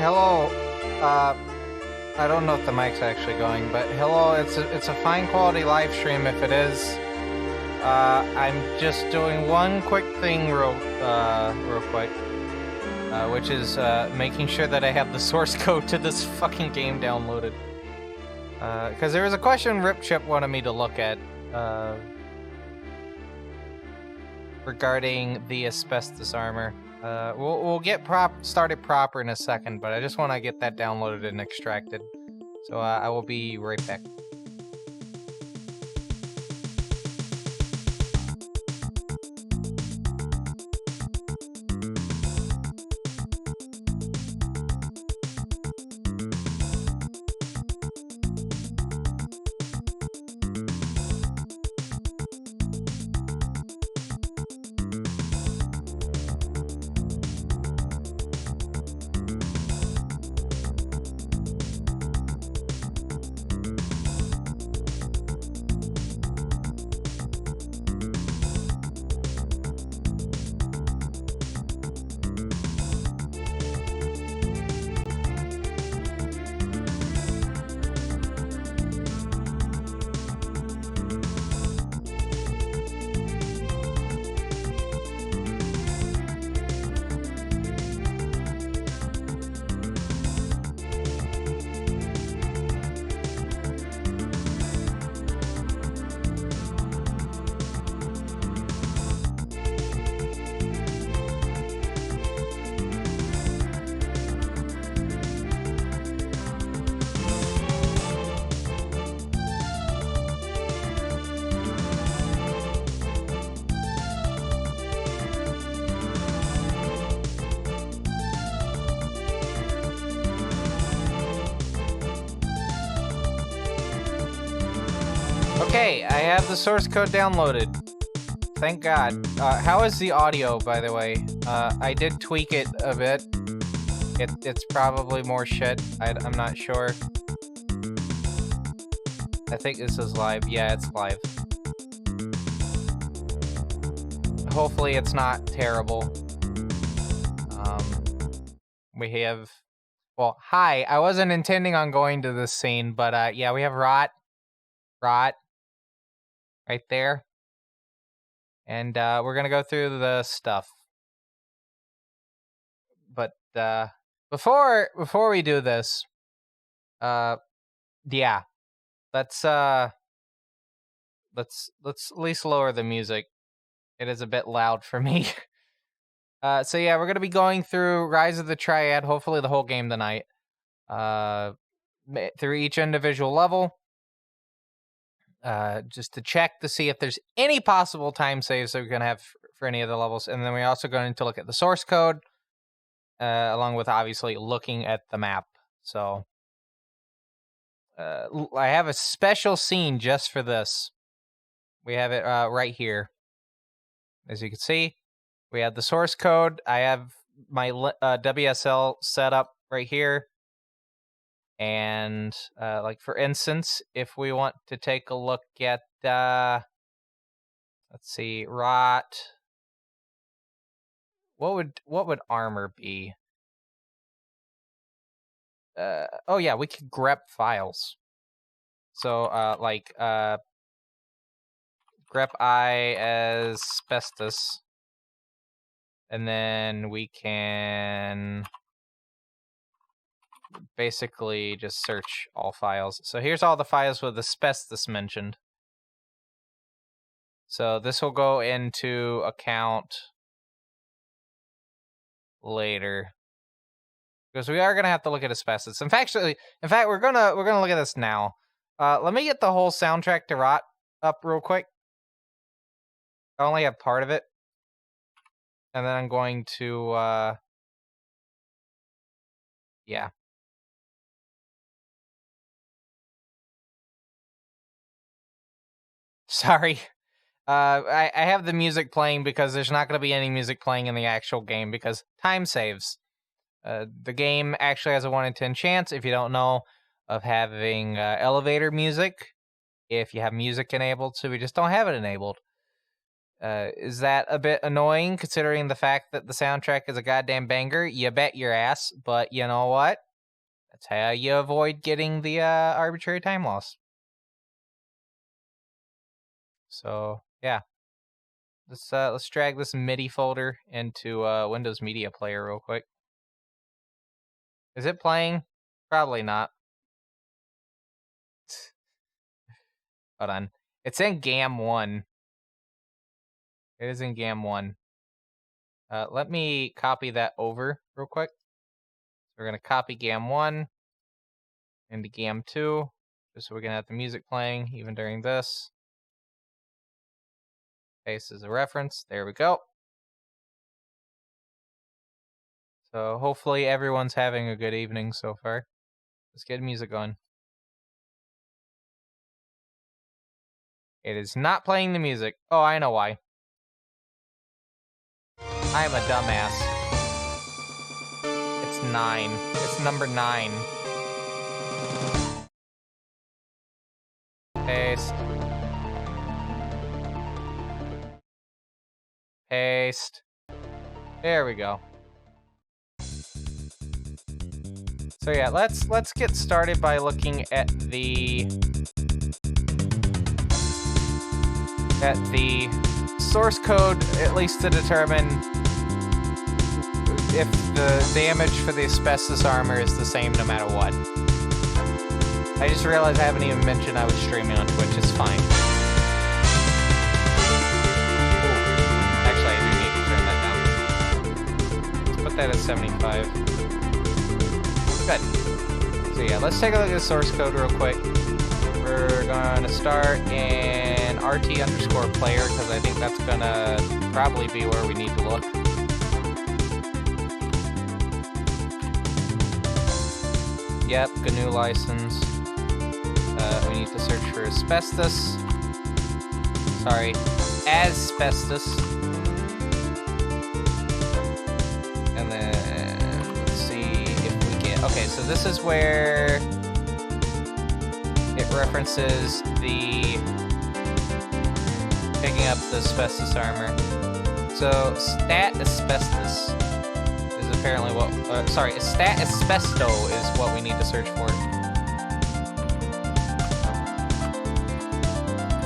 hello. I don't know if the mic's actually going, but hello. It's a fine quality live stream. If it is, I'm just doing one quick thing real quick, which is making sure that I have the source code to this fucking game downloaded. Because there was a question Ripchip wanted me to look at regarding the asbestos armor. We'll get started proper in a second, but I just want to get that downloaded and extracted. So I will be right back. Okay, I have the source code downloaded. Thank God. How is the audio, by the way? I did tweak it a bit. It's probably more shit. I'm not sure. I think this is live. Yeah, it's live. Hopefully it's not terrible. We have... Well, hi. I wasn't intending on going to this scene, but yeah, we have ROTT. Right there. And we're gonna go through the stuff. But before we do this, yeah, let's at least lower the music. It is a bit loud for me. So yeah, we're gonna be going through Rise of the Triad, hopefully the whole game tonight. Through each individual level. Just to check to see if there's any possible time saves that we're going to have for any of the levels. And then we're also going to look at the source code, along with obviously looking at the map. So I have a special scene just for this. We have it right here. As you can see, we have the source code. I have my WSL set up right here. And like for instance, if we want to take a look at let's see, ROTT. What would armor be? Oh yeah, we could grep files. So like grep I as asbestos, and then we can basically just search all files. So here's all the files with asbestos mentioned. So this will go into account later, because we are gonna have to look at asbestos. In fact, we're gonna look at this now. Let me get the whole soundtrack to ROTT up real quick. I only have part of it, and then I'm going to yeah. Sorry. I have the music playing because there's not going to be any music playing in the actual game because time saves. The game actually has a 1 in 10 chance, if you don't know, of having elevator music if you have music enabled, so we just don't have it enabled. Is that a bit annoying considering the fact that the soundtrack is a goddamn banger? You bet your ass, but you know what? That's how you avoid getting the arbitrary time loss. So yeah, let's drag this MIDI folder into Windows Media Player real quick. Is it playing? Probably not. Hold on. It's in GAM 1. It is in GAM 1. Let me copy that over real quick. So we're going to copy GAM 1 into GAM 2, just so we can have the music playing even during this. Paste as a reference. There we go. So hopefully everyone's having a good evening so far. Let's get music going. It is not playing the music. Oh, I know why. I'm a dumbass. It's 9. It's number 9. Paste. Paste. There we go. So yeah, let's get started by looking at the source code, at least to determine if the damage for the asbestos armor is the same no matter what. I just realized I haven't even mentioned I was streaming on Twitch. It's fine. Actually, I do need to turn that down. Let's put that at 75. Good. So yeah, let's take a look at the source code real quick. We're going to start in RT_player because I think that's going to probably be where we need to look. Yep, GNU license. We need to search for asbestos. Sorry, asbestos. And then let's see if we get... Okay, so this is where it references the picking up the asbestos armor. So stat asbestos is apparently what... sorry, stat asbesto is what we need to search for.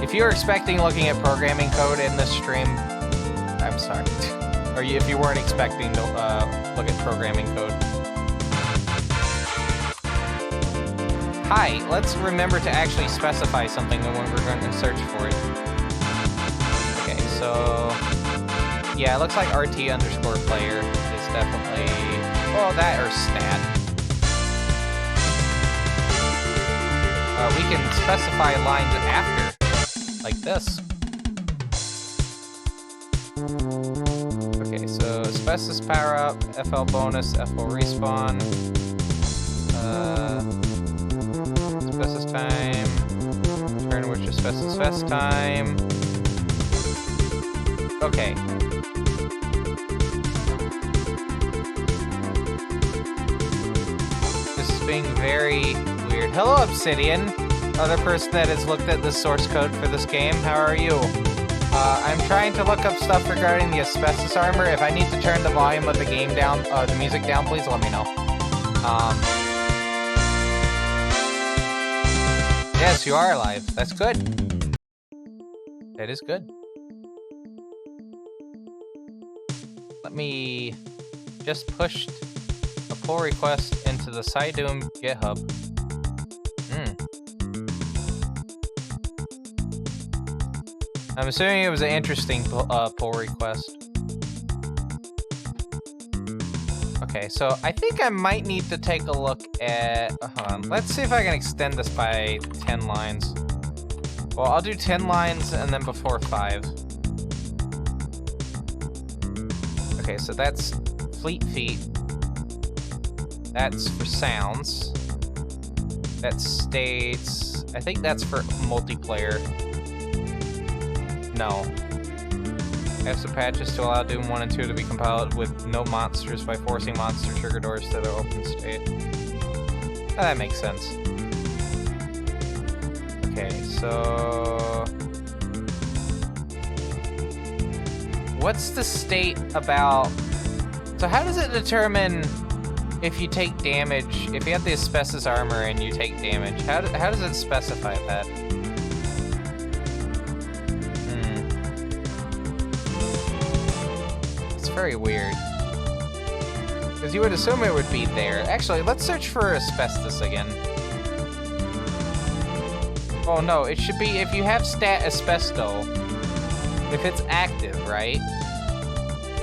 If you're expecting looking at programming code in this stream, I'm sorry. Or if you weren't expecting to look at programming code. Hi, let's remember to actually specify something when we're going to search for it. Okay, so... yeah, it looks like RT_player is definitely... well, that or stat. We can specify lines after. Like this. Okay, so asbestos power up, FL bonus, FL respawn, asbestos time, turn which asbestos fest time. Okay. This is being very weird. Hello, Obsidian. Other person that has looked at the source code for this game. How are you? I'm trying to look up stuff regarding the asbestos armor. If I need to turn the volume of the game down, the music down, please let me know. Yes, you are alive. That's good. That is good. Let me just push a pull request into the Cydoom GitHub. I'm assuming it was an interesting pull request. Okay, so I think I might need to take a look at... hold on, let's see if I can extend this by 10 lines. Well, I'll do 10 lines and then before 5. Okay, so that's fleet feet. That's for sounds. That states... I think that's for multiplayer. No. Have some patches to allow Doom 1 and 2 to be compiled with no monsters by forcing monster trigger doors to their open state. Oh, that makes sense. Okay, so... What's the state about... So how does it determine if you take damage, if you have the asbestos armor and you take damage? How does it specify that? It's very weird. Because you would assume it would be there. Actually, let's search for asbestos again. Oh no, it should be if you have stat asbesto, if it's active, right?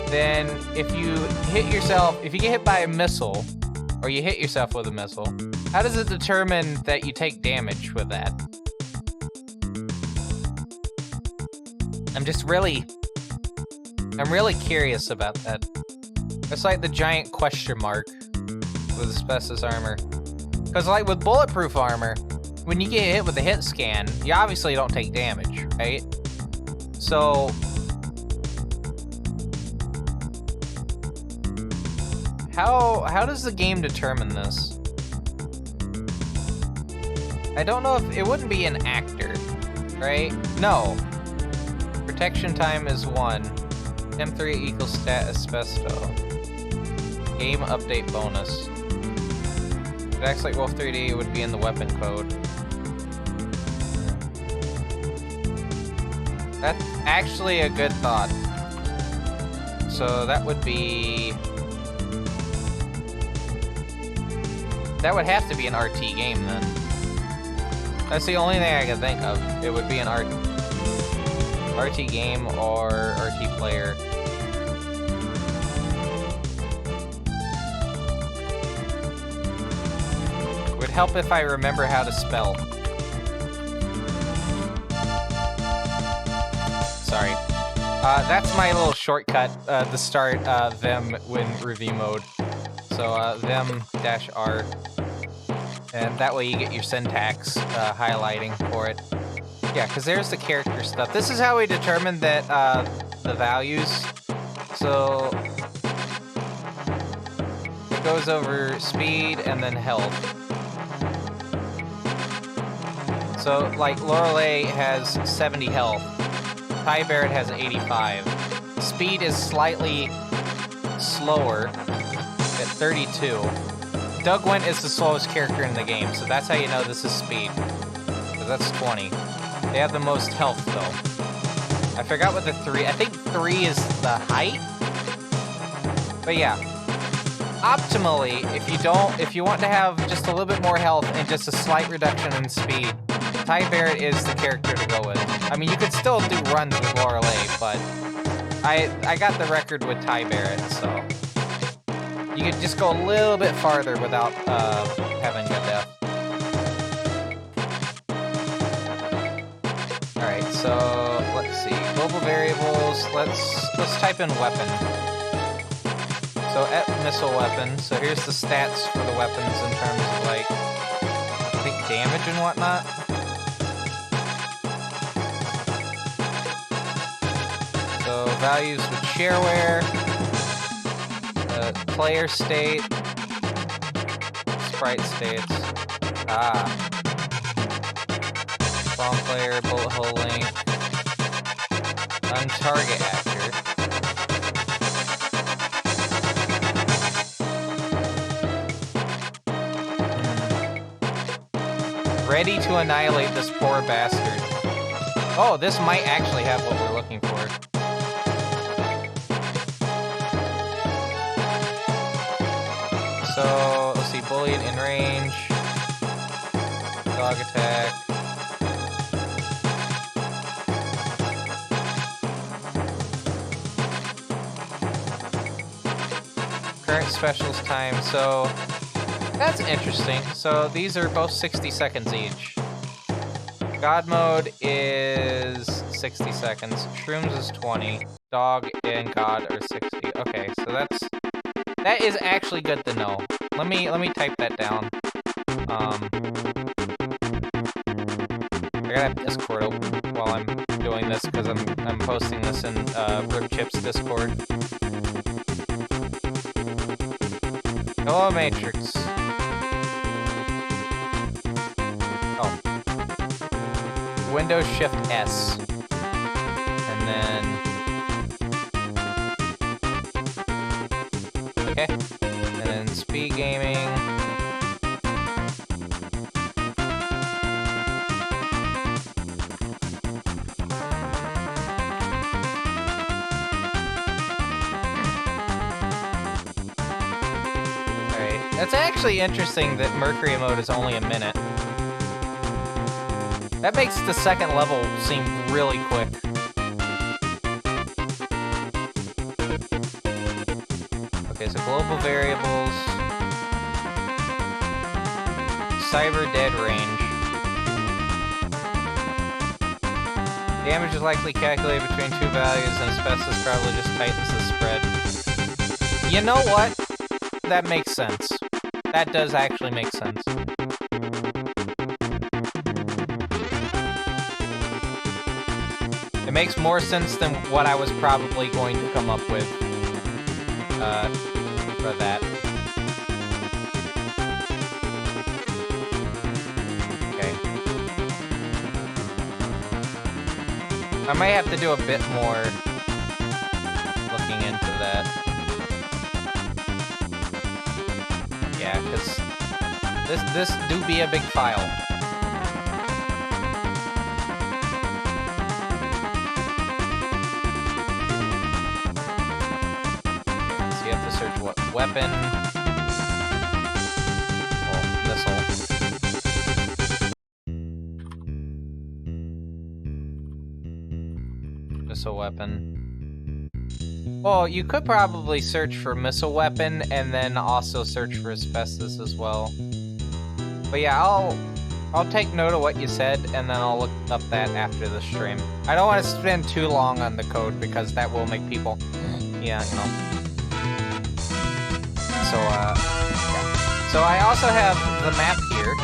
Then if you hit yourself, if you get hit by a missile, or you hit yourself with a missile, how does it determine that you take damage with that? I'm really curious about that. It's like the giant question mark with asbestos armor. Because like with bulletproof armor, when you get hit with a hit scan, you obviously don't take damage, right? So... How does the game determine this? I don't know if... It wouldn't be an actor, right? No. Protection time is 1. M3 equals stat asbesto. Game update bonus. If it acts like Wolf 3D, it would be in the weapon code. That's actually a good thought. So that would be... That would have to be an RT game, then. That's the only thing I can think of. It would be an RT game or RT player. It would help if I remember how to spell. Sorry. That's my little shortcut to start them when review mode. So them-r. And that way you get your syntax highlighting for it. Yeah, because there's the character stuff. This is how we determine that the values. So it goes over speed and then health. So like Lorelei has 70 health. Ty Barrett has 85. Speed is slightly slower at 32. Doug Wendt is the slowest character in the game, so that's how you know this is speed. Because that's 20. They have the most health, though. I forgot what the 3... I think 3 is the height? But yeah. Optimally, if you want to have just a little bit more health and just a slight reduction in speed, Ty Barrett is the character to go with. I mean, you could still do runs with Lorelei, but I got the record with Ty Barrett, so... You could just go a little bit farther without having good death. Alright, so let's see. Global variables, let's type in weapon. So at missile weapon, so here's the stats for the weapons in terms of like I think damage and whatnot. So values with shareware. Player state, sprite states, spawn player, bullet hole length, untarget actor, ready to annihilate this poor bastard. Oh, this might actually have what we're looking for. So, let's see, bullied in range, dog attack, current specials time, so that's interesting. So these are both 60 seconds each. God mode is 60 seconds, Shrooms is 20, dog and God are 60. Okay, so that is actually good to know. Let me type that down. I gotta have Discord open while I'm doing this because I'm posting this in RipChip's Discord. Hello, Matrix. Oh. Windows Shift S. And then Okay. And then speed gaming. Alright. That's actually interesting that Mercury mode is only a minute. That makes the second level seem really quick. Okay, so global variables. Cyber dead range. Damage is likely calculated between two values, and asbestos probably just tightens the spread. You know what? That makes sense. That does actually make sense. It makes more sense than what I was probably going to come up with for that. Okay. I might have to do a bit more looking into that. Yeah, because this do be a big file. So you have to search what weapon. Oh, missile. Missile weapon. Well, you could probably search for missile weapon and then also search for asbestos as well. But yeah, I'll take note of what you said and then I'll look up that after the stream. I don't want to spend too long on the code because that will make people, yeah, you know. So yeah. So I also have the map here.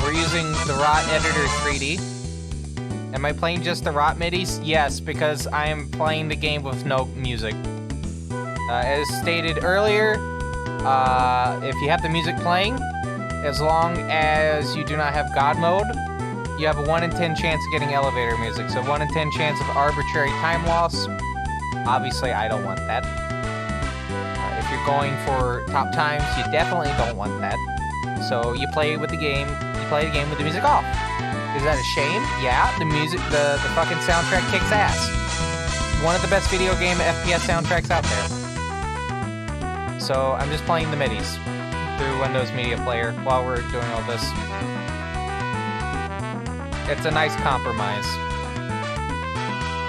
We're using the ROTT Editor 3D. Am I playing just the ROTT MIDIs? Yes, because I am playing the game with no music. As stated earlier, if you have the music playing, as long as you do not have God mode, you have a 1 in 10 chance of getting elevator music. So 1 in 10 chance of arbitrary time loss. Obviously, I don't want that. If you're going for top times, you definitely don't want that. So you play with the game. You play the game with the music off. Is that a shame? Yeah, the music, the fucking soundtrack kicks ass. One of the best video game FPS soundtracks out there. So I'm just playing the MIDIs through Windows Media Player while we're doing all this. It's a nice compromise.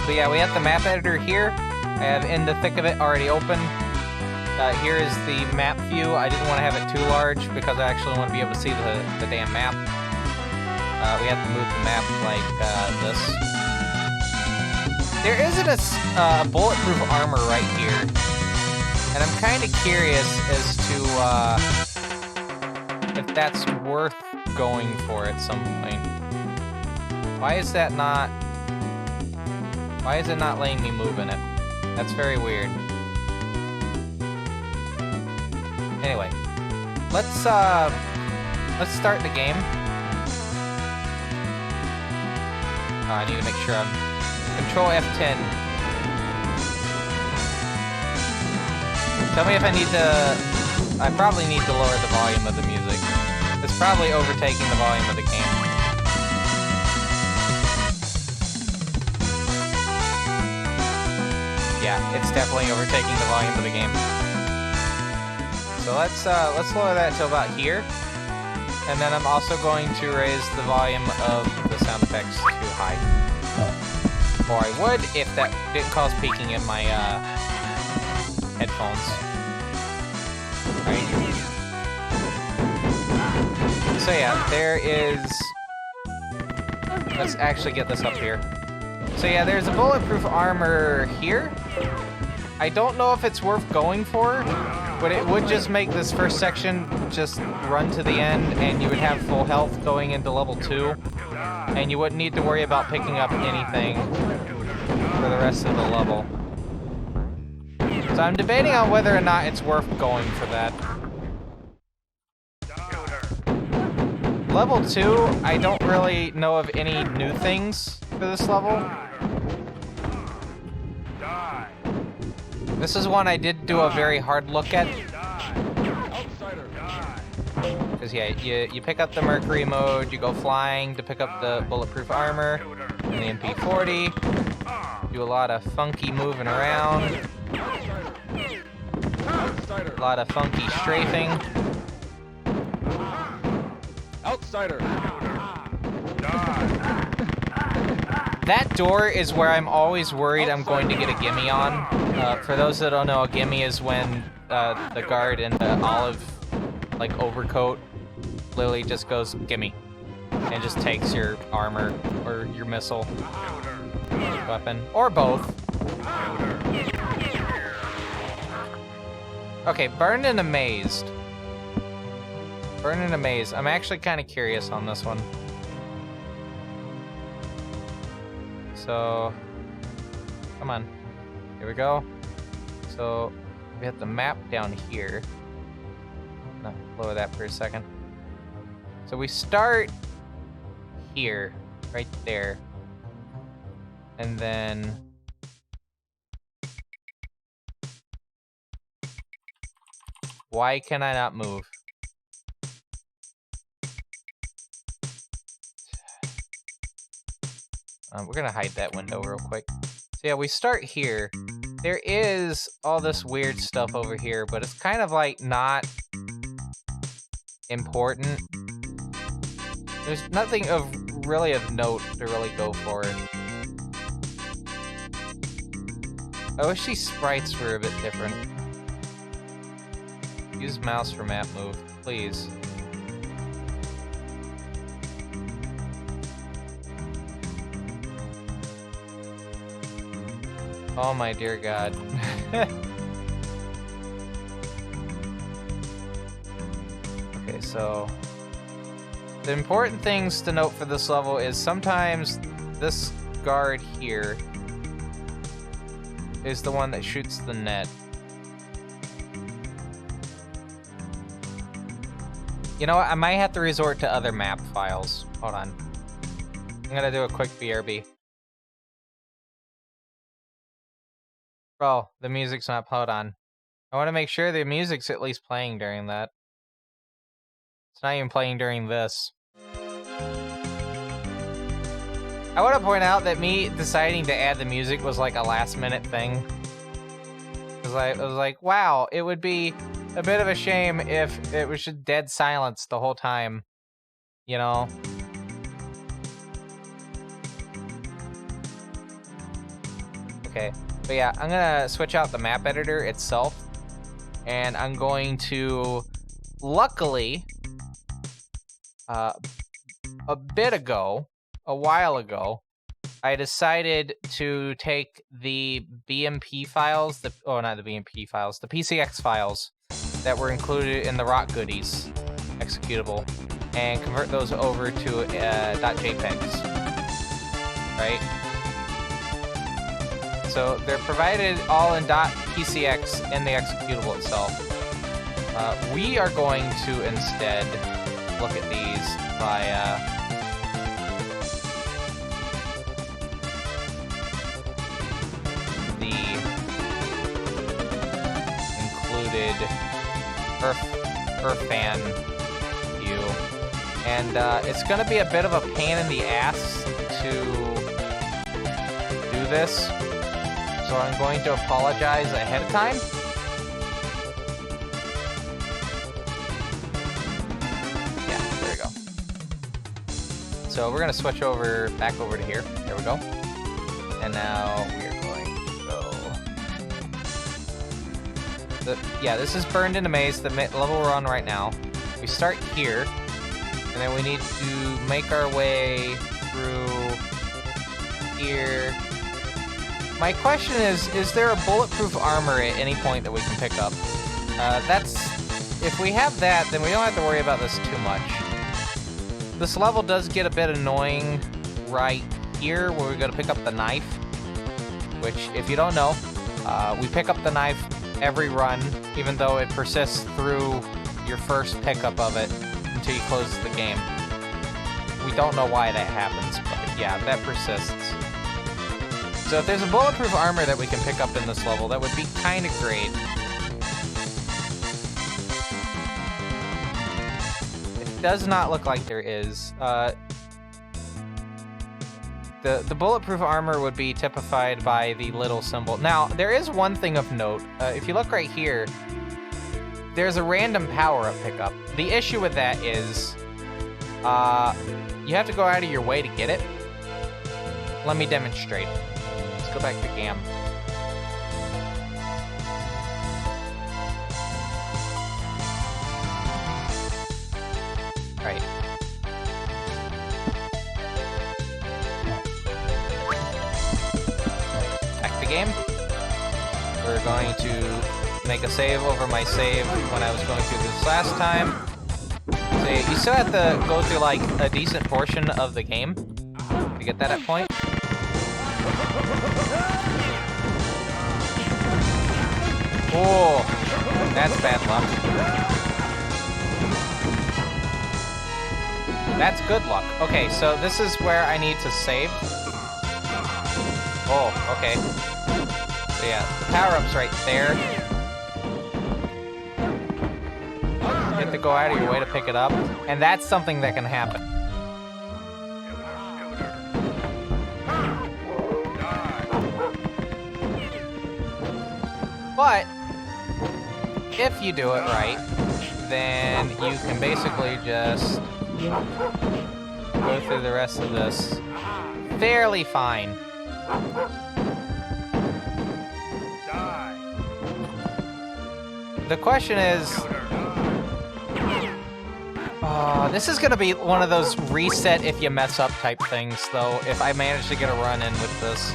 But yeah, we have the map editor here. I have In the Thick of It already open. Here is the map view. I didn't want to have it too large because I actually want to be able to see the damn map. We have to move the map like this. There isn't a bulletproof armor right here. And I'm kind of curious as to if that's worth going for at some point. Why is that not... Why is it not letting me move in it? That's very weird. Anyway, let's start the game. I need to make sure I'm... Control F10. Tell me if I need to... I probably need to lower the volume of the music. It's probably overtaking the volume of the game. Yeah, it's definitely overtaking the volume of the game. So let's lower that to about here. And then I'm also going to raise the volume of the sound effects to high. Or I would if that didn't cause peaking in my headphones. Right. So yeah, there is... Let's actually get this up here. So yeah, there's a bulletproof armor here. I don't know if it's worth going for, but it would just make this first section just run to the end, and you would have full health going into level 2, and you wouldn't need to worry about picking up anything for the rest of the level. So I'm debating on whether or not it's worth going for that. Level 2, I don't really know of any new things for this level. This is one I did do a very hard look at. Because, yeah, you pick up the Mercury mode, you go flying to pick up the bulletproof armor, and the MP40. Do a lot of funky moving around. A lot of funky strafing. Outsider. That door is where I'm always worried I'm going to get a gimme on. For those that don't know, a gimme is when the guard in the olive, like, overcoat literally just goes, gimme, and just takes your armor or your missile weapon, or both. Okay, Burned and Amazed. Burned and Amazed. I'm actually kind of curious on this one. So, come on. Here we go. So, we have the map down here. No, lower that for a second. So we start here, right there. And then... Why can I not move? We're gonna hide that window real quick. So yeah, we start here. There is all this weird stuff over here, but it's kind of like not important. There's nothing of really of note to really go for. I wish these sprites were a bit different. Use mouse for map move, please. Oh my dear God. Okay, so the important things to note for this level is sometimes this guard here is the one that shoots the net. You know what? I might have to resort to other map files. Hold on. I'm gonna do a quick BRB. Bro, the music's not... Hold on. I want to make sure the music's at least playing during that. It's not even playing during this. I want to point out that me deciding to add the music was like a last-minute thing. Because I was like, wow, it would be a bit of a shame if it was just dead silence the whole time. You know? Okay. But yeah, I'm gonna switch out the map editor itself, and I'm going to, luckily, a while ago, I decided to take the BMP files, the PCX files that were included in the ROTT goodies executable, and convert those over to .jpegs, right? So they're provided all in .pcx in the executable itself. We are going to instead look at these via the included fan view, and it's going to be a bit of a pain in the ass to do this. So I'm going to apologize ahead of time. Yeah, there we go. So we're gonna switch back over to here. There we go. And now we are going to go. Yeah, this is Burned and Amazed, the level we're on right now. We start here, and then we need to make our way through here. My question is there a bulletproof armor at any point that we can pick up? If we have that, then we don't have to worry about this too much. This level does get a bit annoying right here, where we gotta pick up the knife. Which, if you don't know, we pick up the knife every run, even though it persists through your first pickup of it until you close the game. We don't know why that happens, but yeah, that persists. So if there's a bulletproof armor that we can pick up in this level, that would be kind of great. It does not look like there is. The bulletproof armor would be typified by the little symbol. Now, there is one thing of note. If you look right here, there's a random power-up pickup. The issue with that is you have to go out of your way to get it. Let me demonstrate. Let's go back to GAM. All right. Back to game. We're going to make a save over my save when I was going through this last time. So you still have to go through like a decent portion of the game to get that at point. Oh, that's bad luck. That's good luck. Okay, so this is where I need to save. Oh, okay. So yeah, the power-up's right there. You have to go out of your way to pick it up, and that's something that can happen. But if you do it right, then you can basically just go through the rest of this fairly fine. The question is, this is gonna be one of those reset if you mess up type things, though, if I manage to get a run in with this.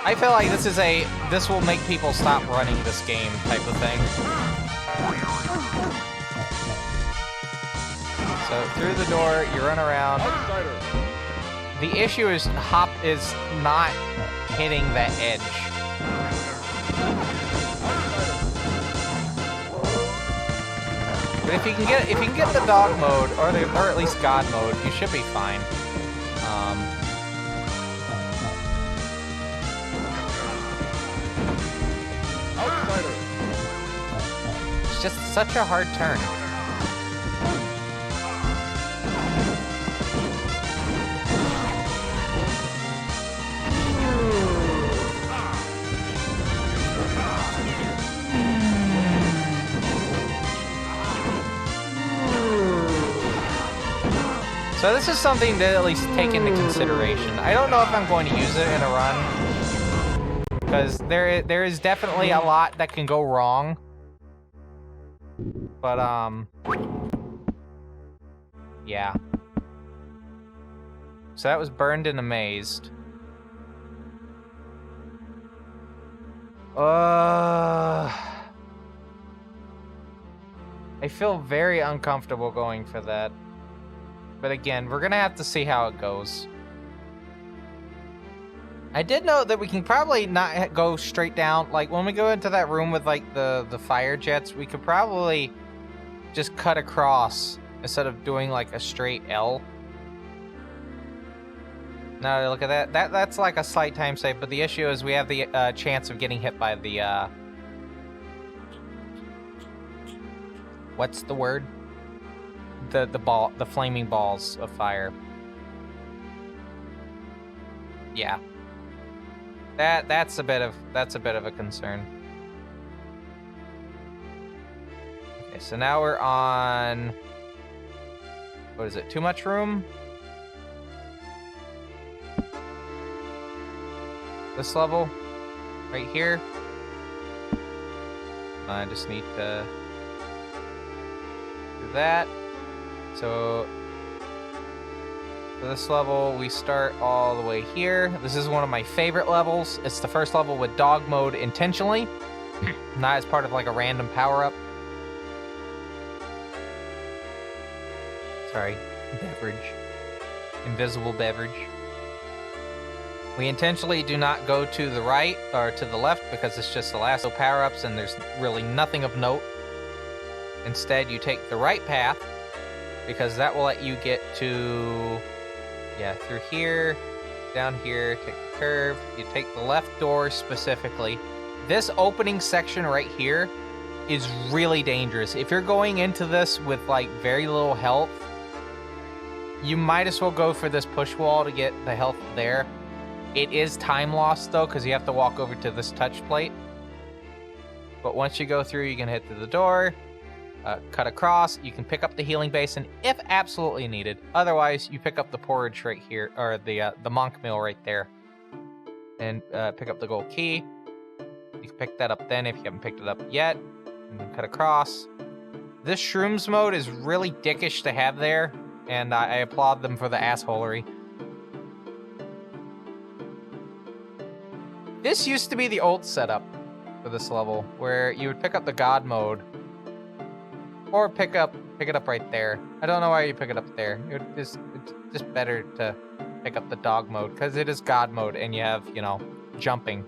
I feel like this will make people stop running this game type of thing. So through the door, you run around. The issue is Hop is not hitting that edge. But if you can get the dog mode or at least God mode, you should be fine. It's just such a hard turn. So this is something to at least take into consideration. I don't know if I'm going to use it in a run, because there is definitely a lot that can go wrong. But yeah. So that was Burned and Amazed. I feel very uncomfortable going for that. But again, we're gonna have to see how it goes. I did know that we can probably not go straight down. Like, when we go into that room with, like, the fire jets, we could probably just cut across instead of doing, like, a straight L. Now, look at that. That's like a slight time save, but the issue is we have the chance of getting hit by the, what's the word? The flaming balls of fire. Yeah. That's a bit of a concern. Okay, so now we're on, what is it? Too much room? This level right here. I just need to do that. So for this level, we start all the way here. This is one of my favorite levels. It's the first level with dog mode intentionally, not as part of like a random power-up. Sorry, beverage. Invisible beverage. We intentionally do not go to the right or to the left because it's just the last of power-ups and there's really nothing of note. Instead, you take the right path, because that will let you get to, yeah, through here, down here, take the curve, you take the left door specifically. This opening section right here is really dangerous. If you're going into this with like very little health, you might as well go for this push wall to get the health there. It is time lost though, because you have to walk over to this touch plate. But once you go through, you can hit through the door, cut across. You can pick up the healing basin if absolutely needed. Otherwise, you pick up the porridge right here, or the monk meal right there, and pick up the gold key. You can pick that up then if you haven't picked it up yet, and then cut across. This shrooms mode is really dickish to have there, and I applaud them for the assholery. This used to be the old setup for this level, where you would pick up the god mode, or pick it up right there. I don't know why you pick it up there. It's just better to pick up the dog mode, because it is god mode, and you have, you know, jumping.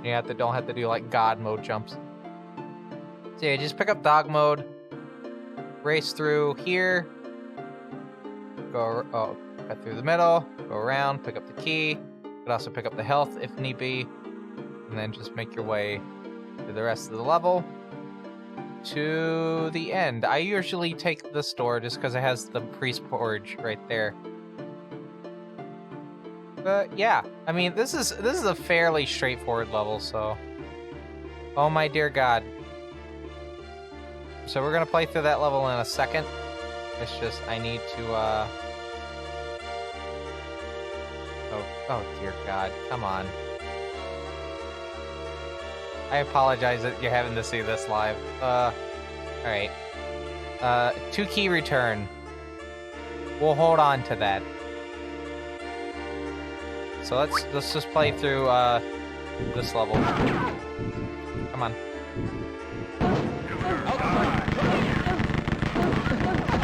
You don't have to do like god mode jumps. So yeah, just pick up dog mode, race through here, cut through the middle, go around, pick up the key. You could also pick up the health if need be, and then just make your way to the rest of the level to the end. I usually take this door just because it has the priest porridge right there. But yeah, I mean, this is a fairly straightforward level, so oh my dear god. So we're gonna play through that level in a second. It's just I need to oh dear god, come on. I apologize that you're having to see this live. Alright. 2 key return. We'll hold on to that. So let's just play through this level. Come on.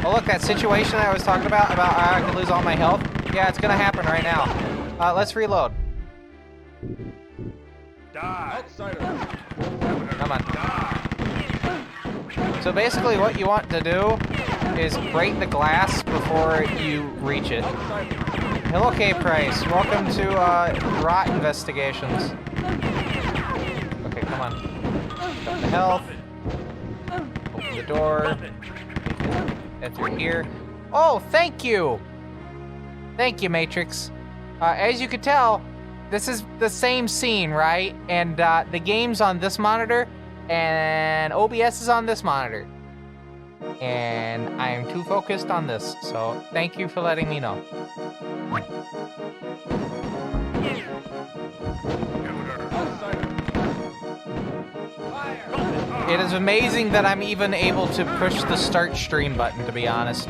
Oh look, that situation that I was talking about I could lose all my health. Yeah, it's gonna happen right now. Let's reload. Die. Come on. So basically what you want to do is break the glass before you reach it. Hello, K. Price. Welcome to ROTT Investigations. Okay, come on. Got the health. Open the door. If you're here. Oh, thank you! Thank you, Matrix. As you can tell, this is the same scene, right? And the game's on this monitor, and OBS is on this monitor. And I am too focused on this, so thank you for letting me know. It is amazing that I'm even able to push the start stream button, to be honest.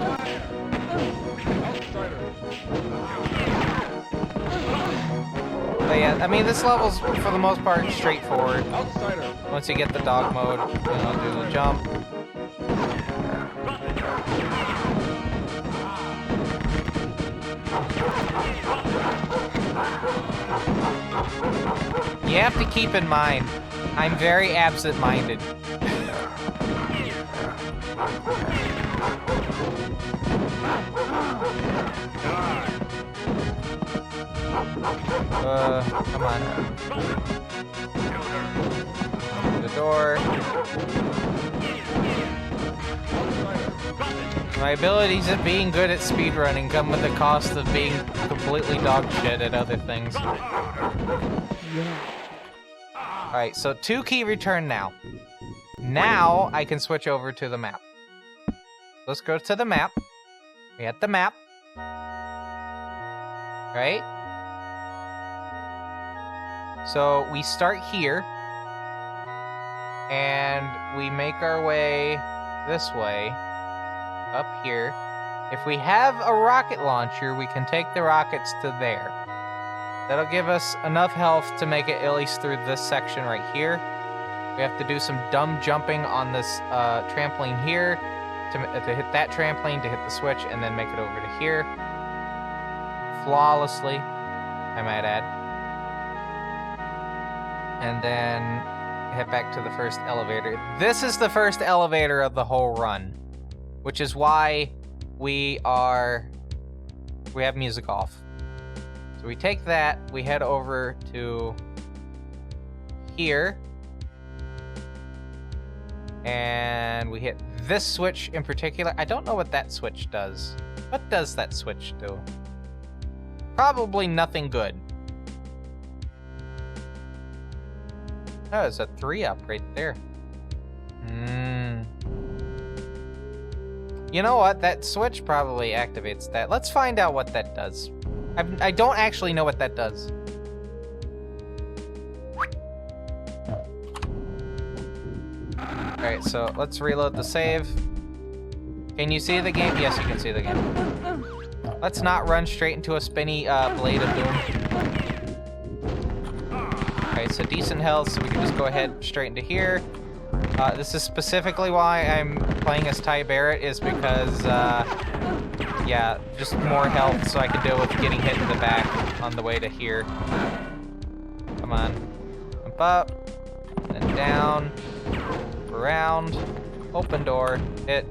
But yeah, I mean, this level's, for the most part, straightforward. Once you get the dog mode, you know, do the jump. You have to keep in mind, I'm very absent-minded. Come on. Open the door. My abilities at being good at speedrunning come with the cost of being completely dog shit at other things. Alright, so 2 key return now. Now I can switch over to the map. Let's go to the map. We at the map. Right? So we start here. And we make our way this way. Up here. If we have a rocket launcher, we can take the rockets to there. That'll give us enough health to make it at least through this section right here. We have to do some dumb jumping on this trampoline here to hit that trampoline, to hit the switch, and then make it over to here. Flawlessly, I might add. And then head back to the first elevator. This is the first elevator of the whole run, which is why we have music off. So we take that, we head over to here, and we hit this switch in particular. I don't know what that switch does. What does that switch do? Probably nothing good. Oh, it's a 3-up right there. You know what? That switch probably activates that. Let's find out what that does. I don't actually know what that does. Alright, so let's reload the save. Can you see the game? Yes, you can see the game. Let's not run straight into a spinny blade of doom. Alright, so decent health, so we can just go ahead straight into here. This is specifically why I'm playing as Ty Barrett, is because, yeah, just more health so I can deal with getting hit in the back on the way to here. Come on. Jump up, and down, around, open door, hit.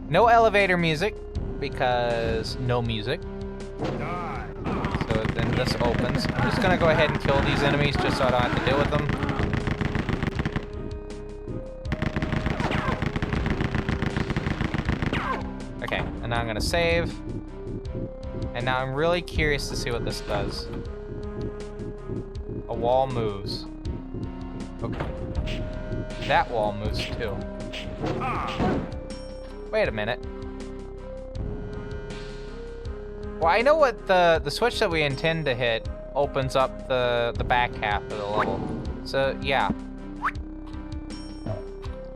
No elevator music, because no music. So then this opens. I'm just gonna go ahead and kill these enemies just so I don't have to deal with them. Okay, and now I'm gonna save. And now I'm really curious to see what this does. A wall moves. Okay. That wall moves too. Wait a minute. Well, I know what the switch that we intend to hit opens up the back half of the level. So, yeah.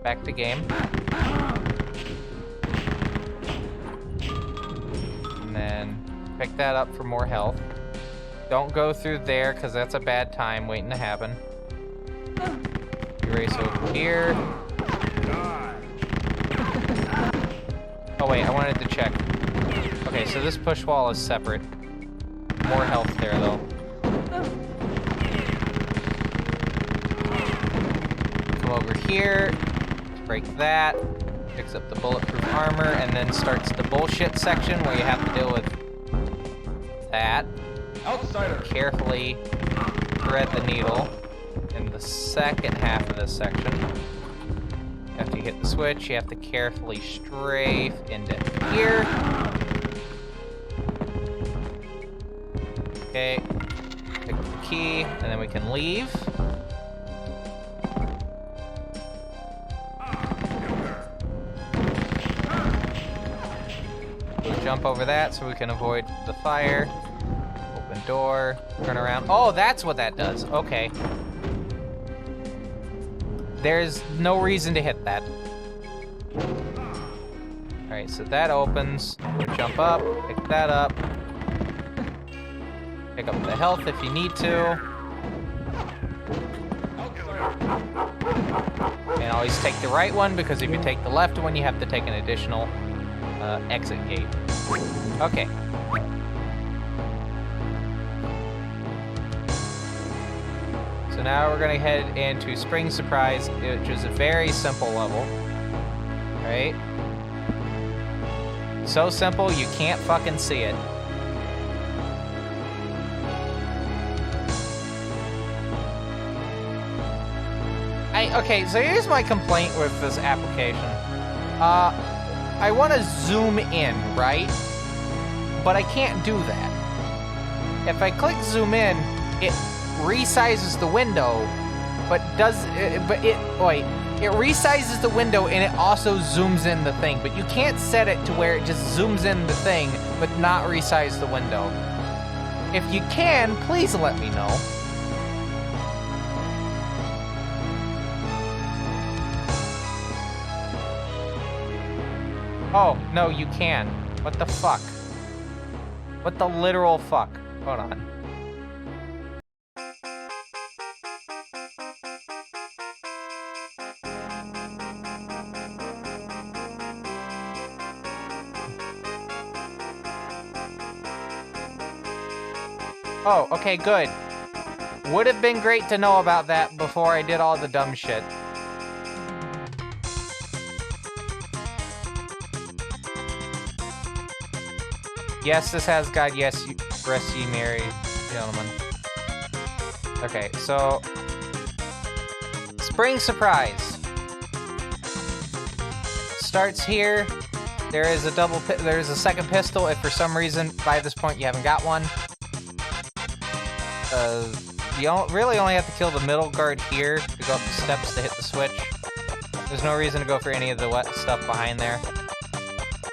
Back to game. And then pick that up for more health. Don't go through there, because that's a bad time waiting to happen. Erase over here. Oh wait, I wanted to check. Okay, so this push wall is separate. More health there, though. Come over here, break that, picks up the bulletproof armor, and then starts the bullshit section where you have to deal with that. Outsider. Carefully thread the needle in the second half of this section. After you hit the switch, you have to carefully strafe into here. Okay, pick the key, and then we can leave. We'll jump over that so we can avoid the fire. Open door, turn around. Oh, that's what that does. Okay. There's no reason to hit that. Alright, so that opens. We'll jump up, pick that up. Pick up the health if you need to. And always take the right one, because if you take the left one, you have to take an additional exit gate. Okay. So now we're gonna head into Spring Surprise, which is a very simple level. Right? So simple, you can't fucking see it. Okay, so here's my complaint with this application. I want to zoom in, right? But I can't do that. If I click zoom in, it resizes the window, but it resizes the window and it also zooms in the thing, but you can't set it to where it just zooms in the thing, but not resize the window. If you can, please let me know. Oh, no, you can. What the fuck? What the literal fuck? Hold on. Oh, okay, good. Would have been great to know about that before I did all the dumb shit. Yes, this has God, yes, rest ye merry. gentlemen. Okay, so spring surprise starts here. There is a second pistol if for some reason by this point you haven't got one. You really only have to kill the middle guard here to go up the steps to hit the switch. There's no reason to go for any of the wet stuff behind there.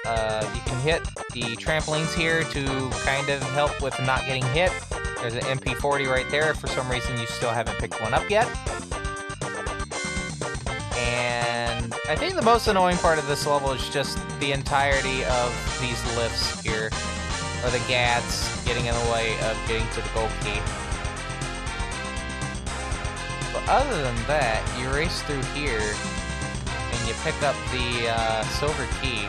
You can hit the trampolines here to kind of help with not getting hit. There's an MP40 right there if for some reason you still haven't picked one up yet. And I think the most annoying part of this level is just the entirety of these lifts here, or the gads getting in the way of getting to the gold key. But other than that, you race through here and you pick up the silver key,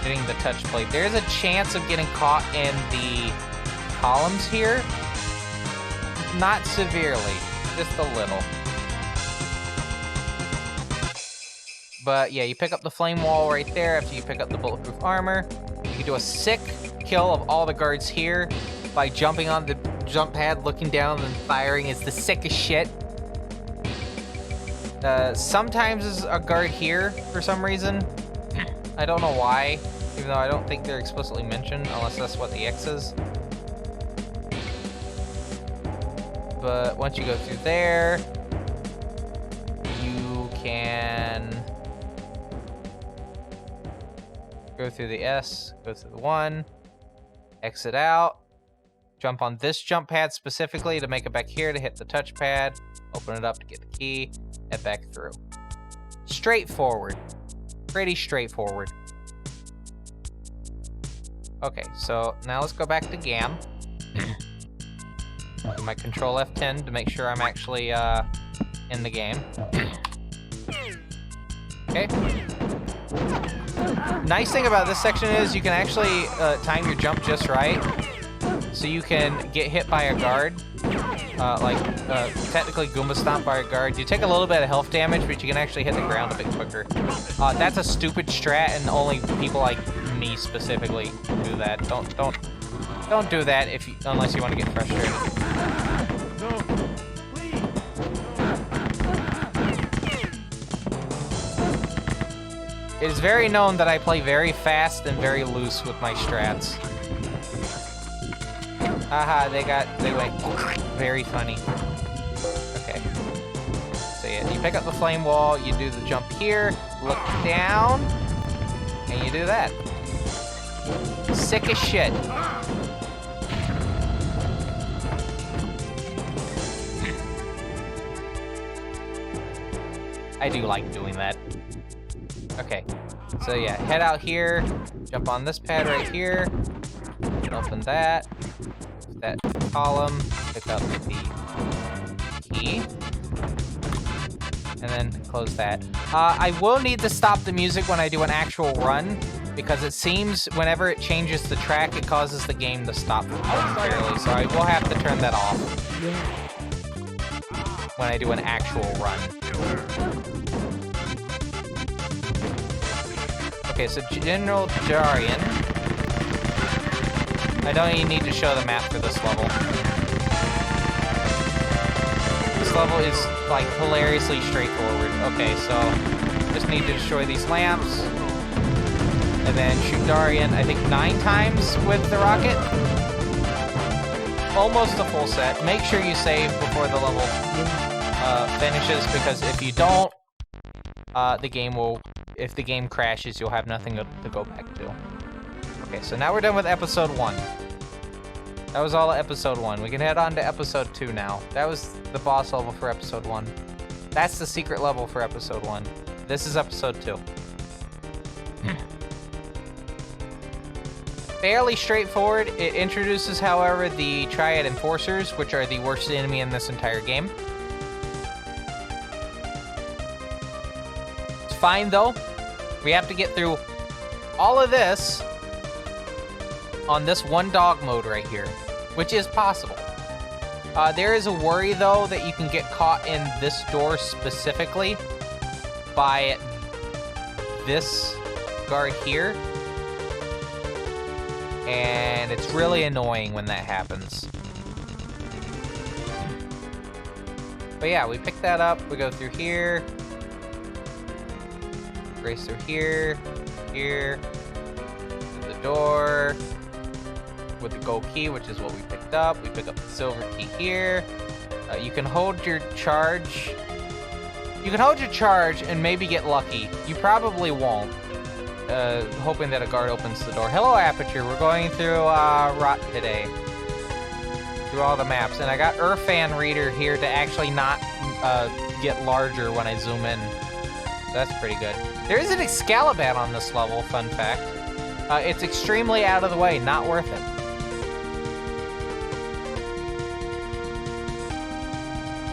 getting the touch plate. There's a chance of getting caught in the columns here. Not severely, just a little. But yeah, you pick up the flame wall right there after you pick up the bulletproof armor. You can do a sick kill of all the guards here by jumping on the jump pad, looking down, and firing. Is the sickest shit. Sometimes there's a guard here for some reason. I don't know why, even though I don't think they're explicitly mentioned, unless that's what the X is. But once you go through there, you can go through the S, go through the 1, exit out, jump on this jump pad specifically to make it back here to hit the touchpad, open it up to get the key, head back through. Straightforward. Pretty straightforward. Okay, so now let's go back to GAM. Do my Control F10 to make sure I'm actually in the game. Okay. Nice thing about this section is you can actually time your jump just right, so you can get hit by a guard, technically Goomba Stomp by a guard. You take a little bit of health damage, but you can actually hit the ground a bit quicker. That's a stupid strat, and only people like me specifically do that. Don't do that unless you want to get frustrated. It is very known that I play very fast and very loose with my strats. Haha, they went very funny. Okay. So yeah, you pick up the flame wall, you do the jump here, look down, and you do that. Sick as shit. I do like doing that. Okay, so yeah, head out here, jump on this pad right here, open that column, pick up the key, and then close that. I will need to stop the music when I do an actual run, because it seems whenever it changes the track, it causes the game to stop momentarily, so I will have to turn that off when I do an actual run. Okay, so General Jarian. I don't even need to show the map for this level. This level is, like, hilariously straightforward. Okay, so just need to destroy these lamps. And then shoot Darian, I think 9 times with the rocket. Almost a full set. Make sure you save before the level finishes, because if you don't, the game will... If the game crashes, you'll have nothing to go back to. Okay, so now we're done with episode 1. That was all of episode 1. We can head on to episode 2 now. That was the boss level for episode 1. That's the secret level for episode 1. This is episode 2. Fairly straightforward. It introduces, however, the Triad Enforcers, which are the worst enemy in this entire game. It's fine, though. We have to get through all of this on this one dog mode right here, which is possible. There is a worry, though, that you can get caught in this door specifically by this guard here. And it's really annoying when that happens. But yeah, we pick that up. We go through here. Race through here. Here. Through the door. With the gold key, which is what we picked up. We pick up the silver key here. You can hold your charge. You can hold your charge and maybe get lucky. You probably won't. Hoping that a guard opens the door. Hello, Aperture. We're going through ROTT today. Through all the maps. And I got Fan Reader here to actually not get larger when I zoom in. So that's pretty good. There is an Excaliban on this level, fun fact. It's extremely out of the way, not worth it.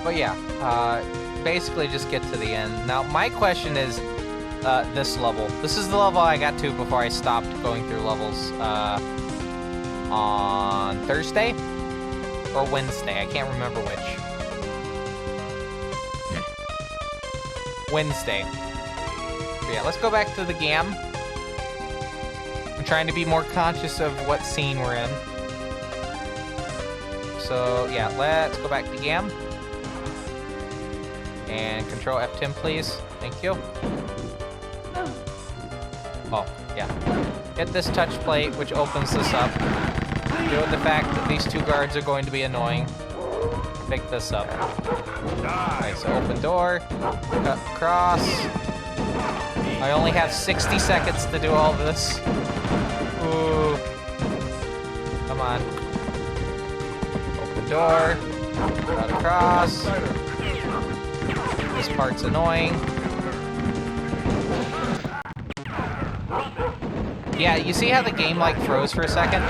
But yeah, basically just get to the end. Now, my question is this level. This is the level I got to before I stopped going through levels on Thursday or Wednesday. I can't remember which. Wednesday. But yeah, let's go back to the GAM. I'm trying to be more conscious of what scene we're in. So yeah, let's go back to GAM. And control F10, please. Thank you. Oh, yeah. Hit this touch plate, which opens this up. Due to the fact that these two guards are going to be annoying, pick this up. Alright, so open door, cut across. I only have 60 seconds to do all this. Ooh. Come on. Open door, cut across. This part's annoying. Yeah, you see how the game like froze for a second?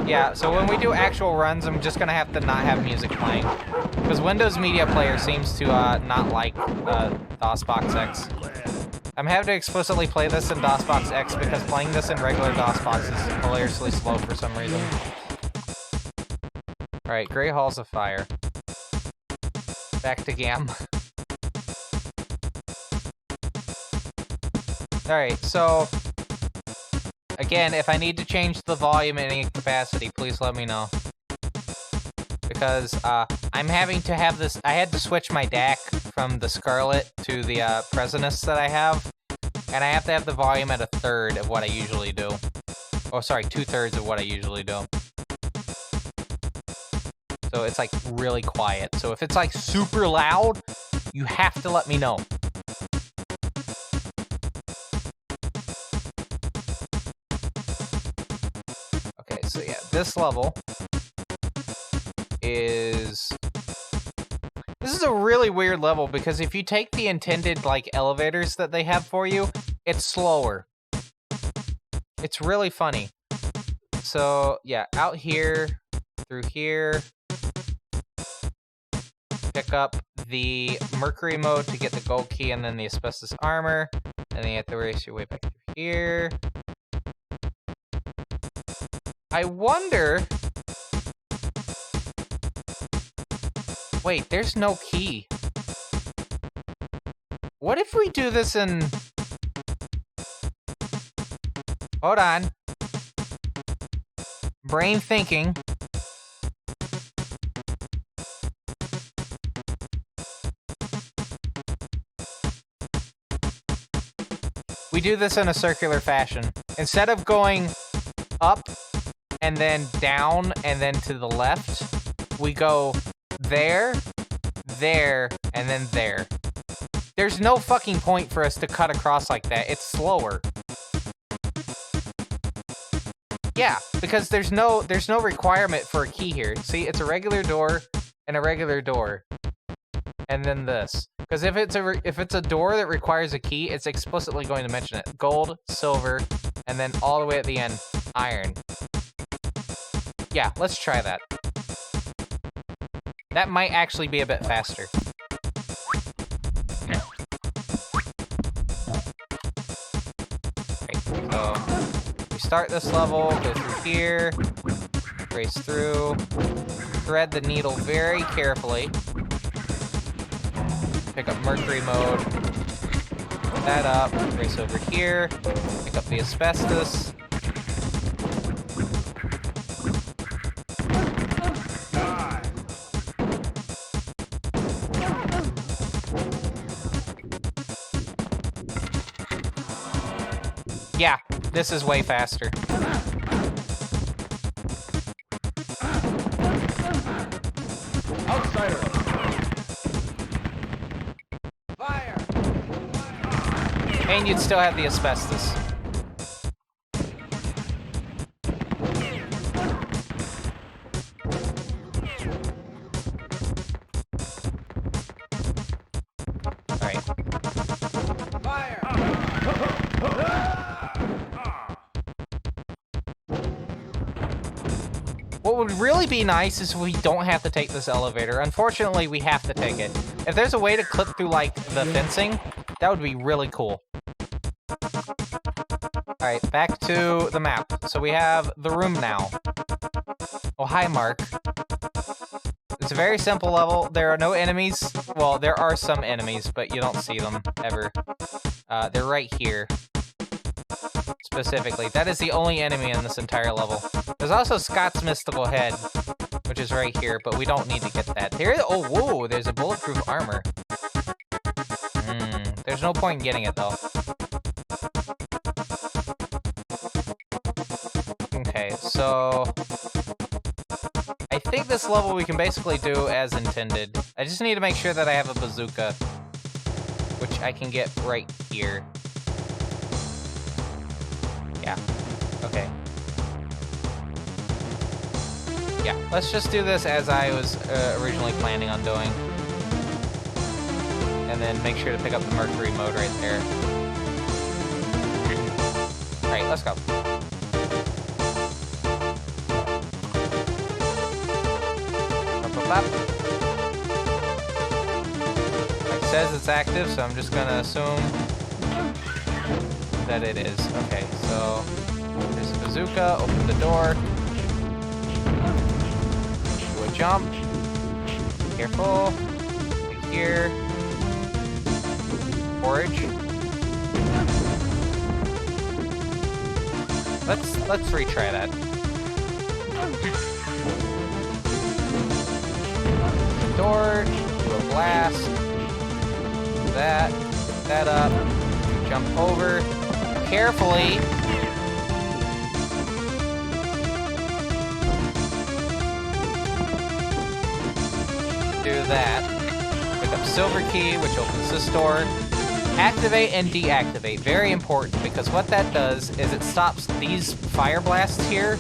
Yeah, so when we do actual runs, I'm just gonna have to not have music playing. Because Windows Media Player seems to not like DOSBox X. I'm having to explicitly play this in DOSBox X because playing this in regular DOSBox is hilariously slow for some reason. Alright, Great Halls of Fire. Back to GAM. Alright, so again, if I need to change the volume in any capacity, please let me know. Because I'm having to have this, I had to switch my DAC from the Scarlet to the Presidus that I have. And I have to have the volume at 1/3 of what I usually do. Oh, sorry, 2/3 of what I usually do. So it's like really quiet. So if it's like super loud, you have to let me know. Okay, so yeah, this level is... This is a really weird level because if you take the intended like elevators that they have for you, it's slower. It's really funny. So yeah, out here, through here, pick up the Mercury mode to get the gold key and then the asbestos armor. And then you have to race your way back through here. I wonder... Wait, there's no key. What if we do this in... Hold on. Brain thinking. We do this in a circular fashion. Instead of going up and then down and then to the left, we go there, there, and then there. There's no fucking point for us to cut across like that. It's slower. Yeah, because there's no requirement for a key here. See, it's a regular door and a regular door. And then this. Because if it's a door that requires a key, it's explicitly going to mention it. Gold, silver, and then all the way at the end, iron. Yeah, let's try that. That might actually be a bit faster. Okay, so we start this level, go through here, race through, thread the needle very carefully. Pick up Mercury mode, put that up, race over here, pick up the asbestos. Yeah, this is way faster. Outsider. Fire. And you'd still have the asbestos. Alright. Fire. What would really be nice is we don't have to take this elevator. Unfortunately, we have to take it. If there's a way to clip through, like, the fencing, that would be really cool. Alright, back to the map. So we have the room now. Oh, hi, Mark. It's a very simple level. There are no enemies. Well, there are some enemies, but you don't see them, ever. They're right here. Specifically. That is the only enemy in this entire level. There's also Scott's mystical head, which is right here, but we don't need to get that. Oh, whoa, there's a bulletproof armor. There's no point in getting it, though. Okay, so... I think this level we can basically do as intended. I just need to make sure that I have a bazooka, which I can get right here. Yeah. Okay. Yeah, let's just do this as I was originally planning on doing. And then make sure to pick up the Mercury mode right there. Alright, let's go. Up, up, up. It says it's active, so I'm just gonna assume that it is. Okay, so there's a bazooka, open the door. Do a jump. Careful. Right here. Forage. Let's retry that. Door, do a blast. That up. Jump over. Carefully. Do that. Pick up silver key, which opens this door. Activate and deactivate. Very important, because what that does is it stops these fire blasts here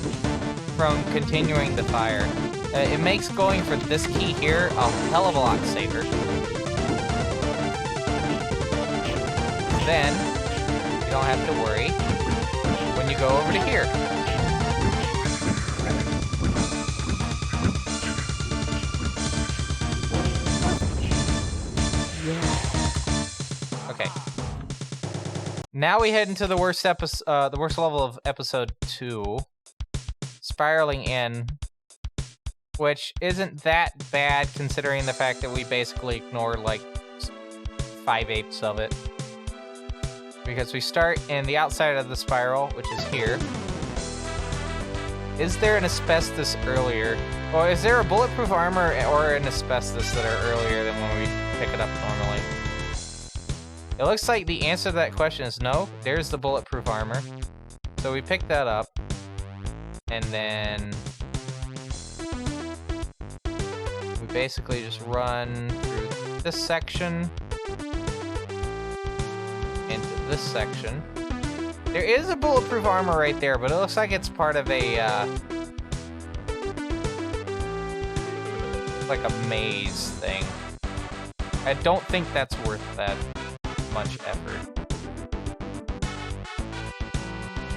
from continuing the fire. It makes going for this key here a hell of a lot safer. Then, you don't have to worry when you go over to here. Okay. Now we head into the worst level of episode 2, spiraling in, which isn't that bad considering the fact that we basically ignored like 5/8 of it. Because we start in the outside of the spiral, which is here. Is there an asbestos earlier? Or is there a bulletproof armor or an asbestos that are earlier than when we pick it up normally? It looks like the answer to that question is no. There's the bulletproof armor. So we pick that up. And then we basically just run through this section. Into this section. There is a bulletproof armor right there, but it looks like it's part of a, like a maze thing. I don't think that's worth that much effort.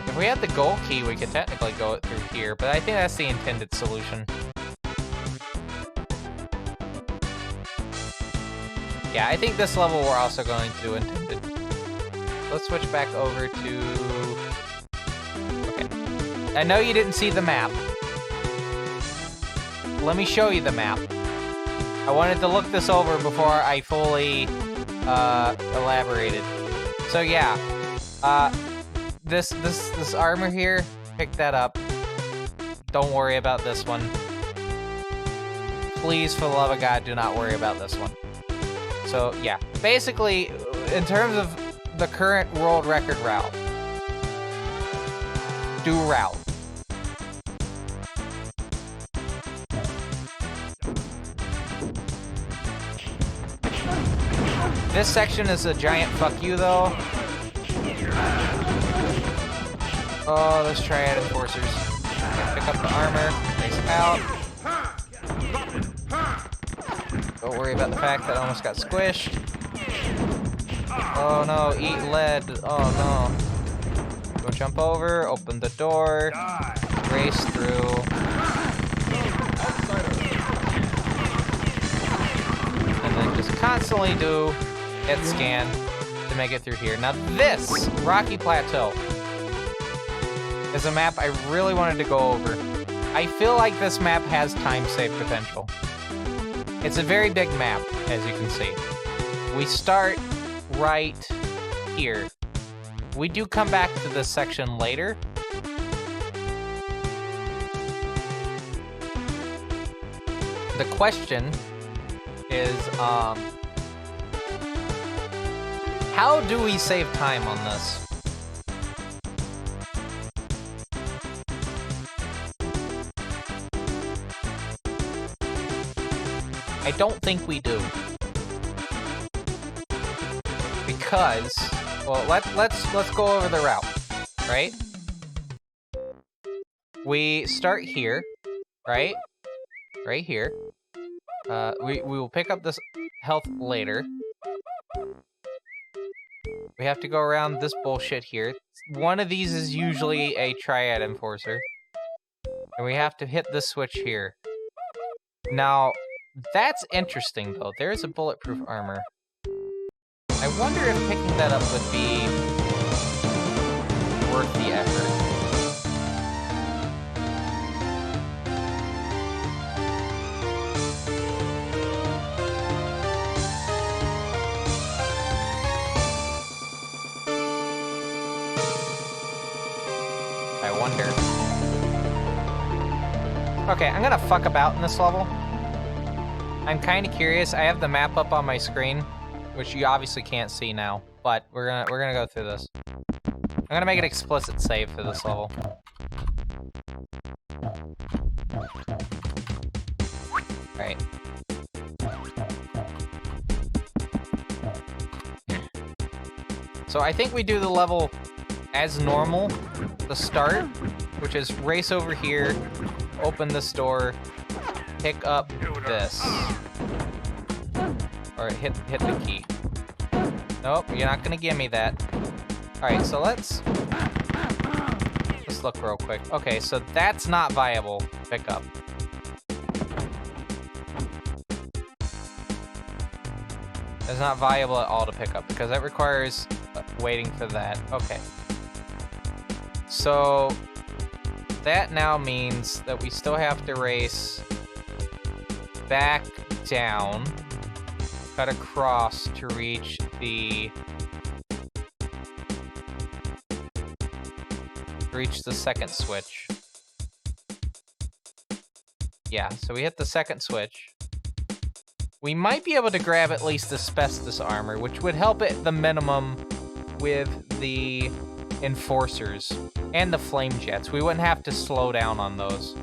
If we had the gold key, we could technically go it through here, but I think that's the intended solution. Yeah, I think this level we're also going to do intended. Let's switch back over to... Okay. I know you didn't see the map. Let me show you the map. I wanted to look this over before I fully elaborated. So yeah, this armor here, pick that up. Don't worry about this one. Please, for the love of God, do not worry about this one. So yeah, basically, in terms of the current world record route, do route. This section is a giant fuck you, though. Oh, those triad enforcers. Pick up the armor, race out. Don't worry about the fact that I almost got squished. Oh no, eat lead. Oh no. Go jump over, open the door, race through. And then just constantly do hit scan to make it through here. Now this Rocky Plateau is a map I really wanted to go over. I feel like this map has time save potential. It's a very big map, as you can see. We start right here. We do come back to this section later. The question is, how do we save time on this? I don't think we do. Because, well, let's go over the route, right? We start here, right? Right here. We will pick up this health later. We have to go around this bullshit here. One of these is usually a triad enforcer. And we have to hit this switch here. Now, that's interesting, though. There's a bulletproof armor. I wonder if picking that up would be worth the effort. I wonder. Okay, I'm gonna fuck about in this level. I'm kind of curious. I have the map up on my screen, which you obviously can't see now, but we're gonna go through this. I'm gonna make an explicit save for this level. Right. So I think we do the level as normal, the start, which is race over here, open this door, pick up this. Or hit the key. Nope, you're not gonna give me that. Alright, so let's look real quick. Okay, so that's not viable to pick up. It's not viable at all to pick up because that requires waiting for that. Okay. So that now means that we still have to race back down, cut across to reach the second switch. Yeah, so we hit the second switch. We might be able to grab at least asbestos armor, which would help at the minimum with the enforcers and the flame jets. We wouldn't have to slow down on those.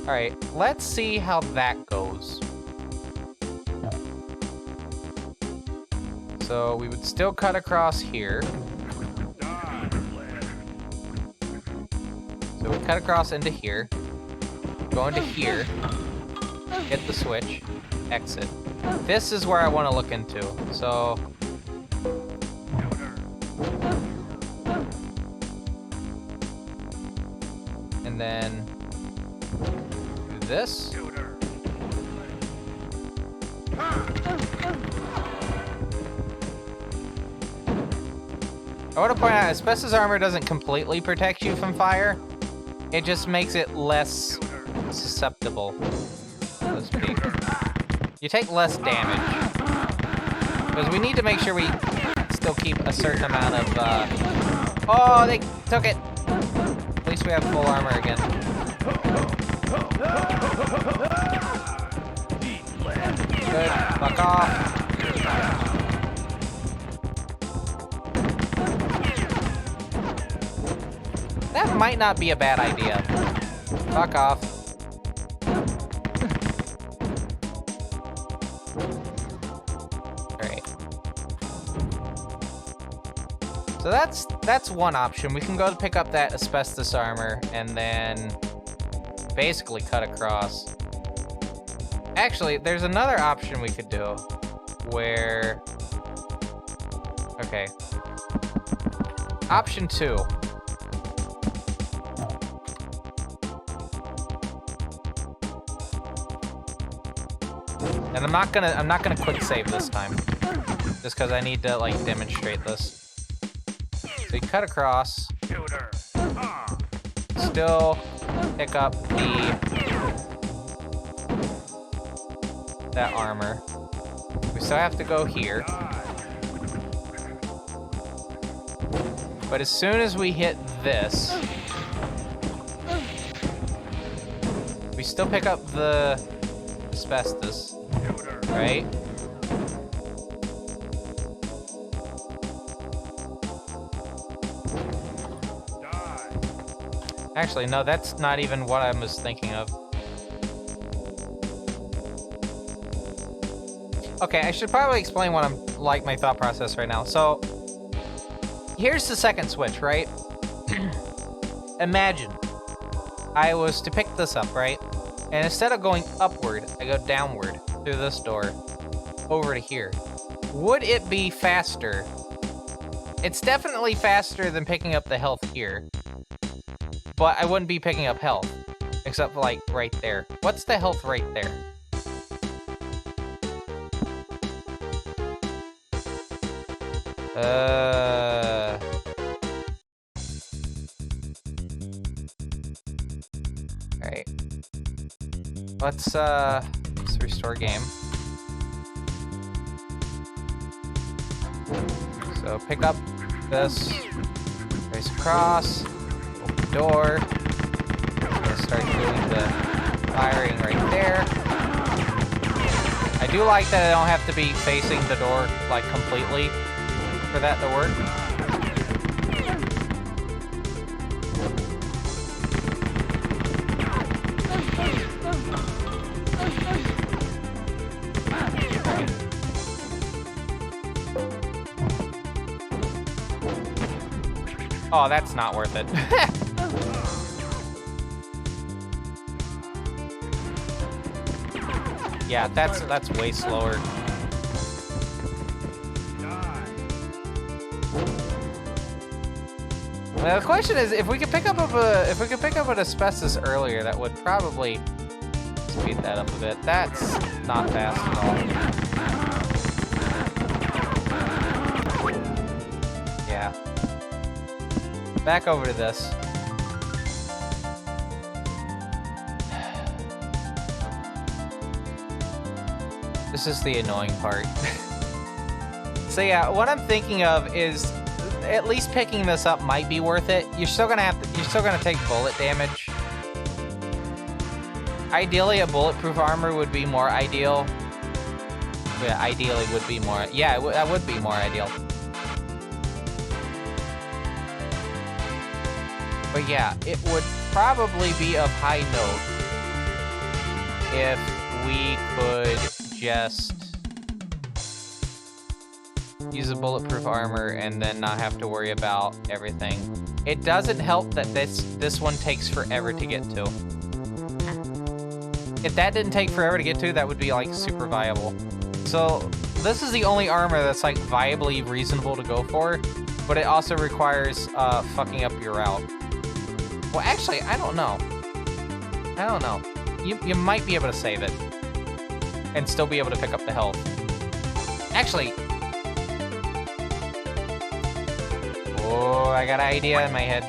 Alright, let's see how that goes. So we would still cut across here. So we cut across into here. Go into here. Hit the switch. Exit. This is where I want to look into. So... and then... do this. I want to point out, asbestos armor doesn't completely protect you from fire. It just makes it less susceptible, so to speak. You take less damage. Because we need to make sure we still keep a certain amount of, oh, they took it! At least we have full armor again. Good, fuck off. That might not be a bad idea. Fuck off. Alright. So that's one option. We can go to pick up that asbestos armor and then basically cut across. Actually, there's another option we could do where... Okay. Option 2. And I'm not gonna quick save this time. Just because I need to like demonstrate this. So you cut across. Still pick up that armor. We still have to go here. But as soon as we hit this, we still pick up the asbestos, right? Actually, no, that's not even what I was thinking of. Okay, I should probably explain what I'm like my thought process right now. So, here's the second switch, right? Imagine I was to pick this up, right? And instead of going upward, I go downward through this door over to here. Would it be faster? It's definitely faster than picking up the health here. But I wouldn't be picking up health, except for like right there. What's the health right there? Alright. Let's restore game. So pick up this, race across, open the door, start doing the firing right there. I do like that I don't have to be facing the door like completely for that to work. Oh, that's not worth it. Yeah, that's way slower. Now the question is, if we could pick up an asbestos earlier, that would probably speed that up a bit. That's not fast at all. Yeah. Back over to this. This is the annoying part. So yeah, what I'm thinking of is at least picking this up might be worth it. You're still gonna take bullet damage. Ideally, a bulletproof armor would be more ideal. Yeah, ideally would be more. Yeah, that would be more ideal. But yeah, it would probably be of high note if we could just use a bulletproof armor and then not have to worry about everything. It doesn't help that this one takes forever to get to. If that didn't take forever to get to, that would be like super viable. So this is the only armor that's like viably reasonable to go for, but it also requires fucking up your route. Well, actually, I don't know. I don't know. You might be able to save it and still be able to pick up the health. Actually, oh, I got an idea in my head.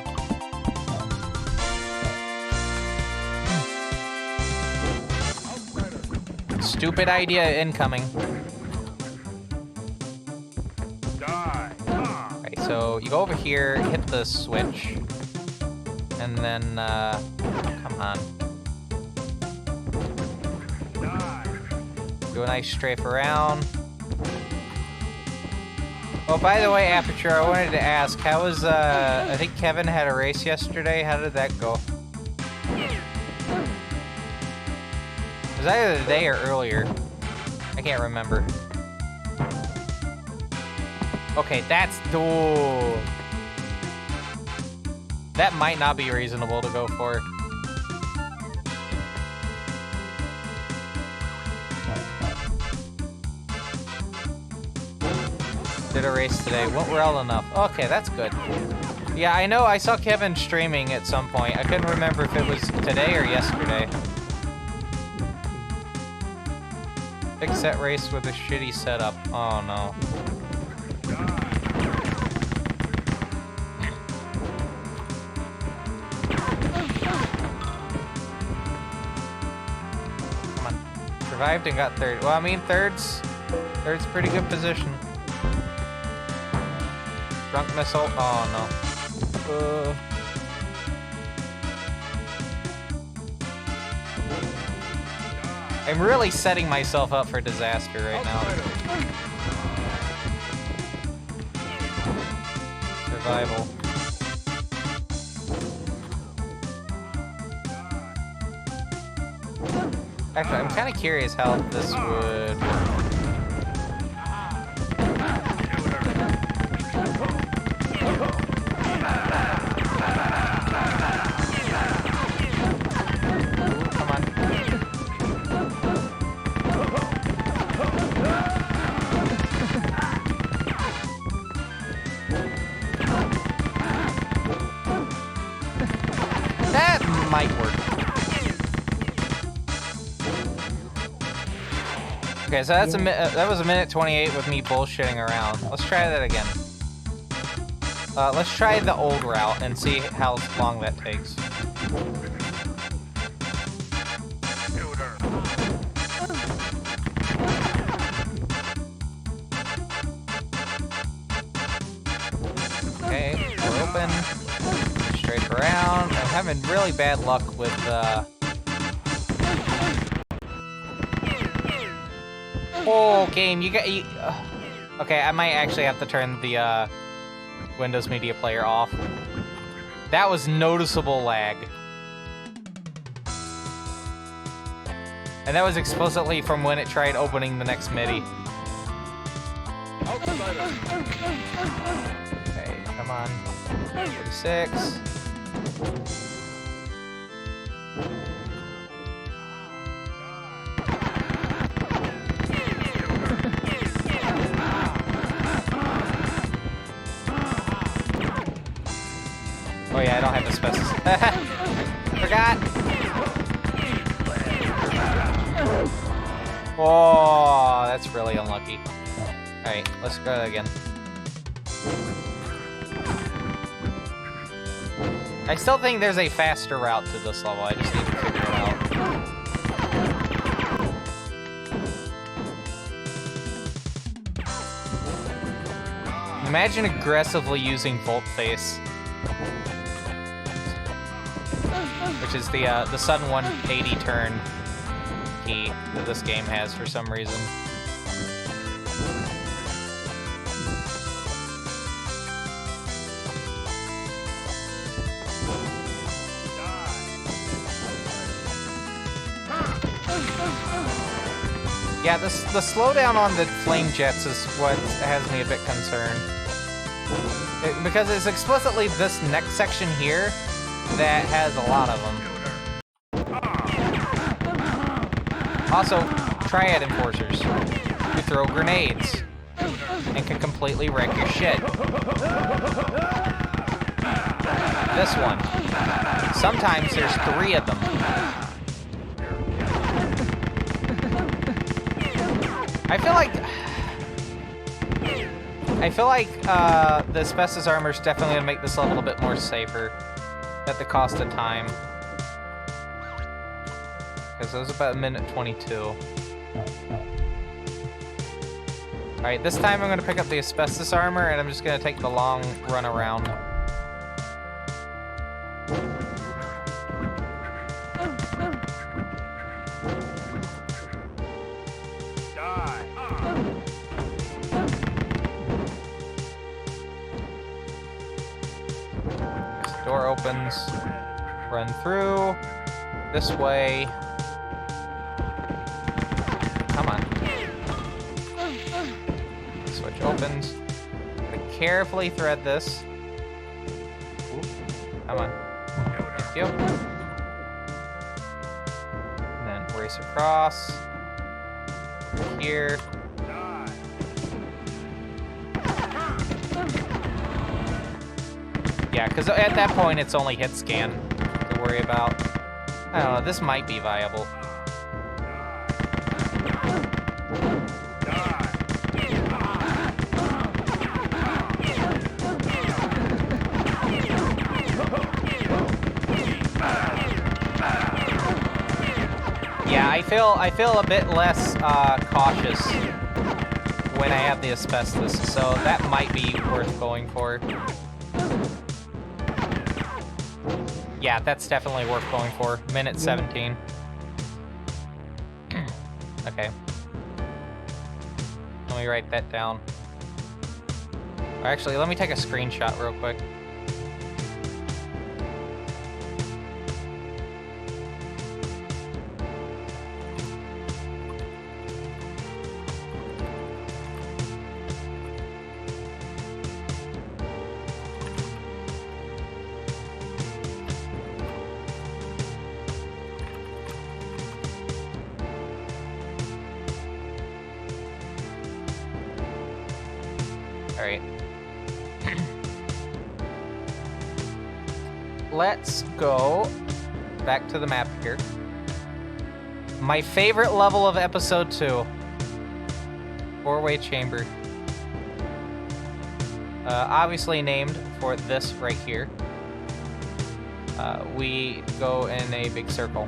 Stupid idea incoming. Alright, so you go over here, hit the switch, and then, come on. Do a nice strafe around. Oh, by the way, Aperture, I wanted to ask, how was, I think Kevin had a race yesterday. How did that go? It was either the day or earlier. I can't remember. Okay, that's... Oh. That might not be reasonable to go for. Did a race today. Went well enough. Okay, that's good. Yeah, I know. I saw Kevin streaming at some point. I couldn't remember if it was today or yesterday. Big set race with a shitty setup. Oh, no. Come on. Survived and got third. Well, I mean, third's pretty good position. Drunk missile. Oh no. I'm really setting myself up for disaster right now. Survival. Actually, I'm kind of curious how this would work. Might work. Okay, so that's that was a minute 28 with me bullshitting around. Let's try that again. Let's try the old route and see how long that takes. Okay, we're open. Straight around. I'm having really bad luck with Oh, game, you got okay, I might actually have to turn the Windows Media Player off. That was noticeable lag. And that was explicitly from when it tried opening the next MIDI. Okay, come on. 46. Oh yeah, I don't have the specs. Forgot. Oh, that's really unlucky. Alright, let's go again. I still think there's a faster route to this level. I just need to figure it out. Imagine aggressively using Volt Face, which is the sudden 180 turn key that this game has for some reason. Yeah, the slowdown on the flame jets is what has me a bit concerned. Because it's explicitly this next section here that has a lot of them. Also, Triad Enforcers, who throw grenades and can completely wreck your shit. This one. Sometimes there's 3 of them. I feel like the asbestos armor is definitely gonna make this level a bit more safer at the cost of time. Because it was about 1:22. Alright, this time I'm gonna pick up the asbestos armor and I'm just gonna take the long run around. door opens. Run through. This way. Come on. Switch opens. Carefully thread this. Ooh, come on. Thank you. And then race across. Here. Yeah, because at that point it's only hit scan to worry about. I don't know, this might be viable. Yeah, I feel a bit less cautious when I have the asbestos, so that might be worth going for. Yeah, that's definitely worth going for. Minute 17. Okay. Let me write that down. Or actually, let me take a screenshot real quick. Alright. Let's go back to the map here. My favorite level of episode 2. Four-way chamber. Obviously named for this right here. We go in a big circle.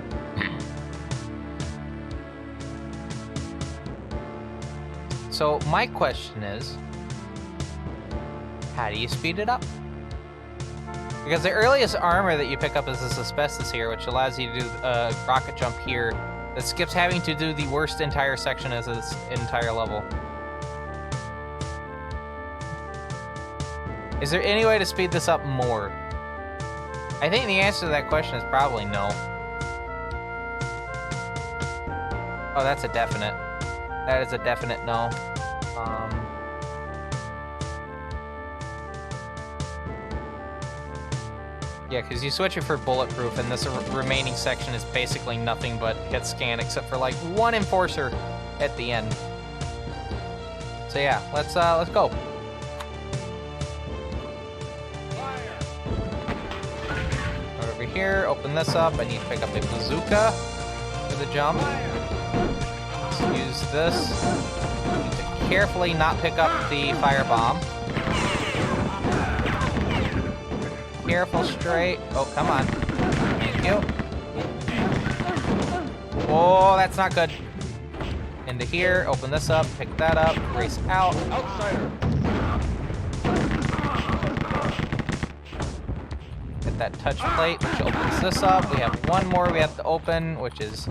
So my question is, how do you speed it up? Because the earliest armor that you pick up is this asbestos here, which allows you to do a rocket jump here that skips having to do the worst entire section as this entire level. Is there any way to speed this up more? I think the answer to that question is probably no. Oh, that's a definite. That is a definite no. Yeah, because you switch it for bulletproof, and this remaining section is basically nothing but hit scan, except for like one enforcer at the end. So yeah, let's go. Over here, open this up. I need to pick up a bazooka for the jump. Let's use this. I need to carefully not pick up the firebomb. Careful, straight. Oh, come on. Thank you. Oh, that's not good. Into here, open this up, pick that up, race out. Outsider. Get that touch plate, which opens this up. We have one more we have to open, which is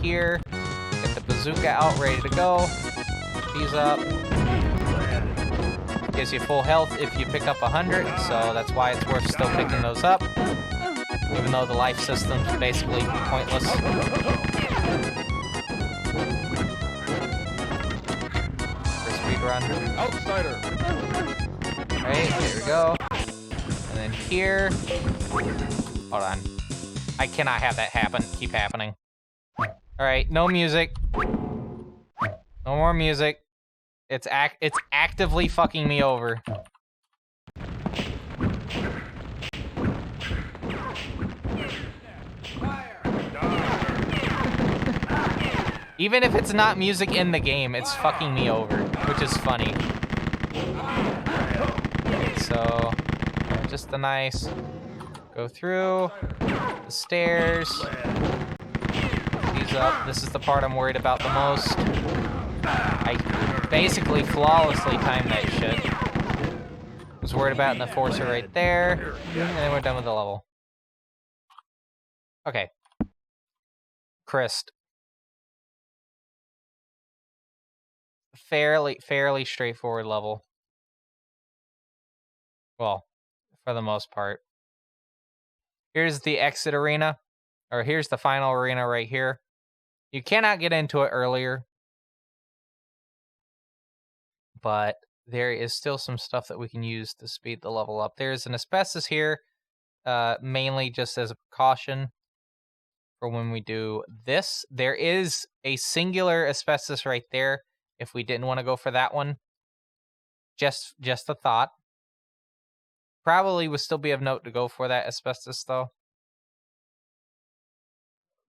here. Get the bazooka out, ready to go. These up. Gives you full health if you pick up 100, so that's why it's worth still picking those up. Even though the life system's basically pointless. For speedrun. Outsider. Alright, there we go. And then here. Hold on. I cannot have that keep happening. Alright, no music. No more music. It's actively fucking me over. Even if it's not music in the game, it's fucking me over, which is funny. Okay, so just a nice go through the stairs. These up. This is the part I'm worried about the most. I basically flawlessly timed that shit. Was worried about an enforcer right there, and then we're done with the level. Okay. Christ. Fairly straightforward level. Well, for the most part. Here's the exit arena, or here's the final arena right here. You cannot get into it earlier, but there is still some stuff that we can use to speed the level up. There's an asbestos here, mainly just as a precaution for when we do this. There is a singular asbestos right there if we didn't want to go for that one. Just a thought. Probably would still be of note to go for that asbestos, though.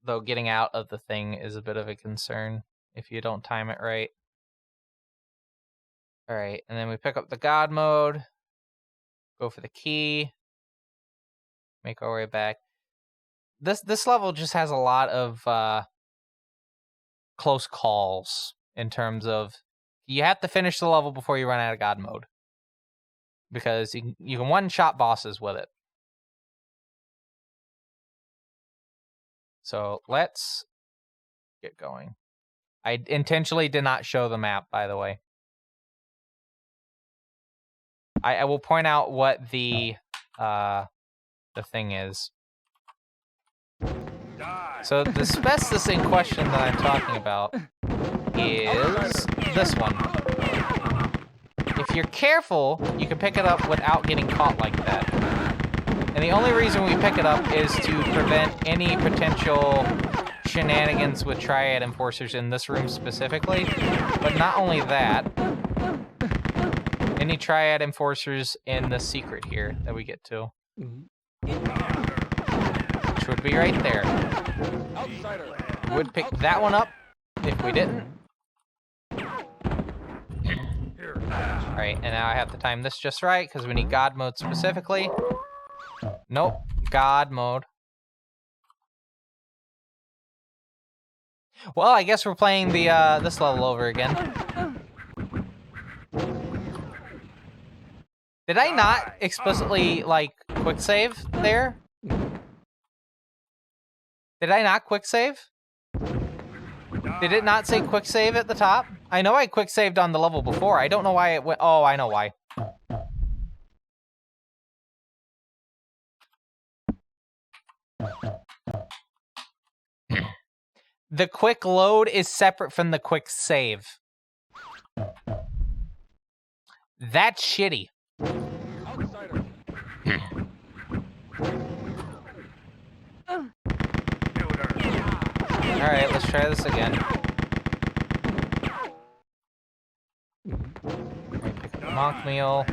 Though getting out of the thing is a bit of a concern if you don't time it right. Alright, and then we pick up the God mode. Go for the key. Make our way back. This level just has a lot of close calls in terms of you have to finish the level before you run out of God mode. Because you can one-shot bosses with it. So let's get going. I intentionally did not show the map, by the way. I will point out what the thing is. So the asbestos in question that I'm talking about is this one. If you're careful, you can pick it up without getting caught like that. And the only reason we pick it up is to prevent any potential shenanigans with Triad Enforcers in this room specifically. But not only that, any Triad Enforcers in the secret here that we get to. Which would be right there. Would pick that one up if we didn't. Alright, and now I have to time this just right, because we need God mode specifically. Nope, God mode. Well, I guess we're playing the this level over again. Did I not explicitly, like, quick save there? Did I not quick save? Did it not say quick save at the top? I know I quick saved on the level before. I don't know why it went. Oh, I know why. The quick load is separate from the quick save. That's shitty. Alright, let's try this again. Pick up the monk meal.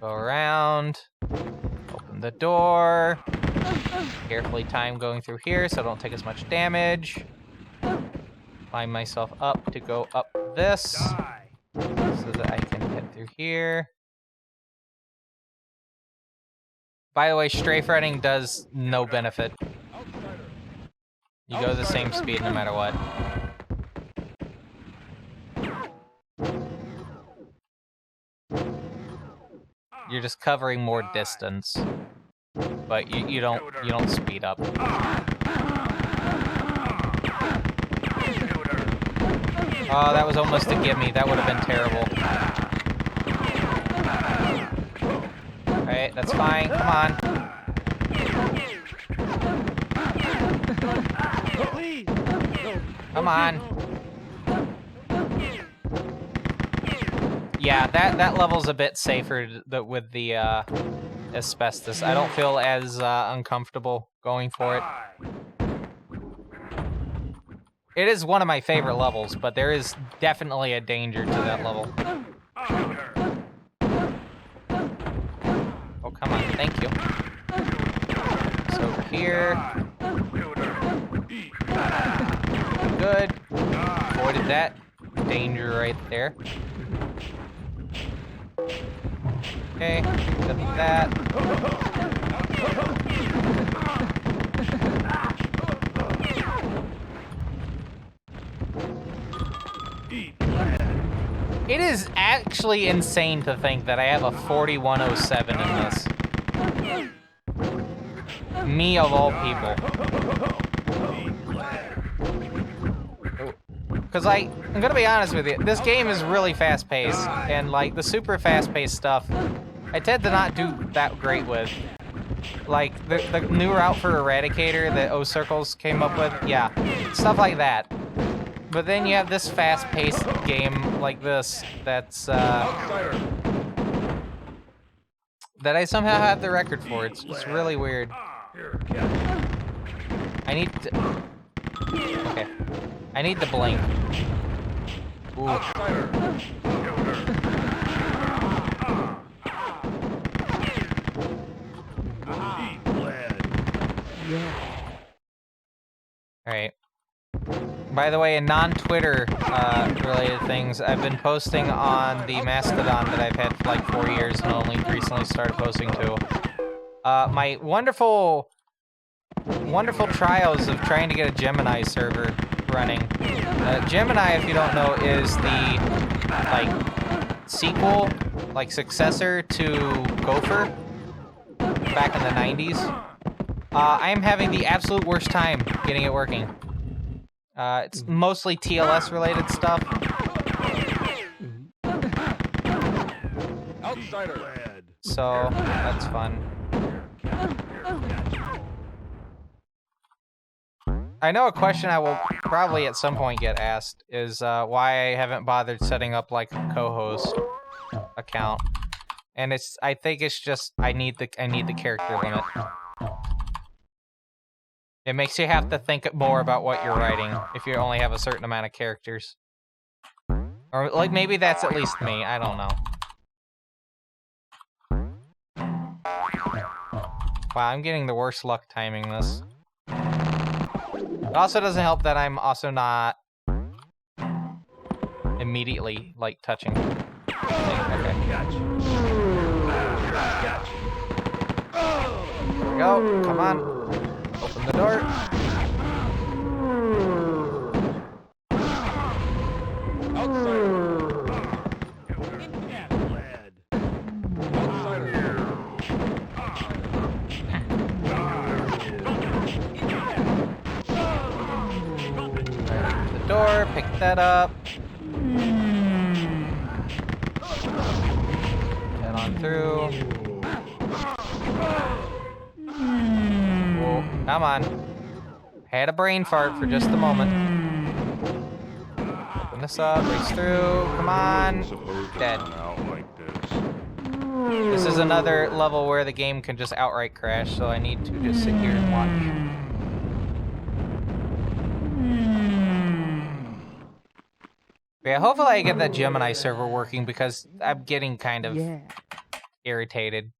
Go around. Open the door. Carefully time going through here so I don't take as much damage. Line myself up to go up this. So that I can get through here. By the way, strafe running does no benefit. You go the same speed no matter what. You're just covering more distance, but you don't speed up. Oh, that was almost a gimme. That would have been terrible. Alright, that's fine. Come on. Come on. Yeah, that level's a bit safer with the asbestos. I don't feel as uncomfortable going for it. It is one of my favorite levels, but there is definitely a danger to that level. Oh, come on. Thank you. So over here. Good. Avoided that danger right there. Okay, got that. It is actually insane to think that I have a 4107 in this. Me of all people. Because I'm gonna be honest with you, this game is really fast-paced, and like the super fast-paced stuff, I tend to not do that great with. Like the new route for Eradicator that O Circles came up with. Yeah, stuff like that. But then you have this fast-paced game like this that's Outsider. that I somehow have the record for. It's really weird. Here, catch. I need to. Okay. I need to blink. Ooh. Outsider. Alright. By the way, in non-Twitter related things, I've been posting on the Mastodon that I've had for like 4 years and only recently started posting to. My wonderful trials of trying to get a Gemini server running. Gemini, if you don't know, is the like sequel, like successor to Gopher back in the 90s. I'm having the absolute worst time getting it working. It's mostly TLS related stuff. Outsider. So that's fun. I know a question I will probably at some point get asked is why I haven't bothered setting up like a co-host account, and I think it's just I need the character limit. It makes you have to think more about what you're writing if you only have a certain amount of characters, or like maybe that's at least me. I don't know. Wow, I'm getting the worst luck timing this. It also doesn't help that I'm also not immediately, like, touching. Okay. There we go. Come on. Open the door. Door, pick that up. Get on through. Whoa, come on. Had a brain fart for just a moment. Open this up, race through. Come on. Dead. This is another level where the game can just outright crash, so I need to just sit here and watch. Yeah, hopefully I get that Gemini server working because I'm getting kind of irritated.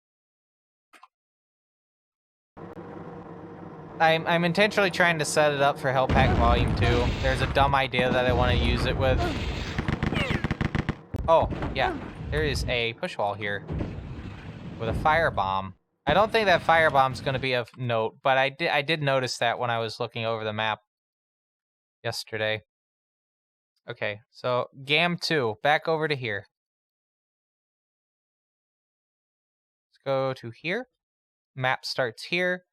I'm intentionally trying to set it up for Hell Pack Volume 2. There's a dumb idea that I want to use it with. Oh, yeah. There is a push wall here with a firebomb. I don't think that firebomb's going to be of note, but I did notice that when I was looking over the map yesterday. Okay, so GAM 2, back over to here. Let's go to here. Map starts here.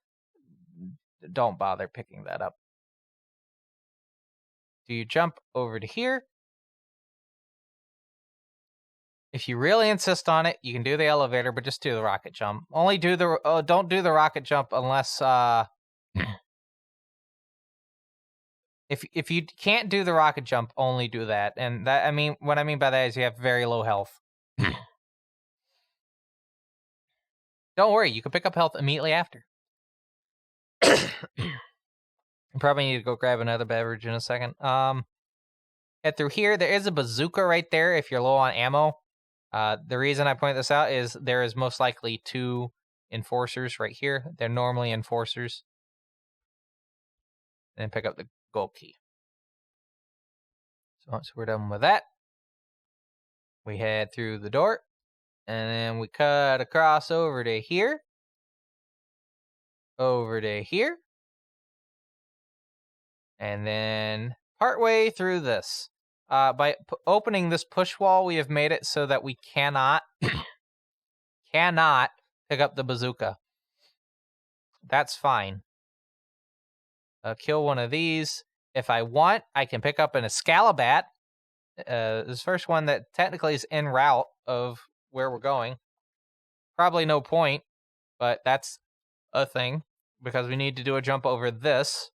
Don't bother picking that up. Do you jump over to here? If you really insist on it, you can do the elevator, but just do the rocket jump. Only do the don't do the rocket jump unless if you can't do the rocket jump, only do that. And that what I mean by that is you have very low health. Don't worry, you can pick up health immediately after. You probably need to go grab another beverage in a second. Head through here. There is a bazooka right there if you're low on ammo. The reason I point this out is there is most likely 2 enforcers right here. They're normally enforcers. And then pick up the gold key. So once we're done with that, we head through the door. And then we cut across over to here. Over to here. And then partway through this. By opening this push wall, we have made it so that we cannot pick up the bazooka. That's fine. Kill one of these. If I want, I can pick up an Excalibat. This first one that technically is en route of where we're going. Probably no point, but that's a thing because we need to do a jump over this.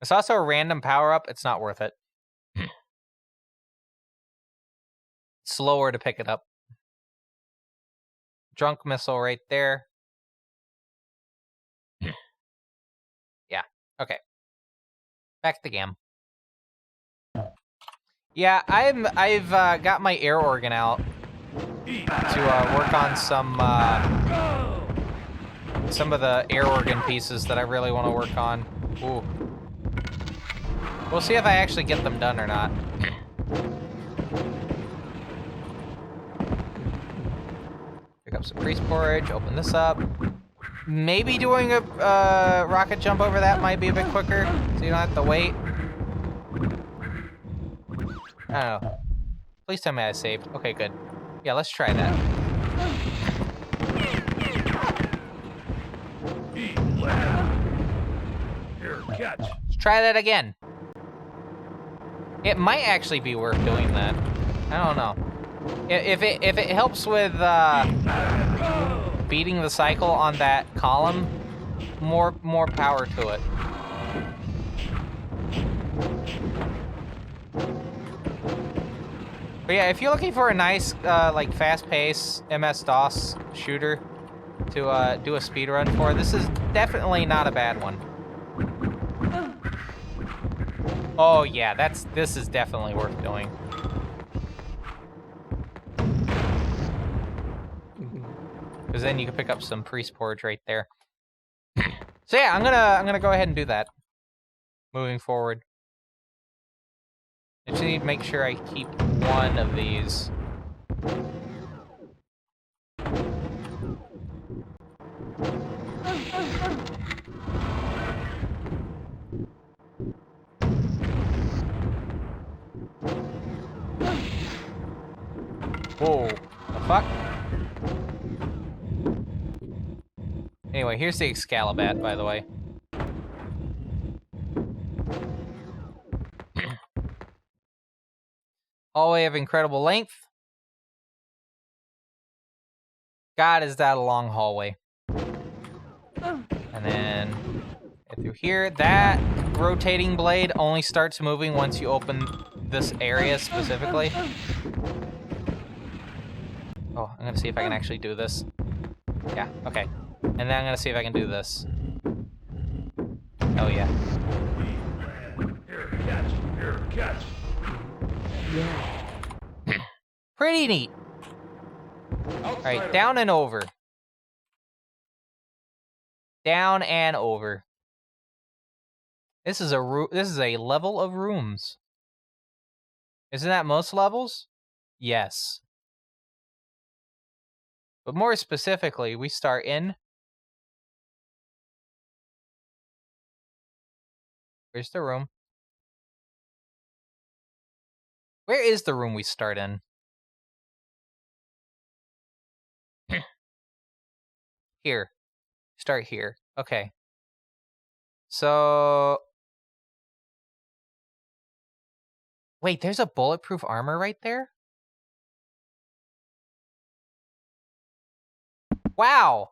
It's also a random power-up. It's not worth it. Slower to pick it up. Drunk missile right there. Yeah. Okay. Back to the game. Yeah, I've got my air organ out to work on some of the air organ pieces that I really want to work on. Ooh. We'll see if I actually get them done or not. Pick up some priest porridge, open this up. Maybe doing a rocket jump over that might be a bit quicker, so you don't have to wait. I don't know. Please tell me I saved. Okay, good. Yeah, let's try that. Here, catch. Let's try that again. It might actually be worth doing that. I don't know. If it helps with beating the cycle on that column, more power to it. But yeah, if you're looking for a nice like fast-paced MS-DOS shooter to do a speedrun for, this is definitely not a bad one. Oh yeah, this is definitely worth doing. Because then you can pick up some priest porridge right there. So yeah, I'm gonna go ahead and do that. Moving forward. I just need to make sure I keep one of these. Whoa, the fuck? Anyway, here's the Excalibat, by the way. Hallway of incredible length. God, is that a long hallway. And then get through here. That rotating blade only starts moving once you open this area specifically. Oh, I'm gonna see if I can actually do this. Yeah, okay. And then I'm gonna see if I can do this. Oh yeah. Here, catch. Here, catch. Pretty neat. Alright, down and over. Down and over. This is a level of rooms. Isn't that most levels? Yes. But more specifically, we start in... Where's the room? Where is the room we start in? Here. Start here. Okay. So... Wait, there's a bulletproof armor right there? Wow!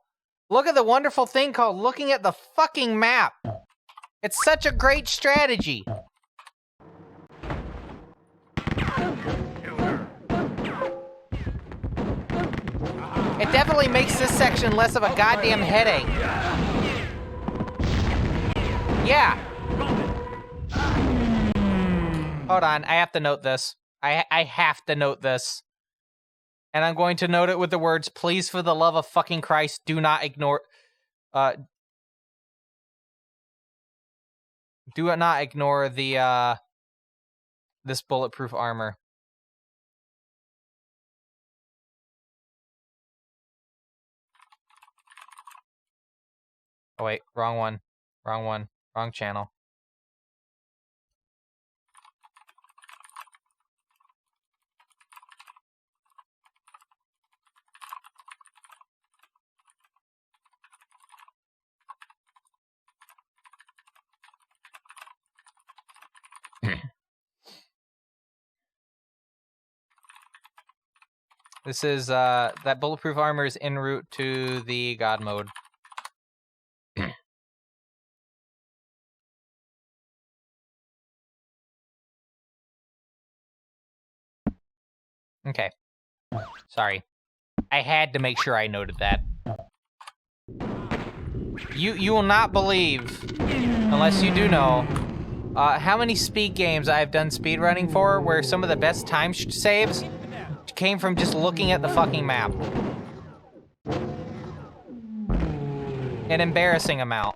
Look at the wonderful thing called looking at the fucking map! It's such a great strategy! It definitely makes this section less of a goddamn headache. Yeah! Hold on, I have to note this. I have to note this. And I'm going to note it with the words, please for the love of fucking Christ, do not ignore... do not ignore the, this bulletproof armor. Oh wait, wrong one. Wrong one. Wrong channel. This is, that bulletproof armor is en route to the God mode. Okay. Sorry. I had to make sure I noted that. You will not believe, unless you do know, how many speed games I've done speedrunning for where some of the best time saves came from just looking at the fucking map. An embarrassing amount.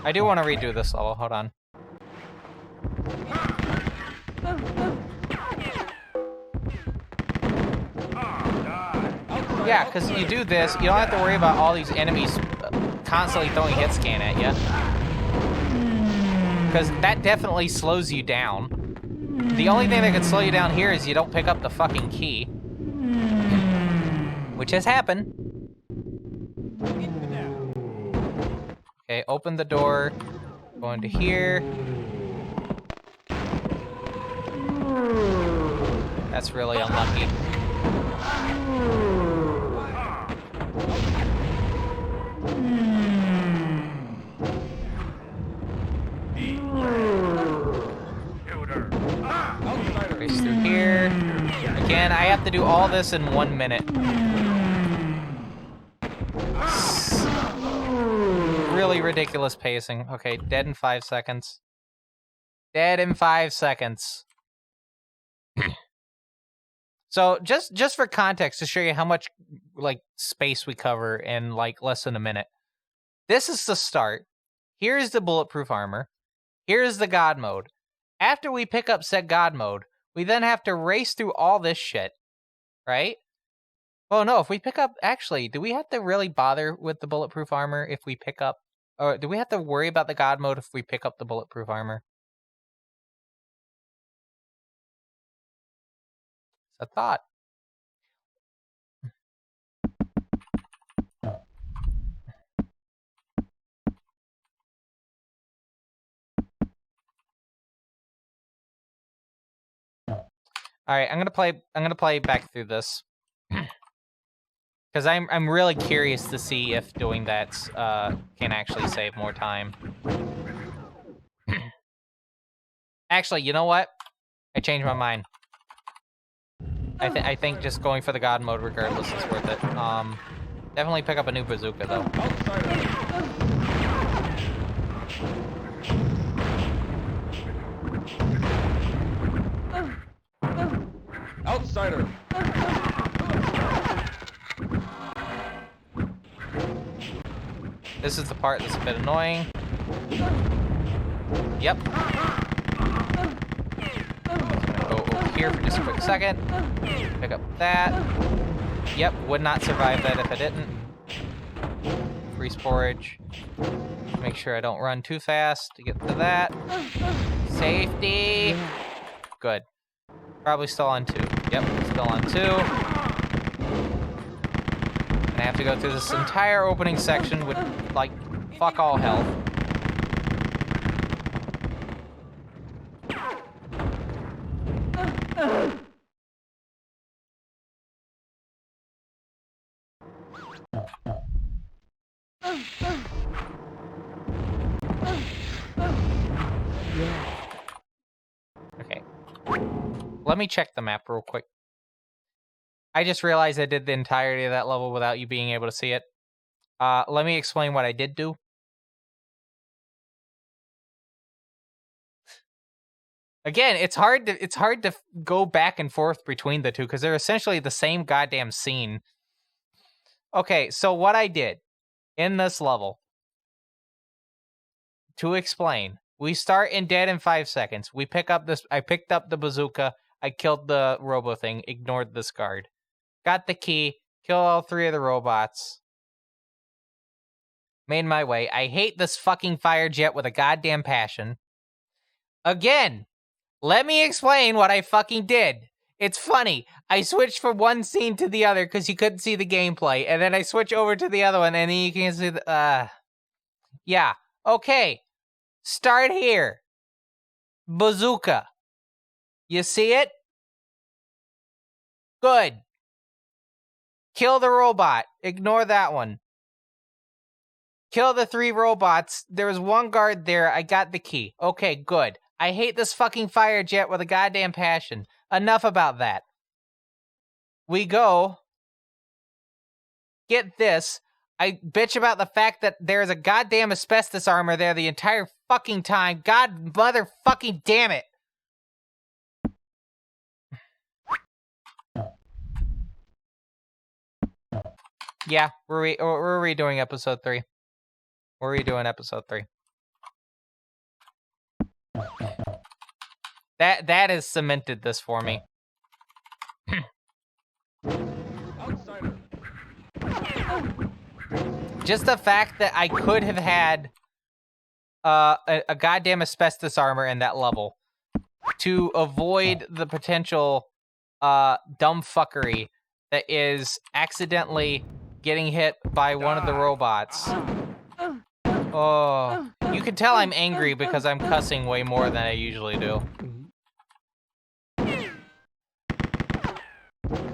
I do want to redo this level. Hold on. Yeah, because you do this, you don't have to worry about all these enemies constantly throwing hit scan at you. Because that definitely slows you down. The only thing that could slow you down here is you don't pick up the fucking key. Which has happened. Okay, open the door. Go into here. That's really unlucky. Race through here. Again, I have to do all this in 1 minute. Really ridiculous pacing. Okay, dead in 5 seconds. Dead in 5 seconds. So just for context, to show you how much like space we cover in like less than a minute. This is the start. Here's the bulletproof armor. Here's the God mode. After we pick up said God mode, we then have to race through all this shit, right? Well, no, if we pick up, actually, do we have to really bother with the bulletproof armor if we pick up, or do we have to worry about the God mode if we pick up the bulletproof armor? It's a thought. All right, I'm gonna play back through this. Because I'm really curious to see if doing that can actually save more time. Actually, you know what? I changed my mind. I think just going for the God mode regardless is worth it. Definitely pick up a new bazooka though. Outsider. This is the part that's a bit annoying. Yep. Go over here for just a quick second. Pick up that. Yep, would not survive that if I didn't. Free sporage. Make sure I don't run too fast to get to that. Safety. Good. Probably still on 2. Yep, still on 2. And I have to go through this entire opening section with, like, fuck all health. Okay. Let me check the map real quick. I just realized I did the entirety of that level without you being able to see it. Let me explain what I did do. Again, it's hard to go back and forth between the two because they're essentially the same goddamn scene. Okay, so what I did in this level, to explain, we start in dead in 5 seconds. We pick up this. I picked up the bazooka. I killed the robo thing. Ignored this guard. Got the key. Killed all 3 of the robots. Made my way. I hate this fucking fire jet with a goddamn passion. Again, let me explain what I fucking did. It's funny. I switched from one scene to the other because you couldn't see the gameplay. And then I switch over to the other one and then you can see the... Yeah. Okay. Start here. Bazooka. You see it? Good. Kill the robot. Ignore that one. Kill the 3 robots. There was 1 guard there. I got the key. Okay, good. I hate this fucking fire jet with a goddamn passion. Enough about that. We go. Get this. I bitch about the fact that there's a goddamn asbestos armor there the entire fucking time. God motherfucking damn it. Yeah, we're redoing episode 3. We're redoing episode 3. That has cemented this for me. Outsider. Just the fact that I could have had a goddamn asbestos armor in that level to avoid the potential dumb fuckery that is accidentally getting hit by one of the robots. Oh, you can tell I'm angry because I'm cussing way more than I usually do.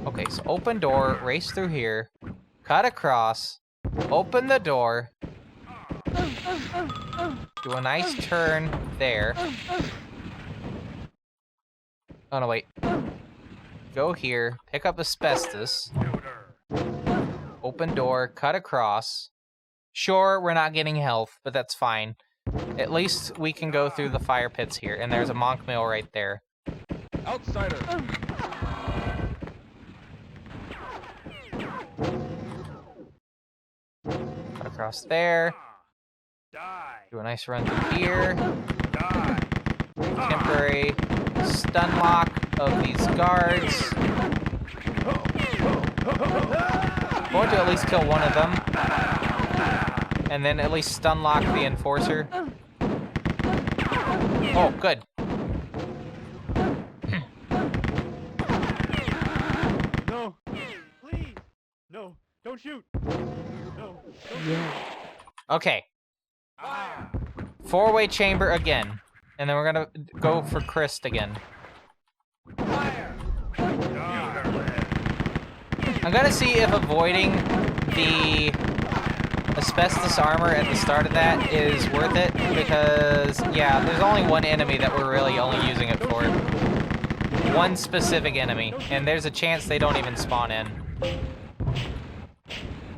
Okay, so open door, race through here, cut across, open the door, do a nice turn there. Oh no, wait. Go here, pick up asbestos, open door, cut across. Sure, we're not getting health, but that's fine. At least we can go through the fire pits here, and there's a monk mill right there. Outsider. Cut across there. Do a nice run through here. Temporary stun lock of these guards. Going to at least kill one of them. And then at least stun lock the enforcer. Oh, good. No, please, no, don't shoot. No, don't shoot. Okay. 4-way chamber again. And then we're gonna go for Christ again. I'm gonna see if avoiding the asbestos armor at the start of that is worth it, because, yeah, there's only one enemy that we're really only using it for. One specific enemy, and there's a chance they don't even spawn in.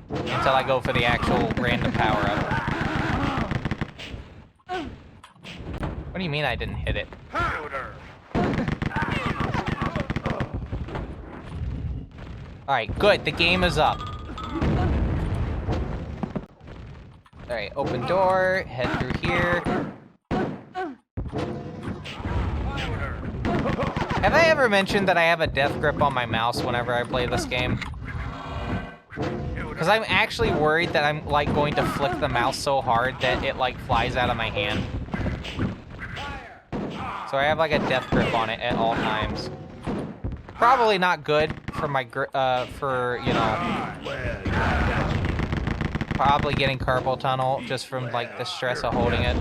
Until I go for the actual random power-up. What do you mean I didn't hit it? Alright, good, the game is up. Alright, open door, head through here. Have I ever mentioned that I have a death grip on my mouse whenever I play this game? Because I'm actually worried that I'm, like, going to flick the mouse so hard that it, like, flies out of my hand. So I have, like, a death grip on it at all times. Probably not good for my, you know, probably getting carpal tunnel just from, like, the stress of holding it.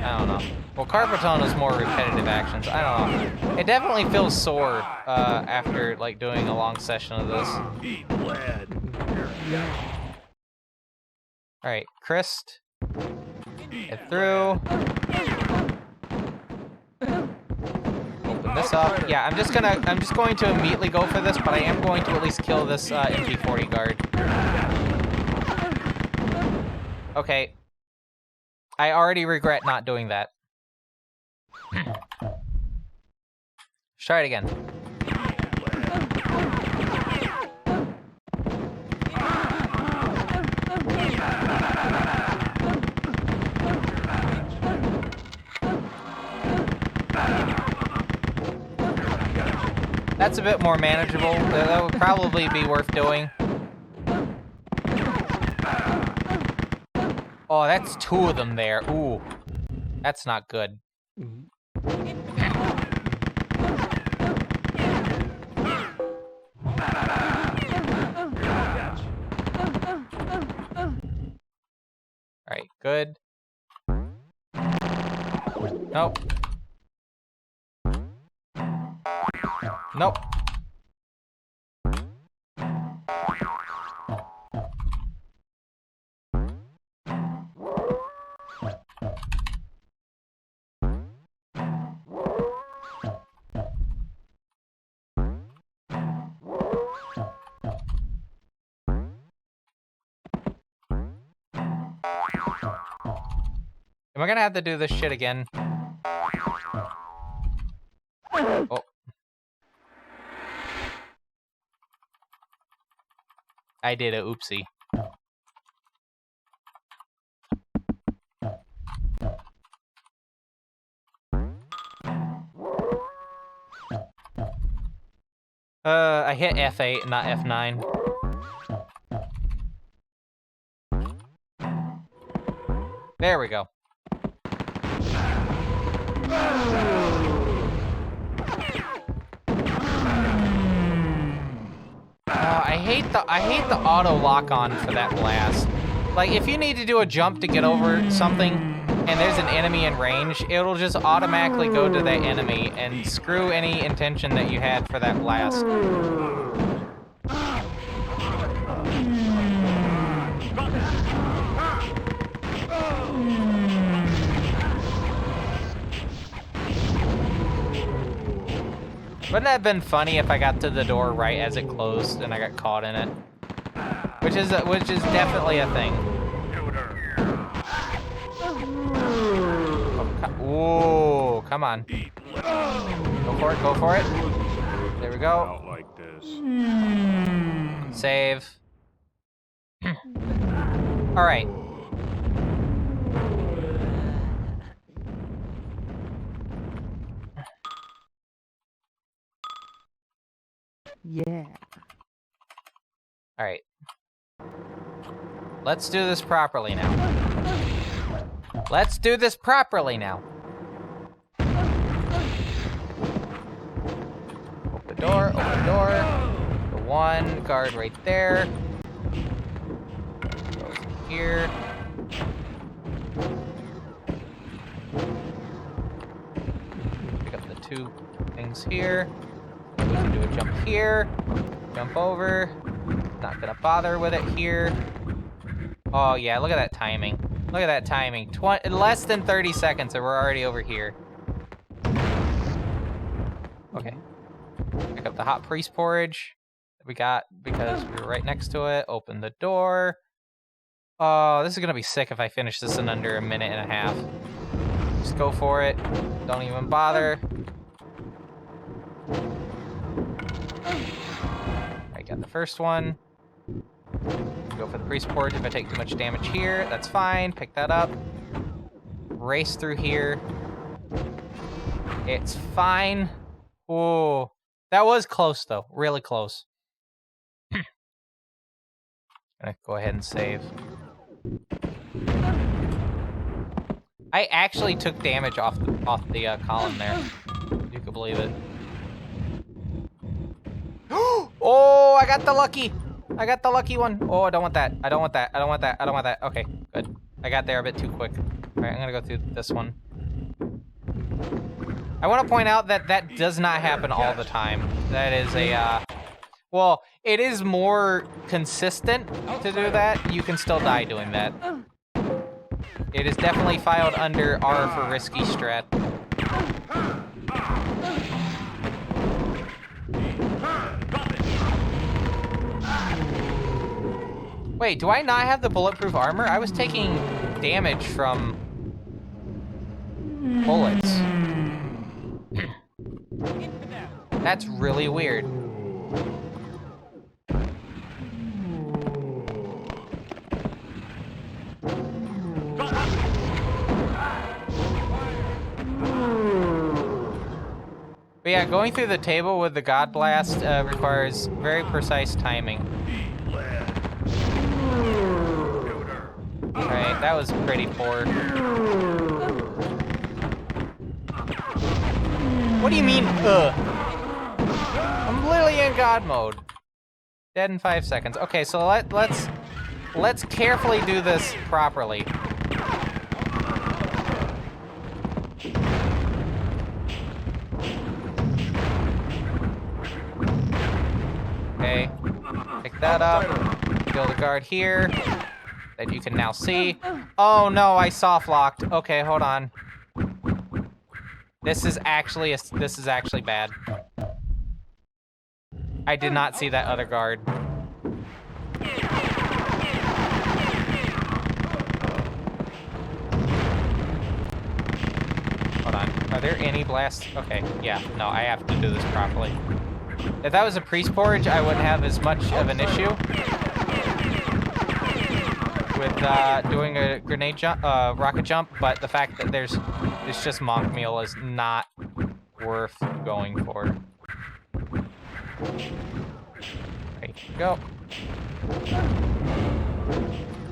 I don't know. Well, carpal tunnel is more repetitive actions. I don't know. It definitely feels sore after, like, doing a long session of this. Alright, Christ. Get through. Open this up. Yeah, I'm just going to immediately go for this, but I am going to at least kill this MP40 guard. Okay. I already regret not doing that. Let's try it again. That's a bit more manageable. That would probably be worth doing. Oh, that's 2 of them there. Ooh. That's not good. Alright, good. Nope. Nope. Am I gonna have to do this shit again? Oh. I did a oopsie. I hit F8, not F9. There we go. I hate the auto lock on for that blast. Like, if you need to do a jump to get over something and there's an enemy in range, it'll just automatically go to that enemy and screw any intention that you had for that blast. Wouldn't that have been funny if I got to the door right as it closed and I got caught in it? Which is definitely a thing. Oh, come on. Go for it, go for it. There we go. Out like this. Save. All right. Yeah. All right. Let's do this properly now. Let's do this properly now. Open the door, open the door. The one guard right there. Goes here. Pick up the two things here. We can do a jump here. Jump over. Not gonna bother with it here. Oh yeah, look at that timing. Look at that timing. Less than 30 seconds and we're already over here. Okay. Pick up the hot priest porridge that we got because we were right next to it. Open the door. Oh, this is gonna be sick if I finish this in under a minute and a half. Just go for it. Don't even bother. I got the first one. Go for the priest porridge if I take too much damage here. That's fine. Pick that up. Race through here. It's fine. Oh, that was close though. Really close. Gonna go ahead and save. I actually took damage off the column there. You can believe it. Oh, I got the lucky. I got the lucky one. Oh, I don't want that. I don't want that. I don't want that. I don't want that. Okay, good. I got there a bit too quick. All right, I'm gonna go through this one. I want to point out that that does not happen all the time. That is a, well, it is more consistent to do that. You can still die doing that. It is definitely filed under R for risky strat. Wait, do I not have the bulletproof armor? I was taking damage from bullets. That's really weird. But yeah, going through the table with the God Blast requires very precise timing. Alright, that was pretty poor. What do you mean, I'm literally in God mode. Dead in 5 seconds. Okay, so let's carefully do this properly. Okay, pick that up. Build a guard here that you can now see. Oh no, I soft locked. Okay, hold on. This is actually bad. I did not see that other guard. there any blasts? Okay, yeah, no, I have to do this properly. If that was a priest porridge, I wouldn't have as much of an issue with doing a grenade jump, rocket jump, but the fact that there's just monk meal is not worth going for. There you go.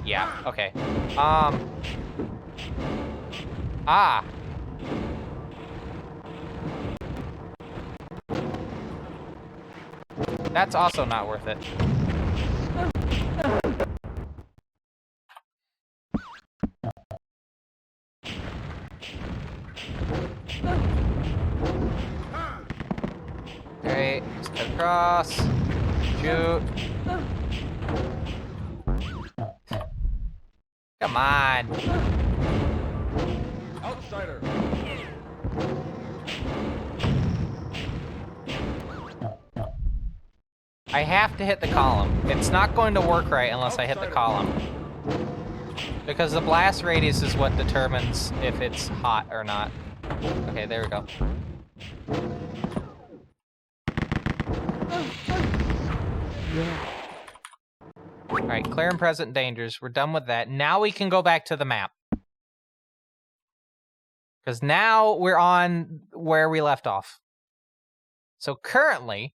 Yeah, okay. Ah. That's also not worth it. Okay, let's cut across. Shoot. Come on. Outsider. I have to hit the column. It's not going to work right unless I hit the column. Because the blast radius is what determines if it's hot or not. Okay, there we go. Yeah. Alright, clear and present dangers. We're done with that. Now we can go back to the map. Because now we're on where we left off. So currently,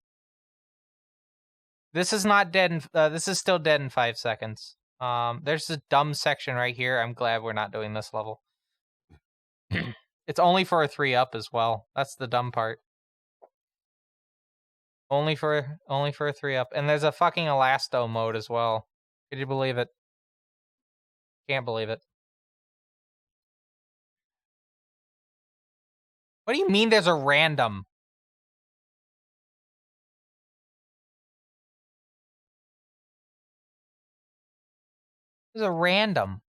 this is not dead in, this is still dead in 5 seconds. There's a dumb section right here. I'm glad we're not doing this level. It's only for a 3-up as well. That's the dumb part. Only for a 3-up. And there's a fucking elasto mode as well. Could you believe it? Can't believe it. What do you mean there's a random? There's a random.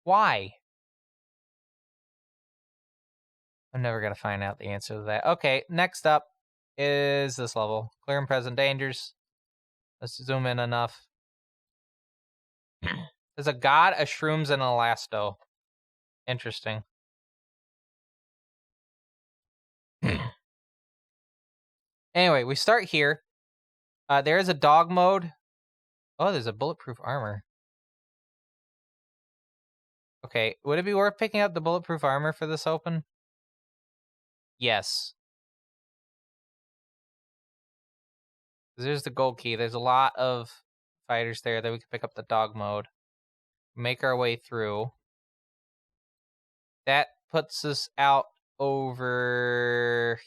Why? I'm never gonna find out the answer to that. Okay, next up is this level. Clear and present dangers. Let's zoom in enough. There's a god, a shrooms, and an elasto. Interesting. Anyway, we start here. There is a dog mode. Oh, there's a bulletproof armor. Okay, would it be worth picking up the bulletproof armor for this open? Yes. There's the gold key. There's a lot of fighters there that we can pick up the dog mode. Make our way through. That puts us out over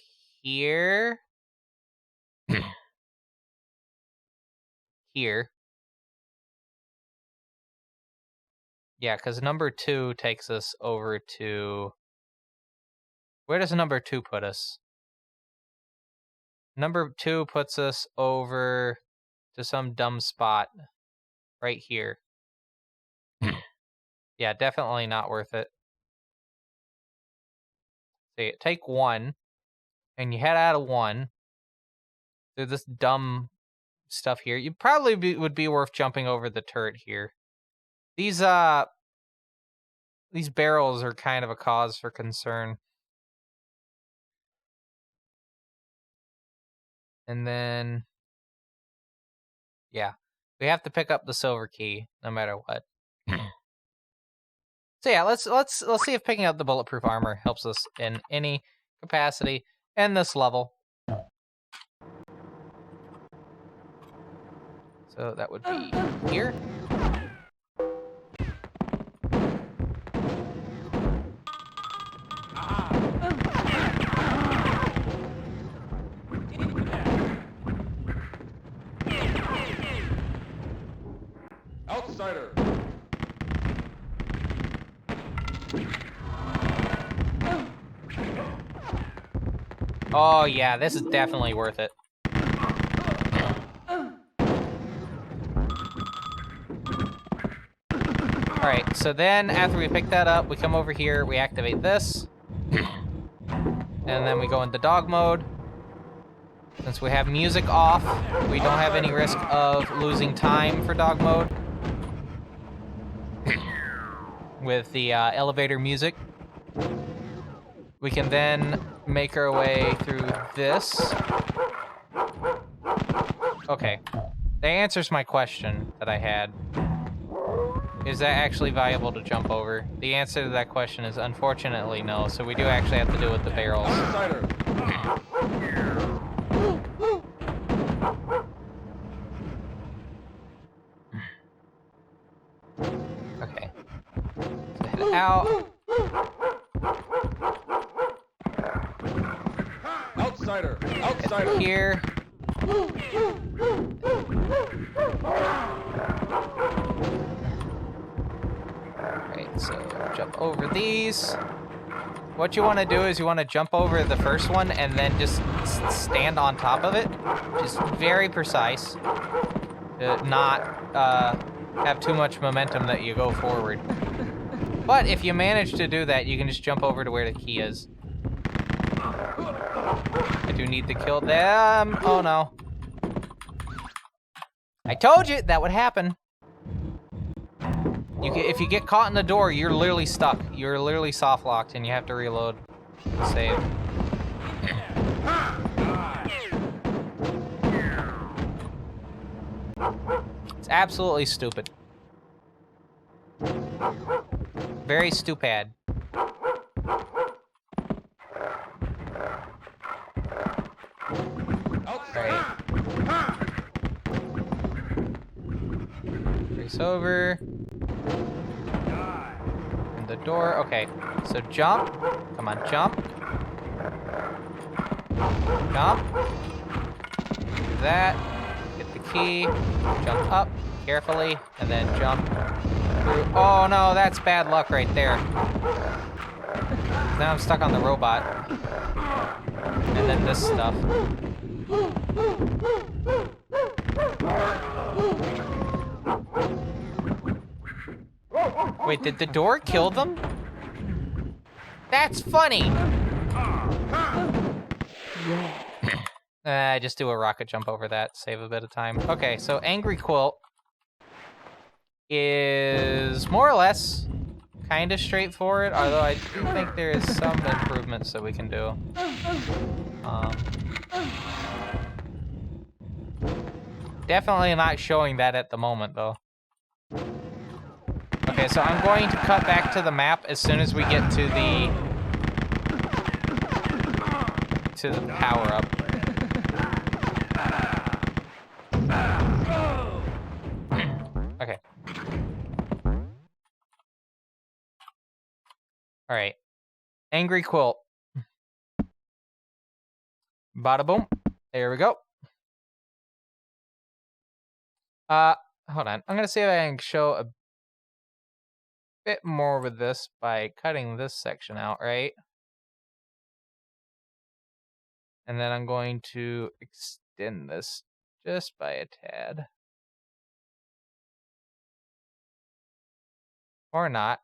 here. Here. Yeah, because number 2 takes us over to... Where does number 2 put us? Number 2 puts us over to some dumb spot. Right here. Yeah, definitely not worth it. See, take 1. And you head out of 1. Through this dumb stuff here. You probably would be worth jumping over the turret here. These barrels are kind of a cause for concern. And then, yeah, we have to pick up the silver key no matter what. So yeah, let's see if picking up the bulletproof armor helps us in any capacity in this level. So that would be here. Outsider. Oh yeah, this is definitely worth it. Alright, so then after we pick that up, we come over here, we activate this. And then we go into dog mode. Since we have music off, we don't have any risk of losing time for dog mode. With the elevator music. We can then make our way through this. Okay. That answers my question that I had. Is that actually viable to jump over? The answer to that question is unfortunately no, so we do actually have to do it with the barrels. Outsider. Okay. So head out. Outsider. Head Outsider. here. Alright, so jump over these. What you want to do is you want to jump over the first one and then just stand on top of it. Just very precise. Not have too much momentum that you go forward. But if you manage to do that, you can just jump over to where the key is. I do need to kill them. Oh no. I told you that would happen. If you get caught in the door, you're literally stuck. You're literally soft locked and you have to reload to save. It's absolutely stupid. Very stupid. Alright. Race over. And the door. Okay. So jump. Come on, jump. Jump. Do that. Get the key. Jump up carefully. And then jump through. Oh no, that's bad luck right there. Now I'm stuck on the robot. And then this stuff. Wait, did the door kill them? That's funny! Just do a rocket jump over that, save a bit of time. Okay, so Angry Quilt is more or less kind of straightforward, although I do think there is some improvements that we can do. Definitely not showing that at the moment, though. Okay, so I'm going to cut back to the map as soon as we get to the power-up. Okay. All right. Angry Quilt. Bada boom. There we go. Hold on. I'm gonna see if I can show a bit more with this by cutting this section out, right? And then I'm going to extend this just by a tad. Or not.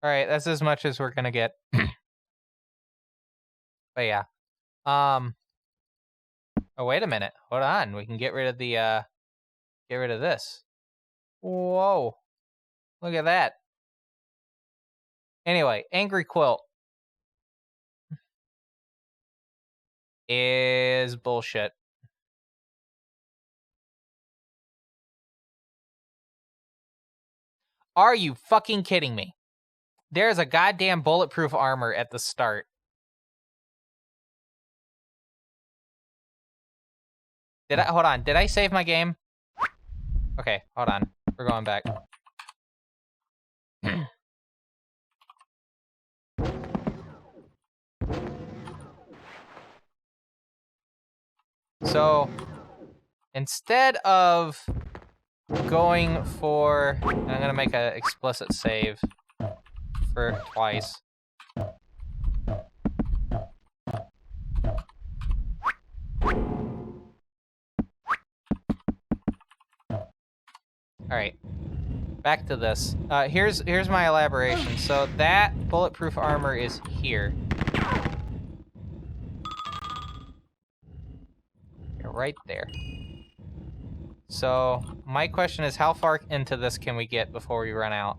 All right, that's as much as we're gonna get. But yeah. Oh, wait a minute. Hold on. We can get rid of the, get rid of this. Whoa. Look at that. Anyway, Angry Quilt is bullshit. Are you fucking kidding me? There's a goddamn bulletproof armor at the start. Hold on, did I save my game? Okay, hold on. We're going back. So, instead of going for... I'm gonna make an explicit save for twice. Alright. Back to this. Here's my elaboration. So that bulletproof armor is here. Right there. So my question is, how far into this can we get before we run out?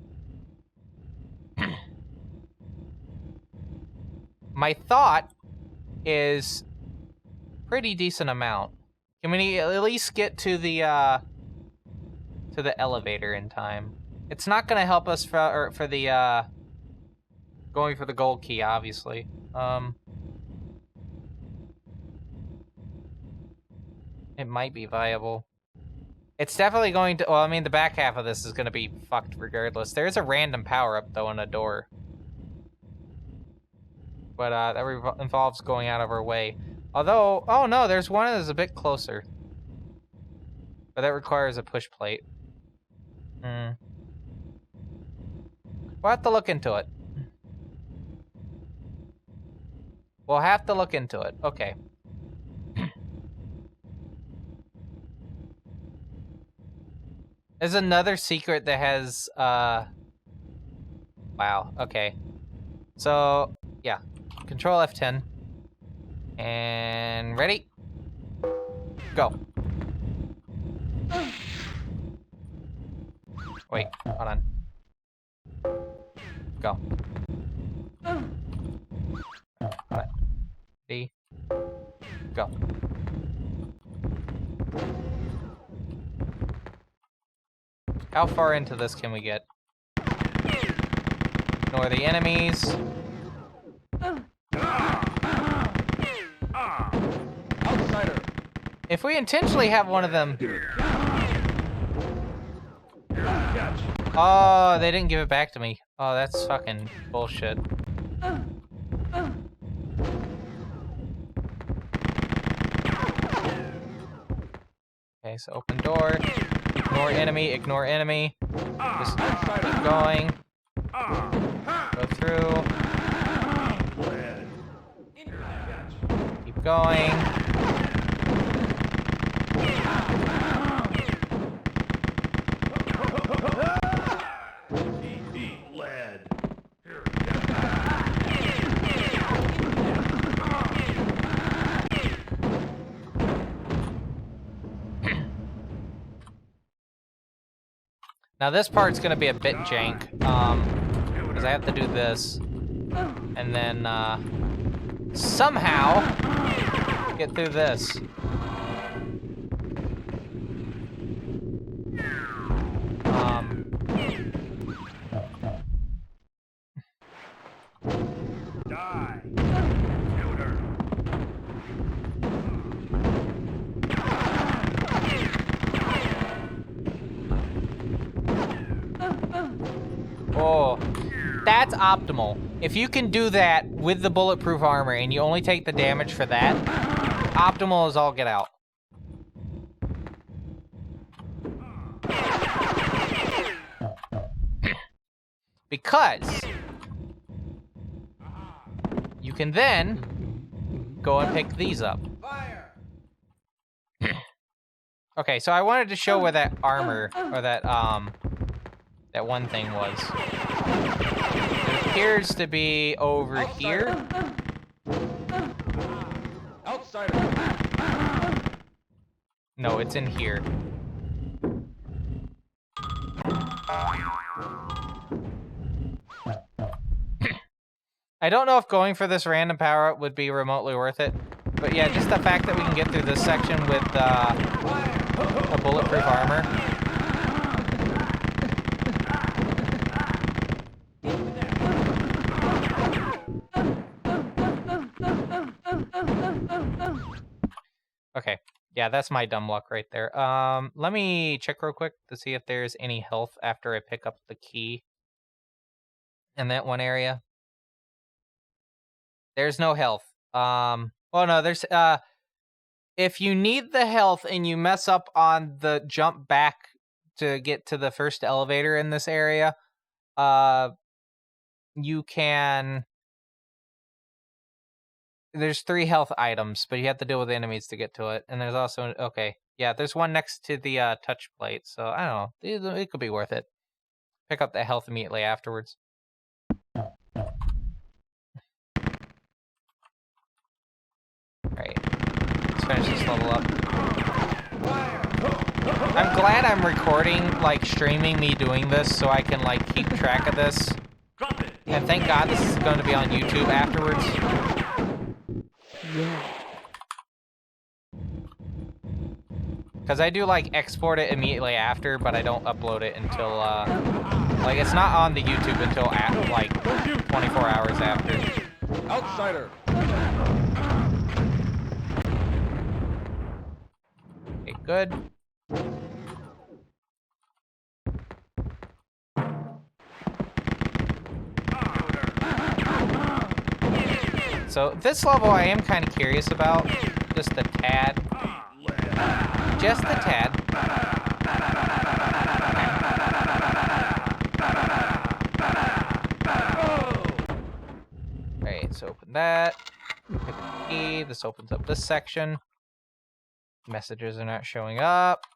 my thought is pretty decent amount. Can we at least get to the elevator in time? It's not gonna help us for the going for the gold key, obviously. It might be viable. It's definitely going to. Well, I mean, the back half of this is gonna be fucked regardless. There's a random power up though on a door, but that involves going out of our way. Although, oh no, there's one that's a bit closer, but that requires a push plate. We'll have to look into it. We'll have to look into it. Okay. There's another secret that has, wow, okay. So, yeah. Control F10. And ready? Go. Wait, hold on. Go. Hold on. D. Go. How far into this can we get? Ignore the enemies. Outsider. If we intentionally have one of them... Catch. Oh, they didn't give it back to me. Oh, that's fucking bullshit. Okay, so open door. Ignore enemy, ignore enemy. Just keep going. Go through. Keep going. Now this part's gonna be a bit jank, because I have to do this, and then somehow get through this. Die. Shooter. Oh, that's optimal. If you can do that with the bulletproof armor and you only take the damage for that, optimal is all get out. Because you can then go and pick these up. Okay, so I wanted to show where that armor, or that one thing was. It appears to be over here. Outsider. No, it's in here. I don't know if going for this random power-up would be remotely worth it. But yeah, just the fact that we can get through this section with a bulletproof armor. Okay, yeah, that's my dumb luck right there. Let me check real quick to see if there's any health after I pick up the key in that one area. There's no health. Oh no, there's if you need the health and you mess up on the jump back to get to the first elevator in this area, you can... There's 3 health items, but you have to deal with enemies to get to it. And there's also... Okay, yeah, there's one next to the touch plate, so I don't know. It could be worth it. Pick up that health immediately afterwards. Alright, let's finish this level up. I'm glad I'm recording, like, streaming me doing this so I can, like, keep track of this And thank God this is going to be on YouTube afterwards. Yeah. Because I do, like, export it immediately after, but I don't upload it until, like, it's not on the YouTube until, like, 24 hours after. Outsider. Okay, good. So, this level I am kind of curious about. Just a tad. Just a tad. Alright, so open that. Pick the key. This opens up this section. Messages are not showing up.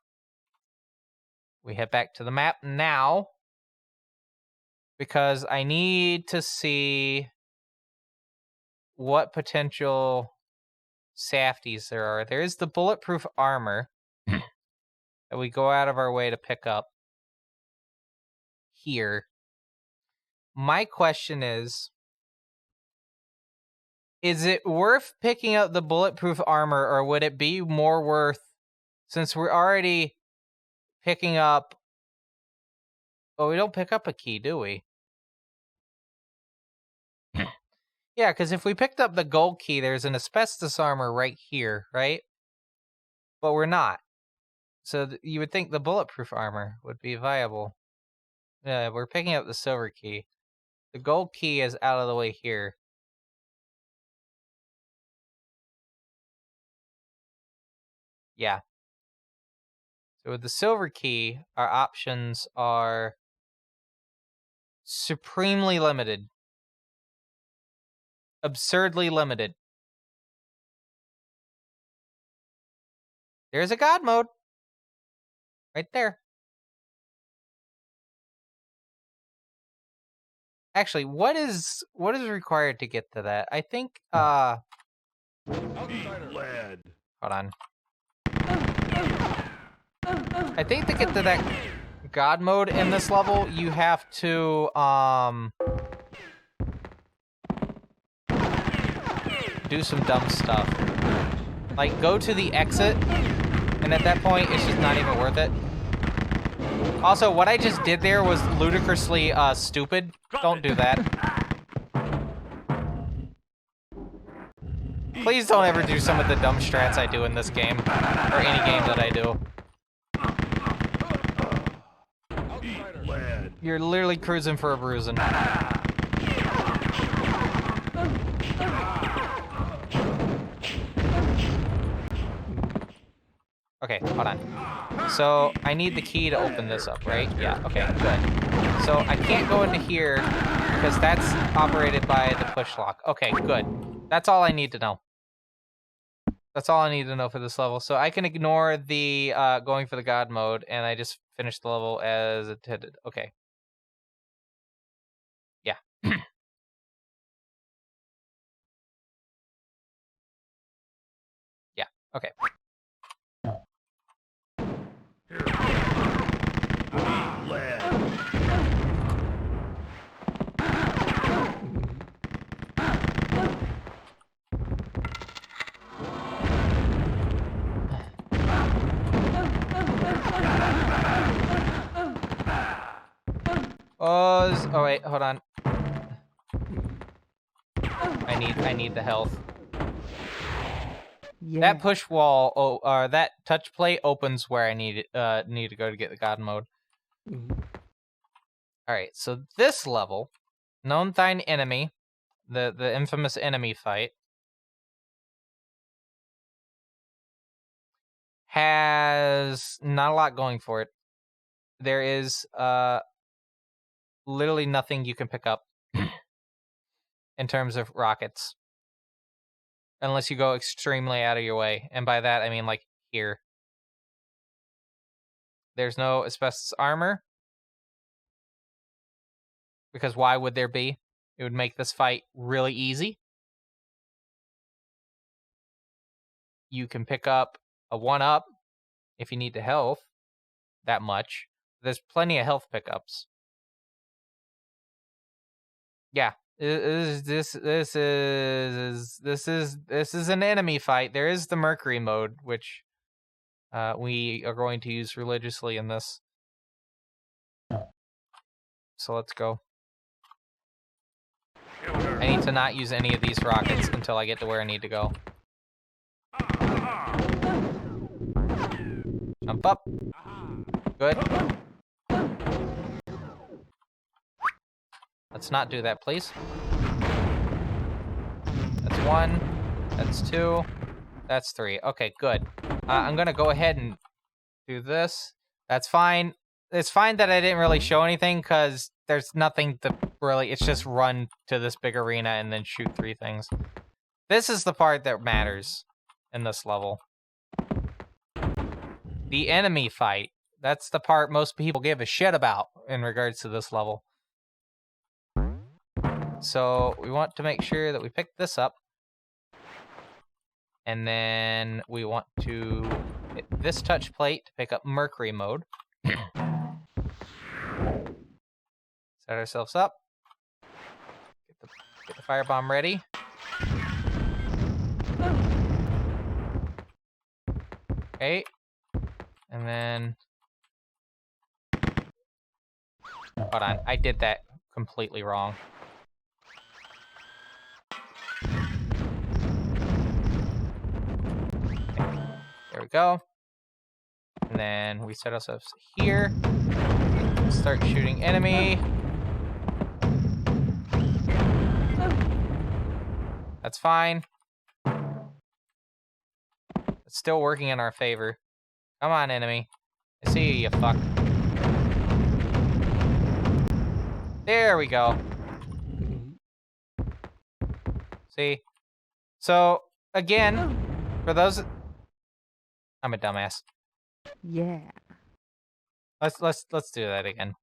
We head back to the map now. Because I need to see what potential safeties there are. There is the bulletproof armor that we go out of our way to pick up here. My question is it worth picking up the bulletproof armor, or would it be more worth, since we're already picking up... Oh, we don't pick up a key, do we? Yeah, because if we picked up the gold key, there's an asbestos armor right here, right? But we're not. So you would think the bulletproof armor would be viable. Yeah, we're picking up the silver key. The gold key is out of the way here. Yeah. So with the silver key, our options are supremely limited. Absurdly limited. There's a God mode. Right there. Actually, what is required to get to that? I think Outsider. Lead. hold on. I think to get to that God mode in this level, you have to do some dumb stuff. Like, go to the exit, and at that point, it's just not even worth it. Also, what I just did there was ludicrously stupid. Don't do that. Please don't ever do some of the dumb strats I do in this game, or any game that I do. Lead. You're literally cruising for a bruising. Okay, hold on. So, I need the key to open this up, right? Yeah, okay, good. So, I can't go into here, because that's operated by the push lock. Okay, good. That's all I need to know. That's all I need to know for this level. So, I can ignore the going for the God mode, and I just finished the level as intended. Okay. Yeah. Yeah, okay. Lead. Oh wait, hold on. I need the health. Yeah. That push wall, that touch plate opens where I need to go to get the God mode. All right, so this level, known thine enemy, the infamous enemy fight, has not a lot going for it. There is literally nothing you can pick up in terms of rockets, unless you go extremely out of your way, and by that I mean like here. There's no asbestos armor, because why would there be? It would make this fight really easy. You can pick up a 1-up if you need the health that much. There's plenty of health pickups. Yeah. This is an enemy fight. There is the Mercury mode, which we are going to use religiously in this. So let's go. I need to not use any of these rockets until I get to where I need to go. Jump up. Good. Let's not do that, please. That's 1. That's 2. That's 3. Okay, good. I'm gonna go ahead and do this. That's fine. It's fine that I didn't really show anything, because there's nothing to really... It's just run to this big arena and then shoot 3 things. This is the part that matters in this level. The enemy fight. That's the part most people give a shit about in regards to this level. So we want to make sure that we pick this up. And then we want to hit this touch plate to pick up Mercury mode. Set ourselves up. Get the firebomb ready. Okay. And then... Hold on. I did that completely wrong. There we go. And then we set ourselves here. Start shooting enemy. That's fine. It's still working in our favor. Come on, enemy. I see you, you fuck. There we go. See? So, again, for those... I'm a dumbass. Yeah. Let's do that again.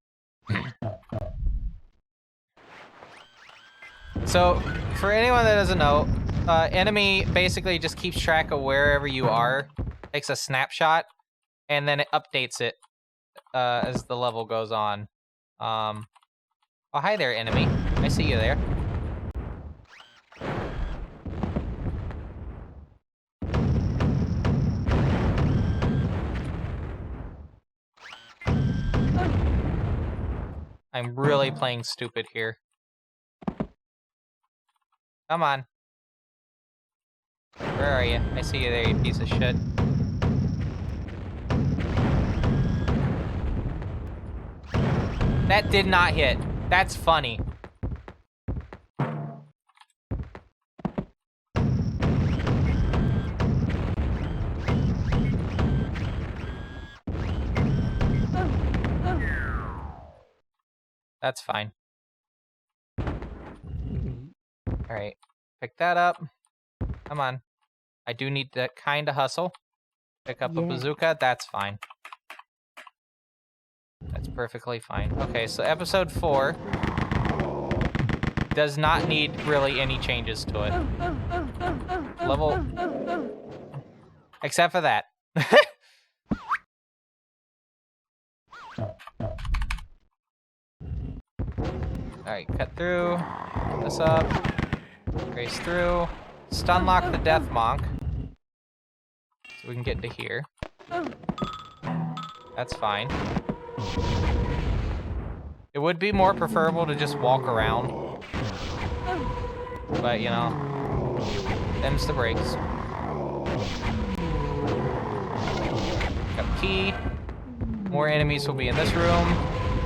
So, for anyone that doesn't know, enemy basically just keeps track of wherever you are, takes a snapshot, and then it updates it as the level goes on. Oh, hi there, enemy. I see you there. I'm really playing stupid here. Come on. Where are you? I see you there, you piece of shit. That did not hit. That's funny. That's fine. Alright. Pick that up. Come on. I do need to kind of hustle. Pick up a bazooka. That's fine. That's perfectly fine. Okay, so episode 4 does not need really any changes to it. Level... Except for that. Alright, cut through. Put this up. Race through. Stun lock the Death Monk. So we can get to here. That's fine. It would be more preferable to just walk around. But, you know, them's the breaks. Pick up key. More enemies will be in this room.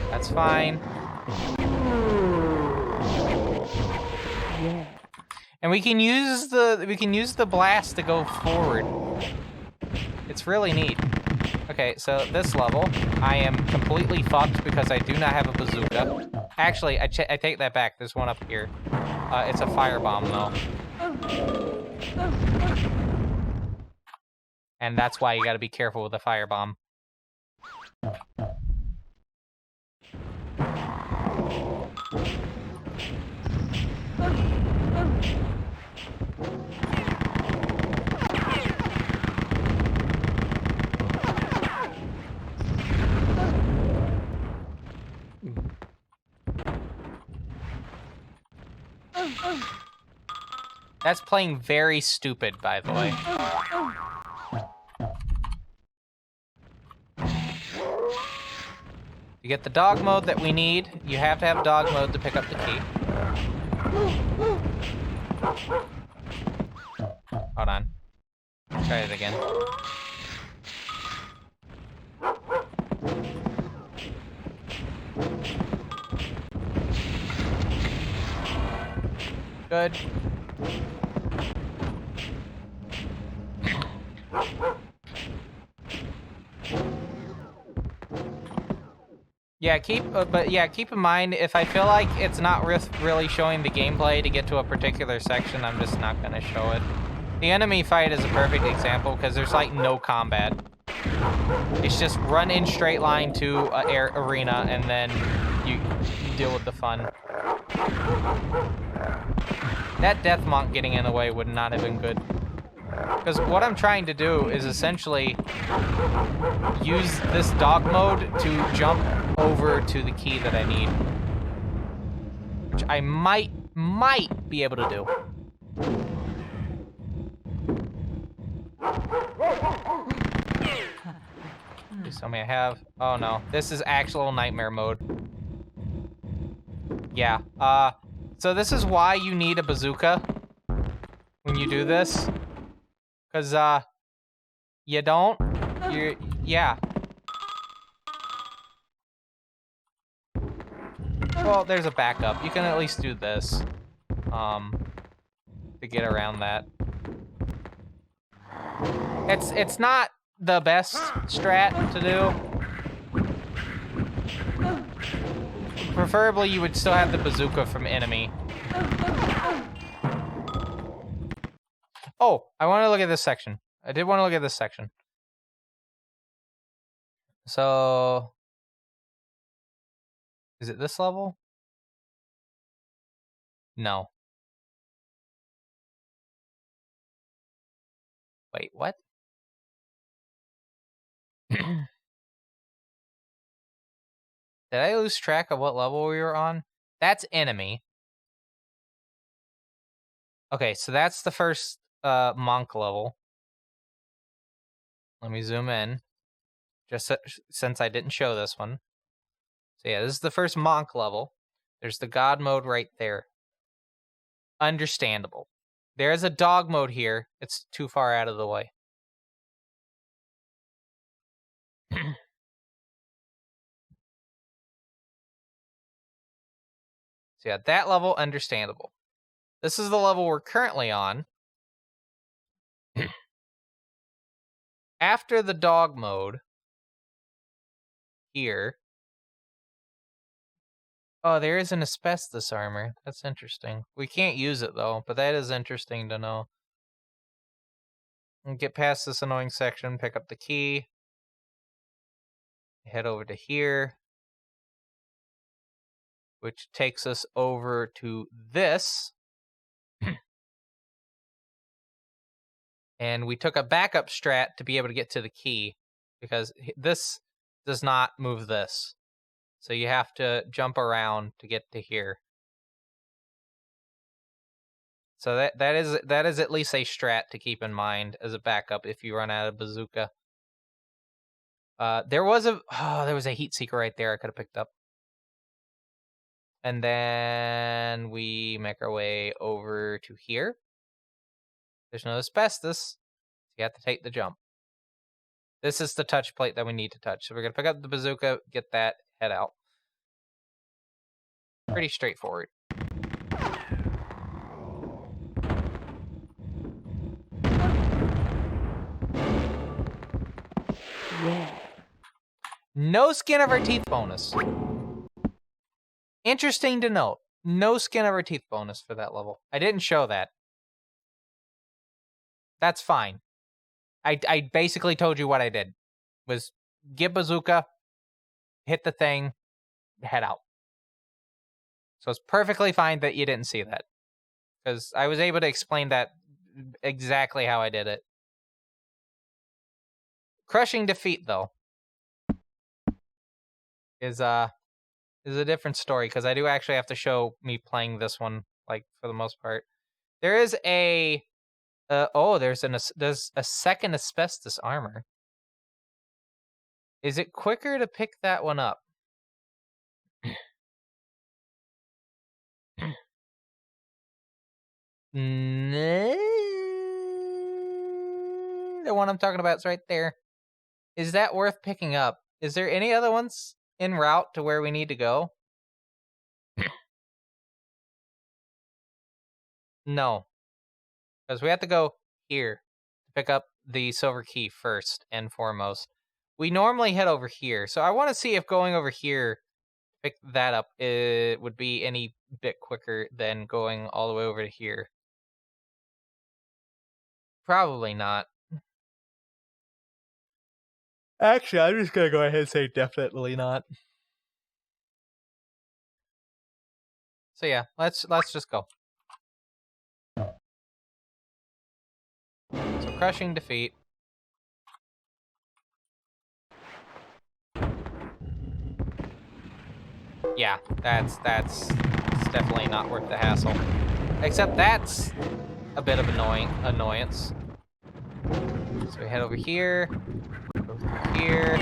That's fine. Yeah. And we can use the blast to go forward. It's really neat. Okay, so this level, I am completely fucked because I do not have a bazooka. Actually, I take that back. There's one up here. It's a firebomb, though. And that's why you gotta be careful with the firebomb. That's playing very stupid, by the way. To get the dog mode that we need, you have to have dog mode to pick up the key. Hold on. Try it again. Good. Yeah, keep in mind, if I feel like it's not really showing the gameplay to get to a particular section, I'm just not gonna show it. The enemy fight is a perfect example because there's like no combat. It's just run in straight line to an arena and then you deal with the fun. That death monk getting in the way would not have been good. Because what I'm trying to do is essentially use this dog mode to jump over to the key that I need. Which I might be able to do. Please tell me I have. Oh no, this is actual nightmare mode. Yeah, so this is why you need a bazooka when you do this. Because, you don't. Yeah. Well, there's a backup. You can at least do this, to get around that. It's not the best strat to do. Preferably, you would still have the bazooka from enemy. Oh, I want to look at this section. I did want to look at this section. So, is it this level? No. Wait, what? Did I lose track of what level we were on? That's enemy. Okay, so that's the first monk level. Let me zoom in. Just since I didn't show this one. So yeah, this is the first monk level. There's the god mode right there. Understandable. There's a dog mode here. It's too far out of the way. So yeah, that level, understandable. This is the level we're currently on. After the dog mode, here. Oh, there is an asbestos armor. That's interesting. We can't use it, though, but that is interesting to know. And get past this annoying section, pick up the key. Head over to here. Which takes us over to this. And we took a backup strat to be able to get to the key, because this does not move this. So you have to jump around to get to here. So that is at least a strat to keep in mind as a backup if you run out of bazooka. There was a heat seeker right there I could have picked up. And then we make our way over to here. There's no asbestos. So you have to take the jump. This is the touch plate that we need to touch. So we're going to pick up the bazooka, get that, head out. Pretty straightforward. Yeah. No skin of our teeth bonus. Interesting to note. No skin of our teeth bonus for that level. I didn't show that. That's fine. I basically told you what I did. Was get bazooka, hit the thing, head out. So it's perfectly fine that you didn't see that. Because I was able to explain that exactly how I did it. Crushing defeat, though, is a different story, because I do actually have to show me playing this one like for the most part. There is a there's a second asbestos armor. Is it quicker to pick that one up? No. The one I'm talking about is right there. Is that worth picking up? Is there any other ones en route to where we need to go? No. Because we have to go here to pick up the silver key first and foremost. We normally head over here, so I want to see if going over here to pick that up would be any bit quicker than going all the way over to here. Probably not. Actually, I'm just gonna go ahead and say definitely not. So yeah, let's just go. So crushing defeat. Yeah, that's definitely not worth the hassle. Except that's a bit of annoyance. So we head over here, go through here.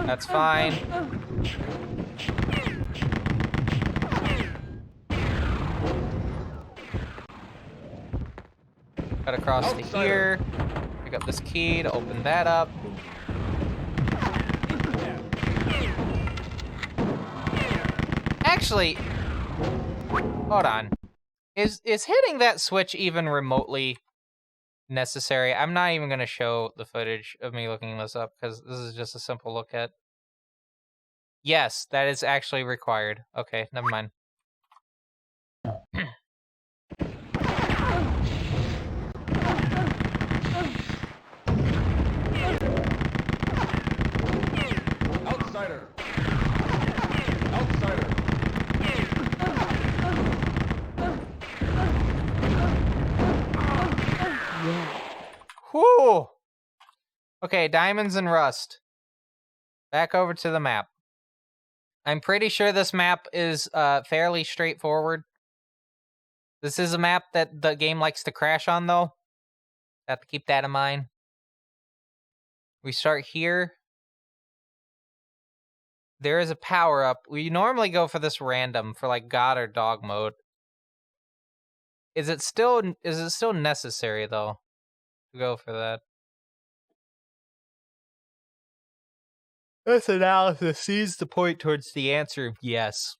That's fine. Cut across to here. Pick up this key to open that up. Actually, hold on. Is hitting that switch even remotely necessary? I'm not even going to show the footage of me looking this up because this is just a simple look at. Yes, that is actually required. Okay, never mind. Outsider. Outsider. Yeah. Whew. Okay, diamonds and rust. Back over to the map. I'm pretty sure this map is fairly straightforward. This is a map that the game likes to crash on, though. Have to keep that in mind. We start here. There is a power-up. We normally go for this random, for like God or Dog mode. Is it still necessary, though, to go for that? This analysis seems to point towards the answer, yes.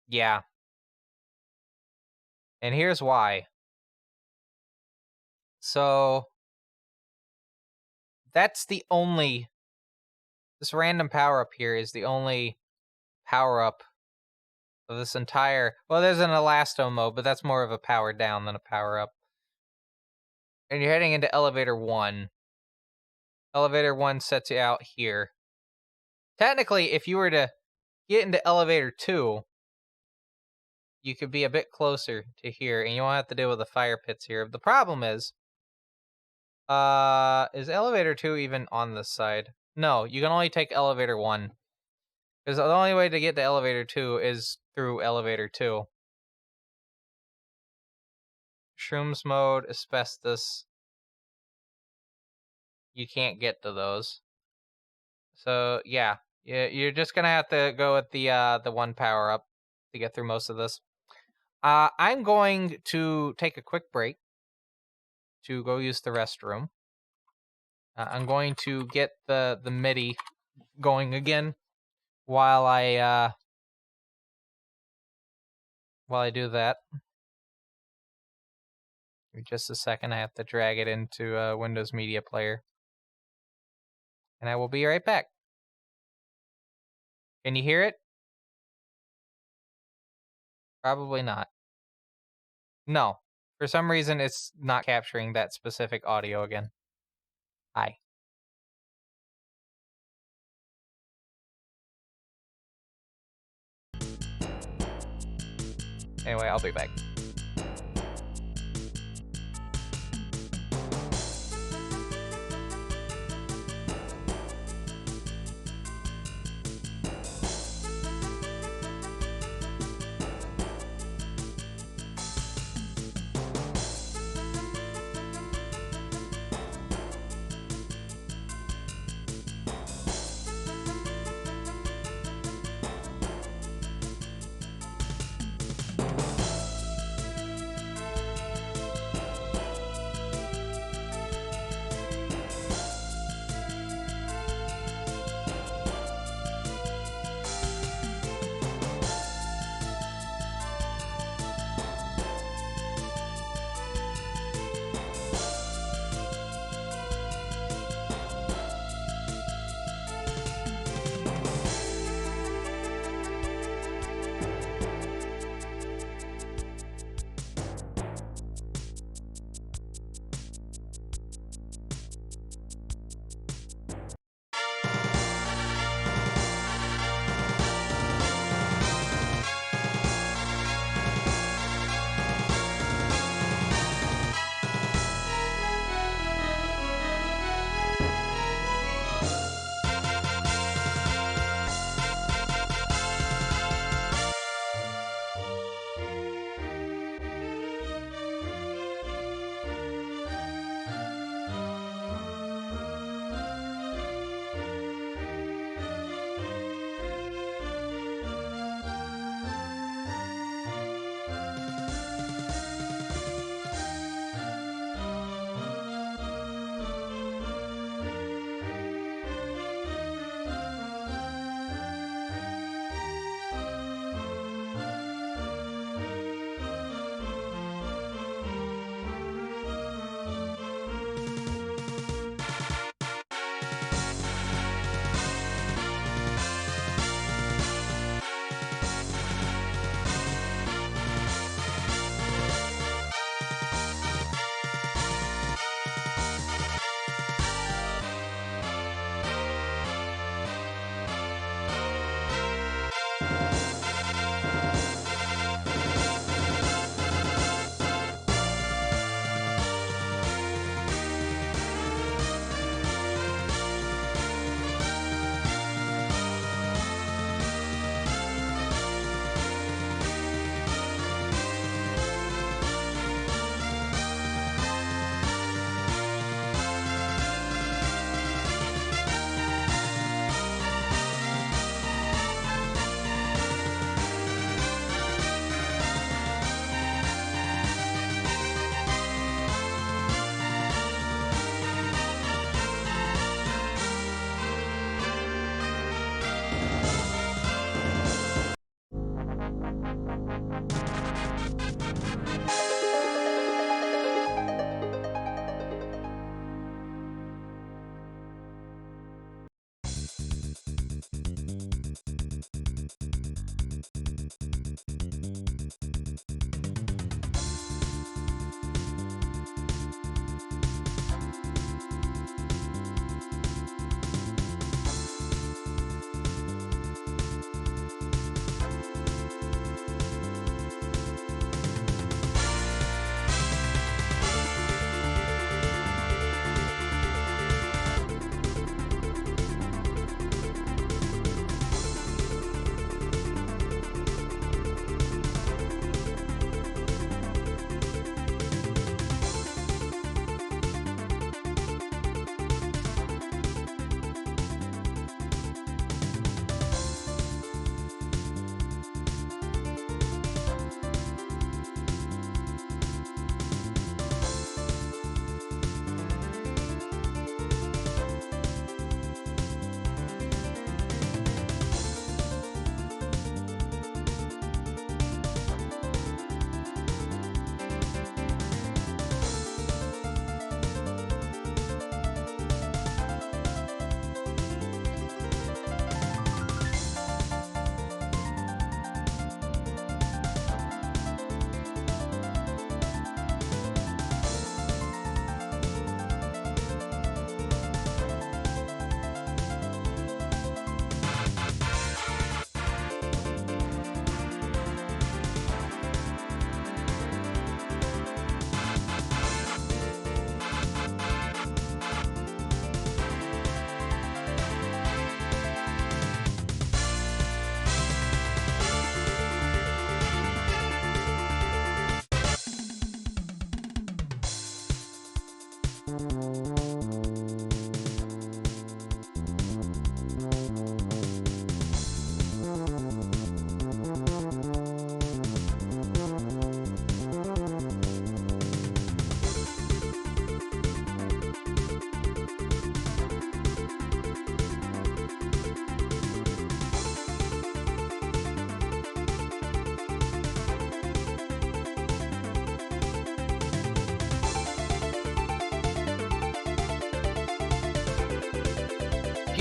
Yeah. And here's why. So, that's the only... This random power-up here is the only power-up of this entire... Well, there's an elasto mode, but that's more of a power down than a power-up. And you're heading into elevator 1. Elevator 1 sets you out here. Technically, if you were to get into elevator 2, you could be a bit closer to here, and you won't have to deal with the fire pits here. The problem is elevator 2 even on this side? No, you can only take elevator 1. Because the only way to get to elevator 2 is through elevator 2. Shrooms mode, asbestos. You can't get to those. So, yeah. You're just gonna have to go with the one power-up to get through most of this. I'm going to take a quick break to go use the restroom. I'm going to get the MIDI going again while I do that. Give me just a second. I have to drag it into Windows Media Player, and I will be right back. Can you hear it? Probably not. No. For some reason, it's not capturing that specific audio again. Hi. Anyway, I'll be back.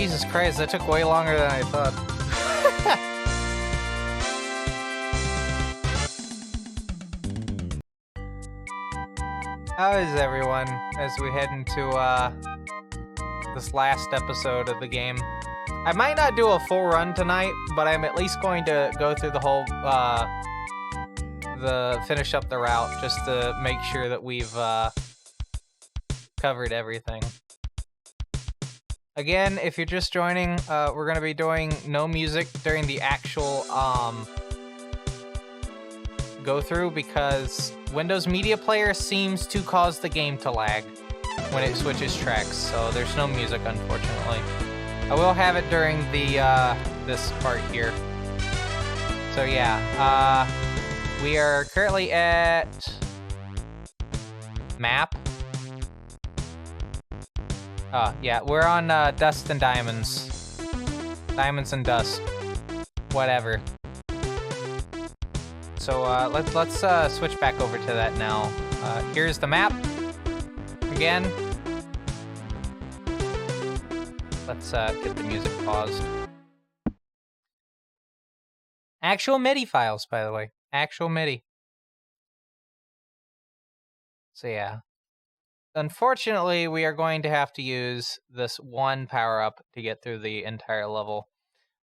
Jesus Christ, that took way longer than I thought. How is everyone as we head into this last episode of the game? I might not do a full run tonight, but I'm at least going to go through the whole finish up the route just to make sure that we've covered everything. Again, if you're just joining, we're going to be doing no music during the actual go through because Windows Media Player seems to cause the game to lag when it switches tracks, so there's no music, unfortunately. I will have it during the this part here. So yeah, we are currently at map. Oh yeah, we're on Dust and Diamonds. Diamonds and Dust. Whatever. So let's switch back over to that now. Here's the map. Again. Let's get the music paused. Actual MIDI files, by the way. Actual MIDI. So yeah. Unfortunately, we are going to have to use this one power-up to get through the entire level.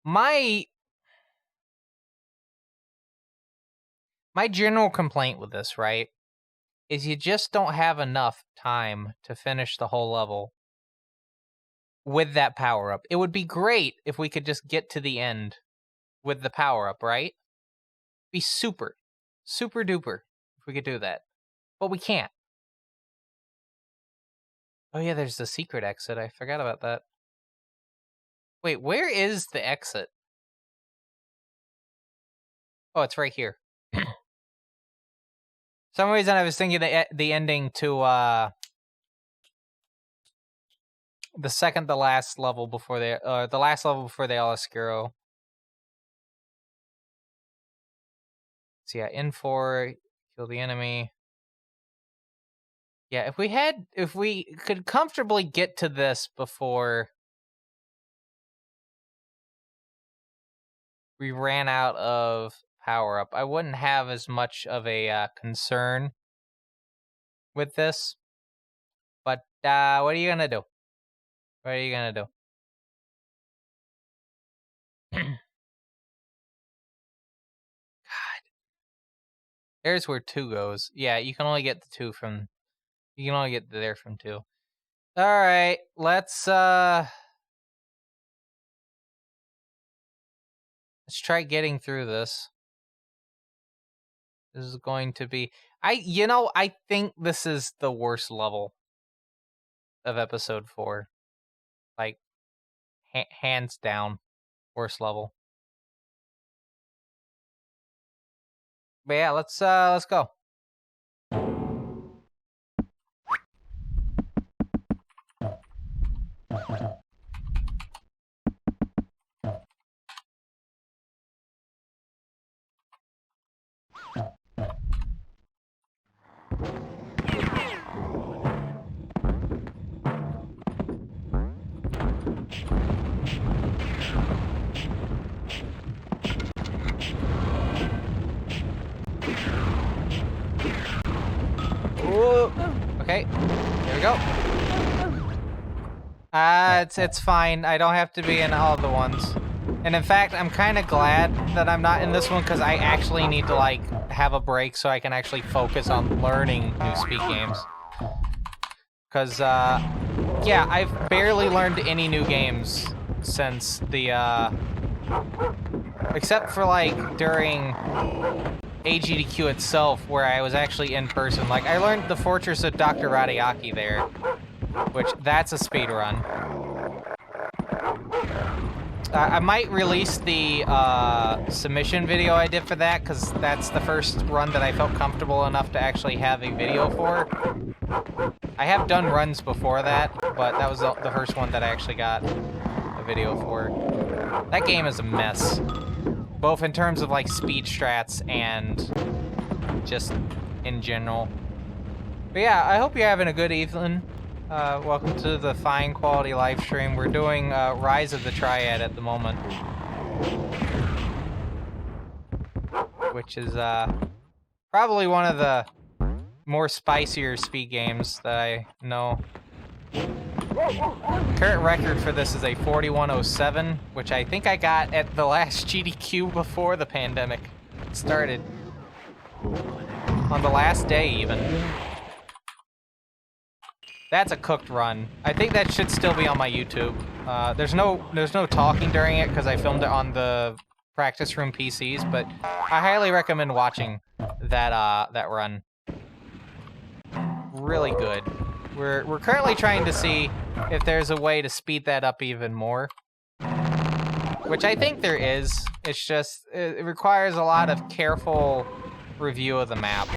My general complaint with this, right, is you just don't have enough time to finish the whole level with that power-up. It would be great if we could just get to the end with the power-up, right? Be super, super duper if we could do that. But we can't. Oh yeah, there's the secret exit. I forgot about that. Wait, where is the exit? Oh, it's right here. For some reason I was thinking the ending to the second to last level before the last level before the Oscuro. So yeah, N4, kill the enemy. Yeah, if we could comfortably get to this before we ran out of power up, I wouldn't have as much of a concern with this. But what are you gonna do? What are you gonna do? God. There's where 2 goes. Yeah, you can only get the 2 from... You can only get there from 2. Alright, let's try getting through this. This is going to be... I think this is the worst level of episode 4. Like, hands down, worst level. But yeah, let's go. Ooh. Okay, there we go. It's fine. I don't have to be in all of the ones. And in fact, I'm kind of glad that I'm not in this one because I actually need to like have a break so I can actually focus on learning new speed games. Because yeah, I've barely learned any new games since the except for like during AGDQ itself, where I was actually in person. Like, I learned the Fortress of Dr. Radiaki there, which, that's a speed run. I might release the submission video I did for that, because that's the first run that I felt comfortable enough to actually have a video for. I have done runs before that, but that was the first one that I actually got a video for. That game is a mess. Both in terms of, like, speed strats and just in general. But yeah, I hope you're having a good evening. Welcome to the fine quality live stream. We're doing Rise of the Triad at the moment, which is probably one of the more spicier speed games that I know. Current record for this is a 41:07, which I think I got at the last GDQ before the pandemic started. On the last day, even. That's a cooked run. I think that should still be on my YouTube. There's no talking during it because I filmed it on the practice room PCs, but I highly recommend watching that that run. Really good. We're currently trying to see if there's a way to speed that up even more, which I think there is. It's just it requires a lot of careful review of the map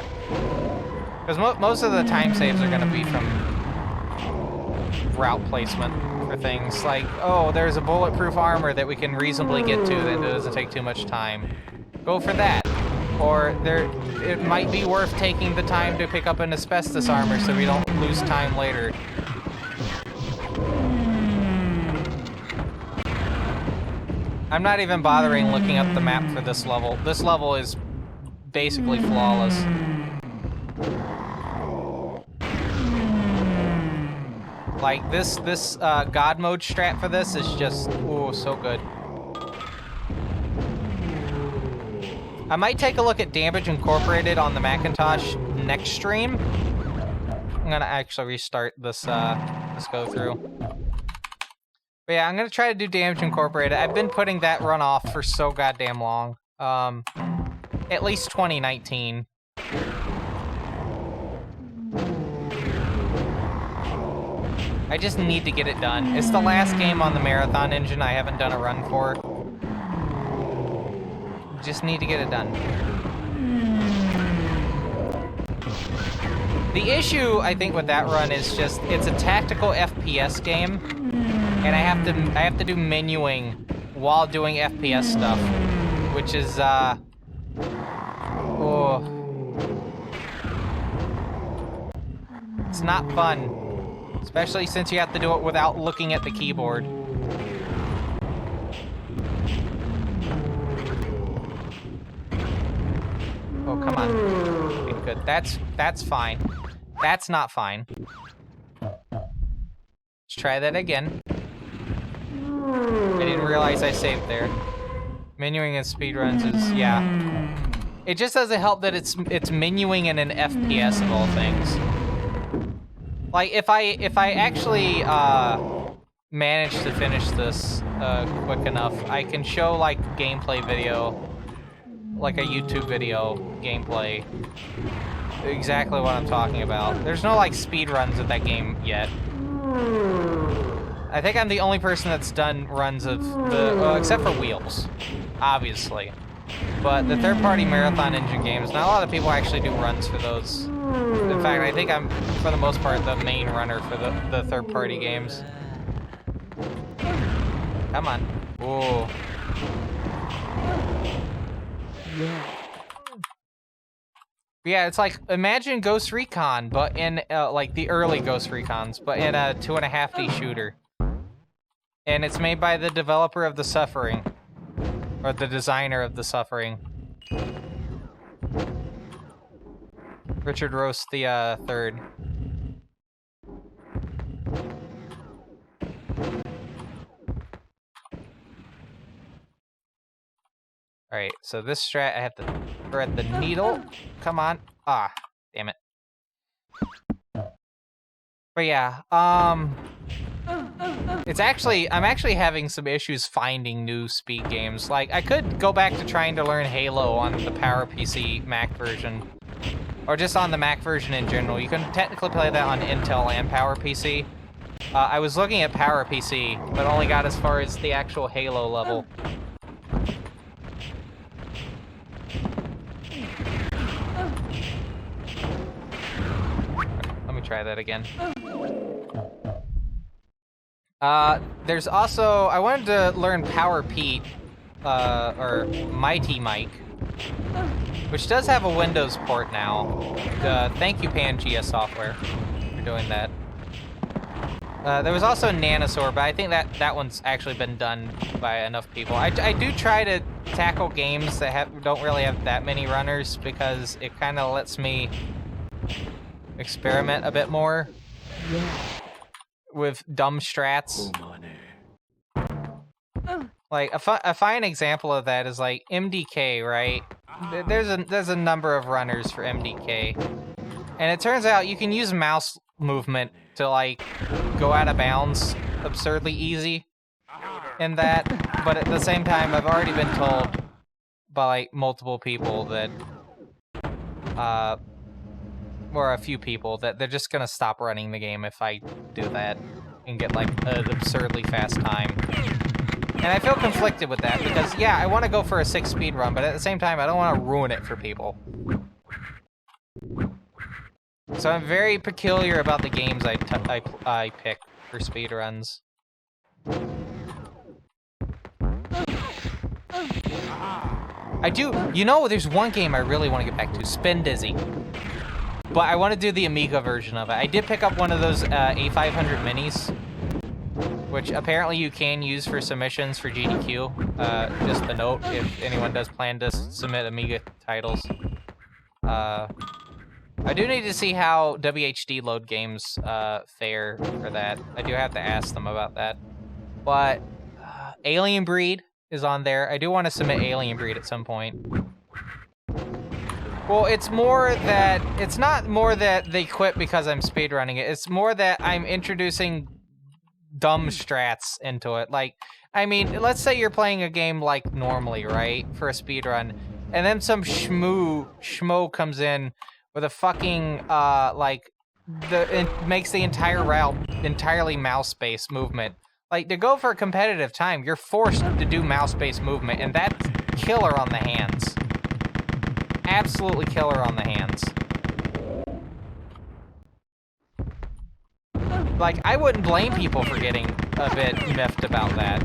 because most of the time saves are going to be from route placement for things like, oh, there's a bulletproof armor that we can reasonably get to that doesn't take too much time. Go for that. Or it might be worth taking the time to pick up an asbestos armor so we don't lose time later. I'm not even bothering looking up the map for this level. This level is basically flawless. Like, this God mode strat for this is just, ooh, so good. I might take a look at Damage Incorporated on the Macintosh next stream. I'm gonna actually restart this, this go-through. But yeah, I'm gonna try to do Damage Incorporated. I've been putting that run off for so goddamn long. At least 2019. I just need to get it done. It's the last game on the Marathon engine I haven't done a run for. Just need to get it done. The issue, I think, with that run is just it's a tactical FPS game, and I have to do menuing while doing FPS stuff, which is oh, it's not fun. Especially since you have to do it without looking at the keyboard. Oh, come on. Okay, good. That's fine. That's not fine. Let's try that again. I didn't realize I saved there. Menuing in speedruns is, yeah. It just doesn't help that it's menuing in an FPS of all things. Like, if I actually manage to finish this quick enough, I can show, like, gameplay video, like a YouTube video gameplay, exactly what I'm talking about. There's no, like, speed runs of that game yet. I think I'm the only person that's done runs of the, well, except for Wheels, obviously. But the third-party Marathon engine games, not a lot of people actually do runs for those. In fact, I think I'm, for the most part, the main runner for the third-party games. Come on. Ooh. Yeah, it's like, imagine Ghost Recon, but in, like, the early Ghost Recons, but in a 2.5D shooter. And it's made by the developer of The Suffering. Or the designer of The Suffering. Richard Roast the third. Alright, so this strat, I have to thread the needle. Come on. Ah, damn it. But yeah, I'm actually having some issues finding new speed games. Like, I could go back to trying to learn Halo on the PowerPC Mac version. Or just on the Mac version in general. You can technically play that on Intel and PowerPC. I was looking at PowerPC, but only got as far as the actual Halo level. Let me try that again. There's also, I wanted to learn PowerPete, or Mighty Mike, which does have a Windows port now. Thank you, Pangea Software, for doing that. There was also Nanosaur, but I think that one's actually been done by enough people. I do try to tackle games that don't really have that many runners because it kind of lets me experiment a bit more with dumb strats. Like a fine example of that is like MDK, right? There's a number of runners for MDK, and it turns out you can use mouse movement to like go out of bounds absurdly easy in that, but at the same time I've already been told by like multiple people that or a few people that they're just gonna stop running the game if I do that and get like an absurdly fast time. And I feel conflicted with that because yeah, I want to go for a 6 speed run, but at the same time I don't want to ruin it for people. So I'm very peculiar about the games I pick for speedruns. I do, you know, there's one game I really want to get back to, Spin Dizzy. But I want to do the Amiga version of it. I did pick up one of those A500 minis, which apparently you can use for submissions for GDQ. Just a note, if anyone does plan to submit Amiga titles. I do need to see how WHD load games fare for that. I do have to ask them about that. But Alien Breed is on there. I do want to submit Alien Breed at some point. Well, it's not more that they quit because I'm speedrunning it. It's more that I'm introducing dumb strats into it. Like, I mean, let's say you're playing a game like normally, right? For a speedrun. And then some schmo comes in with a fucking, it makes the entire route entirely mouse-based movement. Like, to go for a competitive time, you're forced to do mouse-based movement, and that's killer on the hands. Absolutely killer on the hands. Like, I wouldn't blame people for getting a bit miffed about that.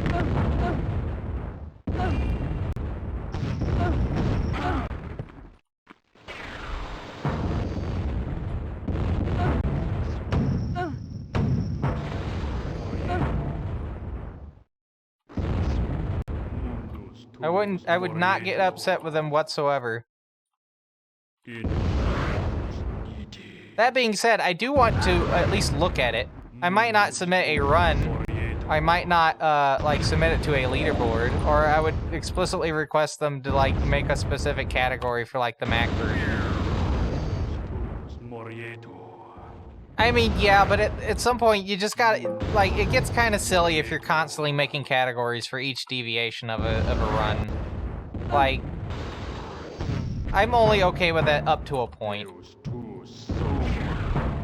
I would not get upset with them whatsoever. That being said, I do want to at least look at it. I might not submit a run. I might not, submit it to a leaderboard, or I would explicitly request them to, like, make a specific category for, like, the Mac version. I mean, yeah, but at some point, you just gotta, like, it gets kind of silly if you're constantly making categories for each deviation of a run. Like, I'm only okay with that up to a point.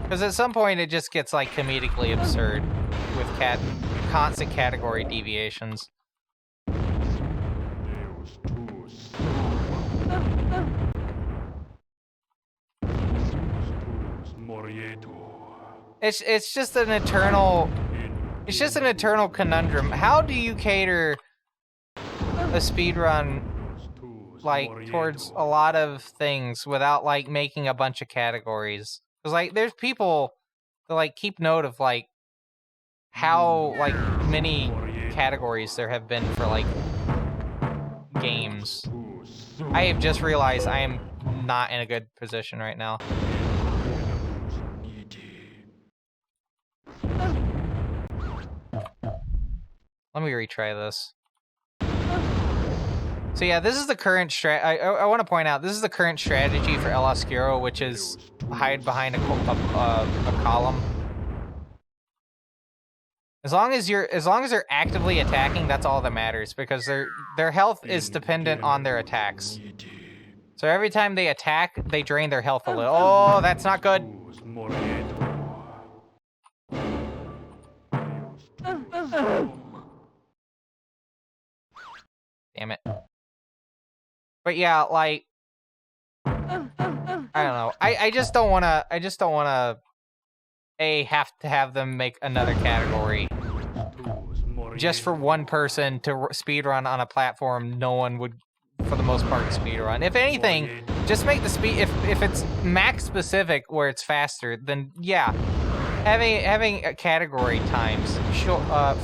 Because at some point, it just gets, like, comedically absurd with constant category deviations. It's just an eternal conundrum. How do you cater a speedrun like towards a lot of things without like making a bunch of categories? Because like there's people that like keep note of like how like many categories there have been for like games. I have just realized I am not in a good position right now. Let me retry this. So yeah, this is the current I want to point out, this is the current strategy for El Oscuro, which is hide behind a column. As long as they're actively attacking, that's all that matters, because their health is dependent on their attacks. So every time they attack, they drain their health a little. Oh, that's not good. Damn it. But yeah, like, I don't know. I just don't wanna have to have them make another category just for one person to speedrun on a platform no one would, for the most part, speedrun. If anything, just make the speed, if it's Mac specific where it's faster, then yeah, having category times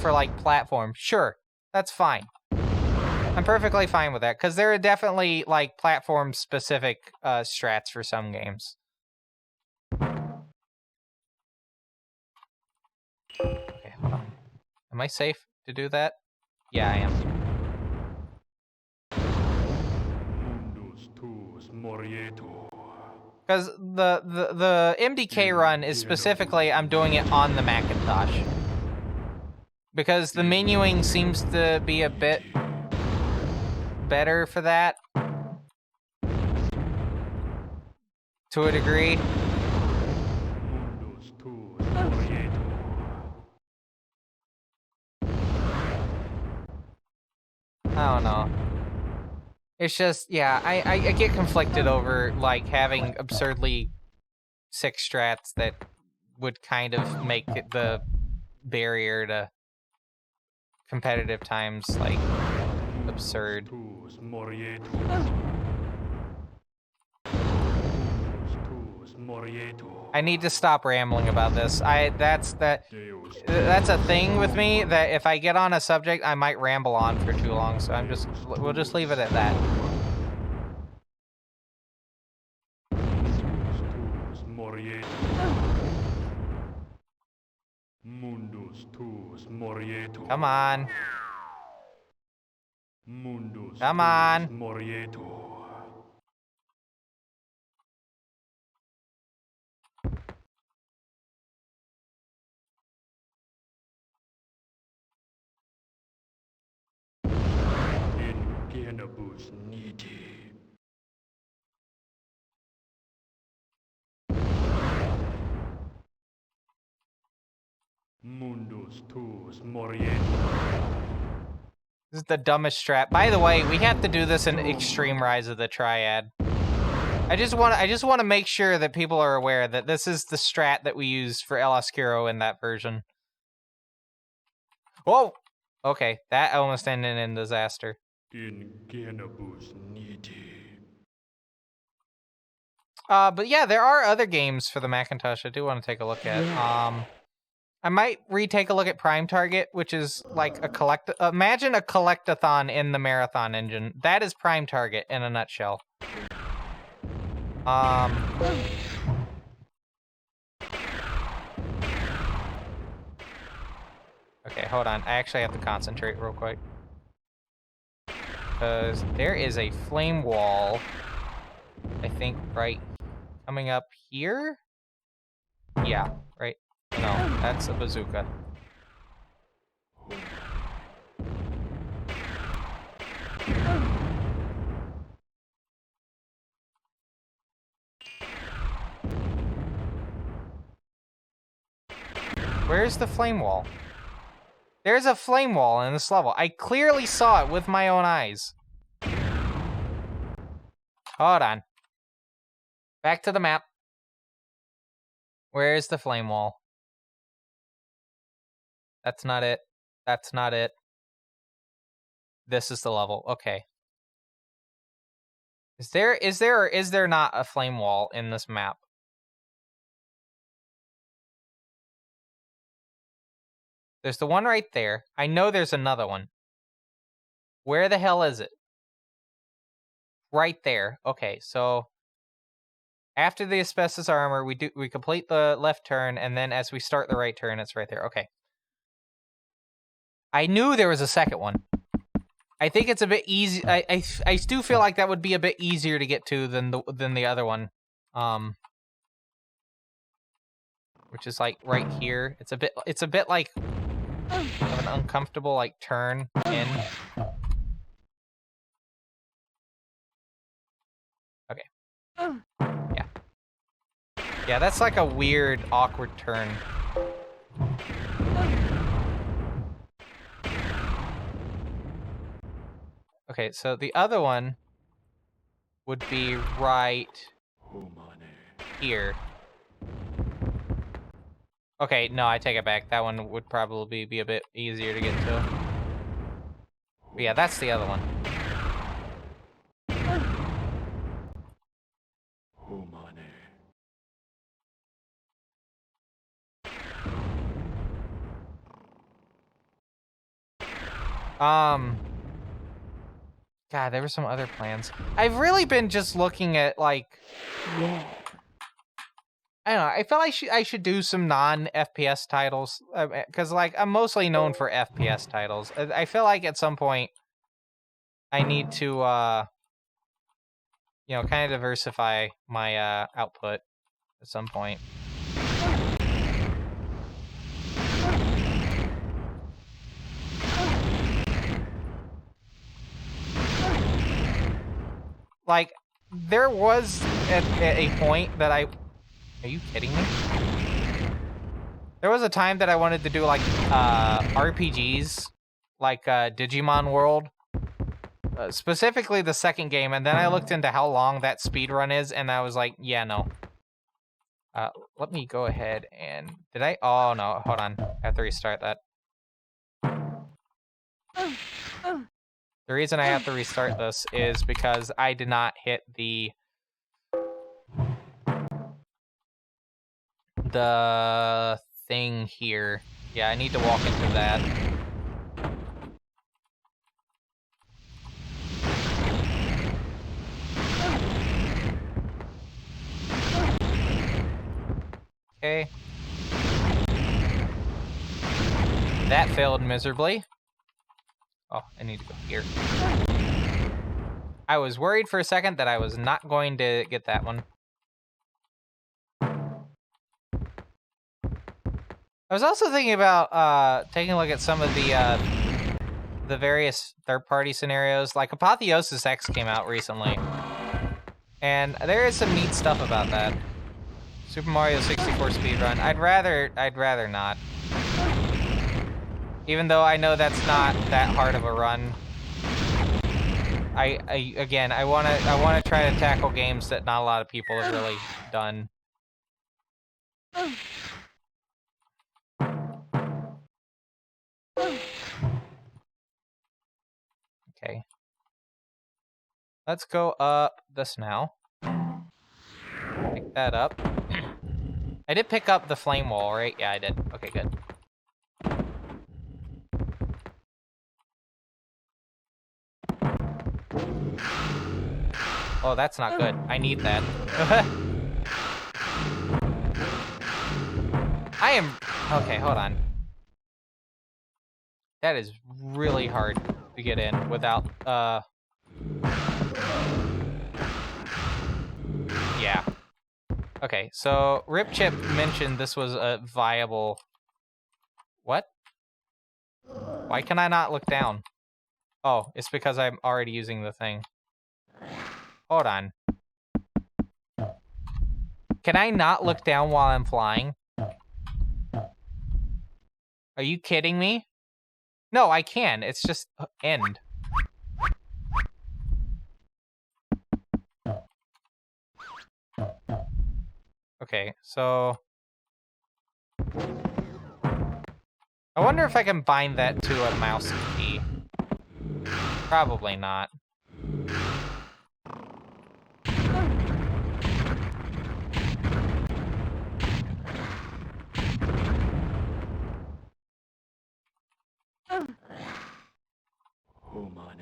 for like platform, sure, that's fine. I'm perfectly fine with that because there are definitely like platform specific strats for some games. Okay, hold on. Am I safe to do that? Yeah, I am. Mundus tuus morietur. Because the MDK run is specifically, I'm doing it on the Macintosh. Because the menuing seems to be a bit better for that. To a degree. Mundus tuus morietur. I don't know. It's just, yeah, I get conflicted over, like, having absurdly sick strats that would kind of make it the barrier to competitive times, like, absurd. Tuus morietur. Mundus tuus morietur. I need to stop rambling about this. That's Deus a thing with me, that if I get on a subject, I might ramble on for too long, so we'll just leave it at that. Mundus tuus morietur. Mundus tuus morietur. Come on. Mundus Come tuus on. morietur. In genibus niti. Mundus tuus morietur. This is the dumbest strat. By the way, we have to do this in Extreme Rise of the Triad. I just want to make sure that people are aware that this is the strat that we use for El Oscuro in that version. Whoa! Okay, that almost ended in disaster. In genibus niti. But yeah, there are other games for the Macintosh I do want to take a look at. Yeah. I might retake a look at Prime Target, which is like a imagine a collectathon in the Marathon engine. That is Prime Target in a nutshell. Okay, hold on. I actually have to concentrate real quick. Because there is a flame wall, I think, right coming up here? Yeah, right. No, that's a bazooka. Where's the flame wall? There's a flame wall in this level. I clearly saw it with my own eyes. Hold on. Back to the map. Where's the flame wall? That's not it. That's not it. This is the level. Okay. Is there or is there not a flame wall in this map? There's the one right there. I know there's another one. Where the hell is it? Right there. Okay, so after the asbestos armor, we complete the left turn, and then as we start the right turn, it's right there. Okay. I knew there was a second one. I think it's a bit easy. I do feel like that would be a bit easier to get to than the other one. Which is like right here. It's a bit like of an uncomfortable like turn in. Okay. Yeah. Yeah, that's like a weird, awkward turn. Okay, so the other one would be right here. Okay, no, I take it back. That one would probably be a bit easier to get to. But yeah, that's the other one. God, there were some other plans. I've really been just looking at, like, Yeah. I don't know. I feel like I should do some non-FPS titles because, like, I'm mostly known for FPS titles. I feel like at some point I need to, you know, kind of diversify my output at some point. Like, there was at a point that I... Are you kidding me? There was a time that I wanted to do, like, RPGs, like Digimon World. Specifically the second game, and then I looked into how long that speed run is, and I was like, yeah, no. Let me go ahead and... Did I... Oh, no, hold on. I have to restart that. The reason I have to restart this is because I did not hit the thing here. Yeah, I need to walk into that. Okay. That failed miserably. Oh, I need to go here. I was worried for a second that I was not going to get that one. I was also thinking about taking a look at some of the various third-party scenarios. Like Apotheosis X came out recently, and there is some neat stuff about that. Super Mario 64 speedrun. I'd rather not. Even though I know that's not that hard of a run. Again, I wanna try to tackle games that not a lot of people have really done. Okay. Let's go up this now. Pick that up. I did pick up the flame wall, right? Yeah, I did. Okay, good. Oh, that's not good. I need that. I am... Okay, hold on. That is really hard to get in without, Yeah. Okay, so Ripchip mentioned this was a viable... What? Why can I not look down? Oh, it's because I'm already using the thing. Hold on. Can I not look down while I'm flying? Are you kidding me? No, I can. It's just end. Okay, so... I wonder if I can bind that to a mouse key. Probably not. Humane.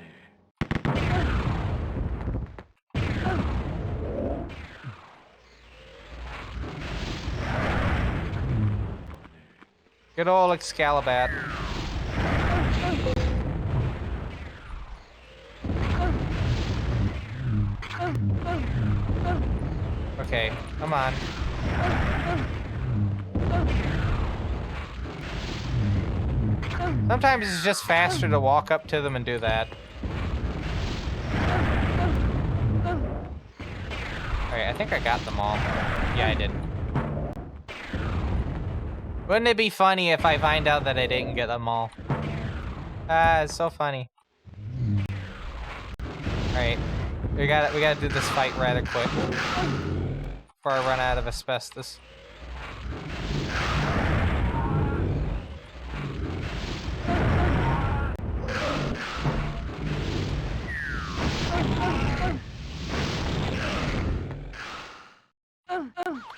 Good old Excalibur. Okay, come on. Sometimes it's just faster to walk up to them and do that. Alright, I think I got them all. Yeah, I did. Wouldn't it be funny if I find out that I didn't get them all? Ah, it's so funny. Alright. We gotta do this fight rather quick. Before I run out of asbestos.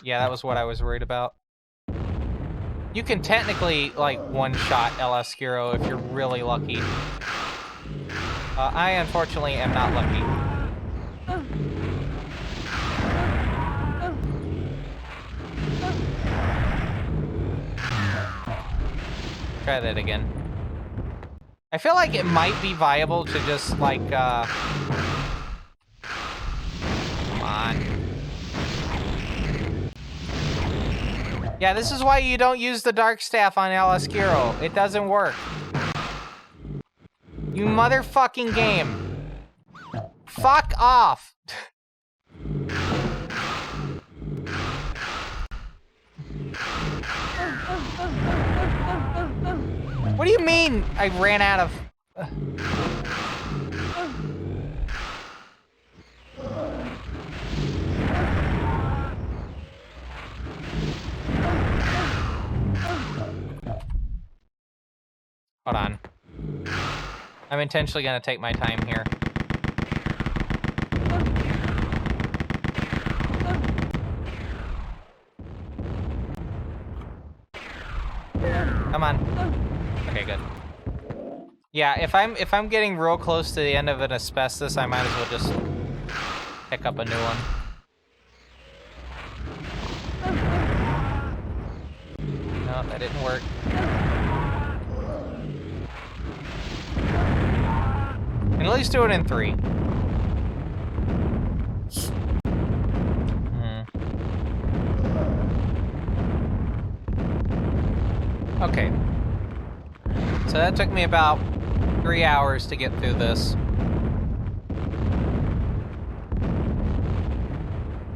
Yeah, that was what I was worried about. You can technically, like, one-shot El Oscuro if you're really lucky. I unfortunately am not lucky. Try that again. I feel like it might be viable to just, like, come on. Yeah, this is why you don't use the Dark Staff on El Escuro. It doesn't work. You motherfucking game. Fuck off. What do you mean I ran out of... Hold on. I'm intentionally gonna take my time here. Come on. Okay, good. Yeah, if I'm getting real close to the end of an asbestos, I might as well just pick up a new one. No, that didn't work. And at least do it in 3. Okay. So that took me about 3 hours to get through this.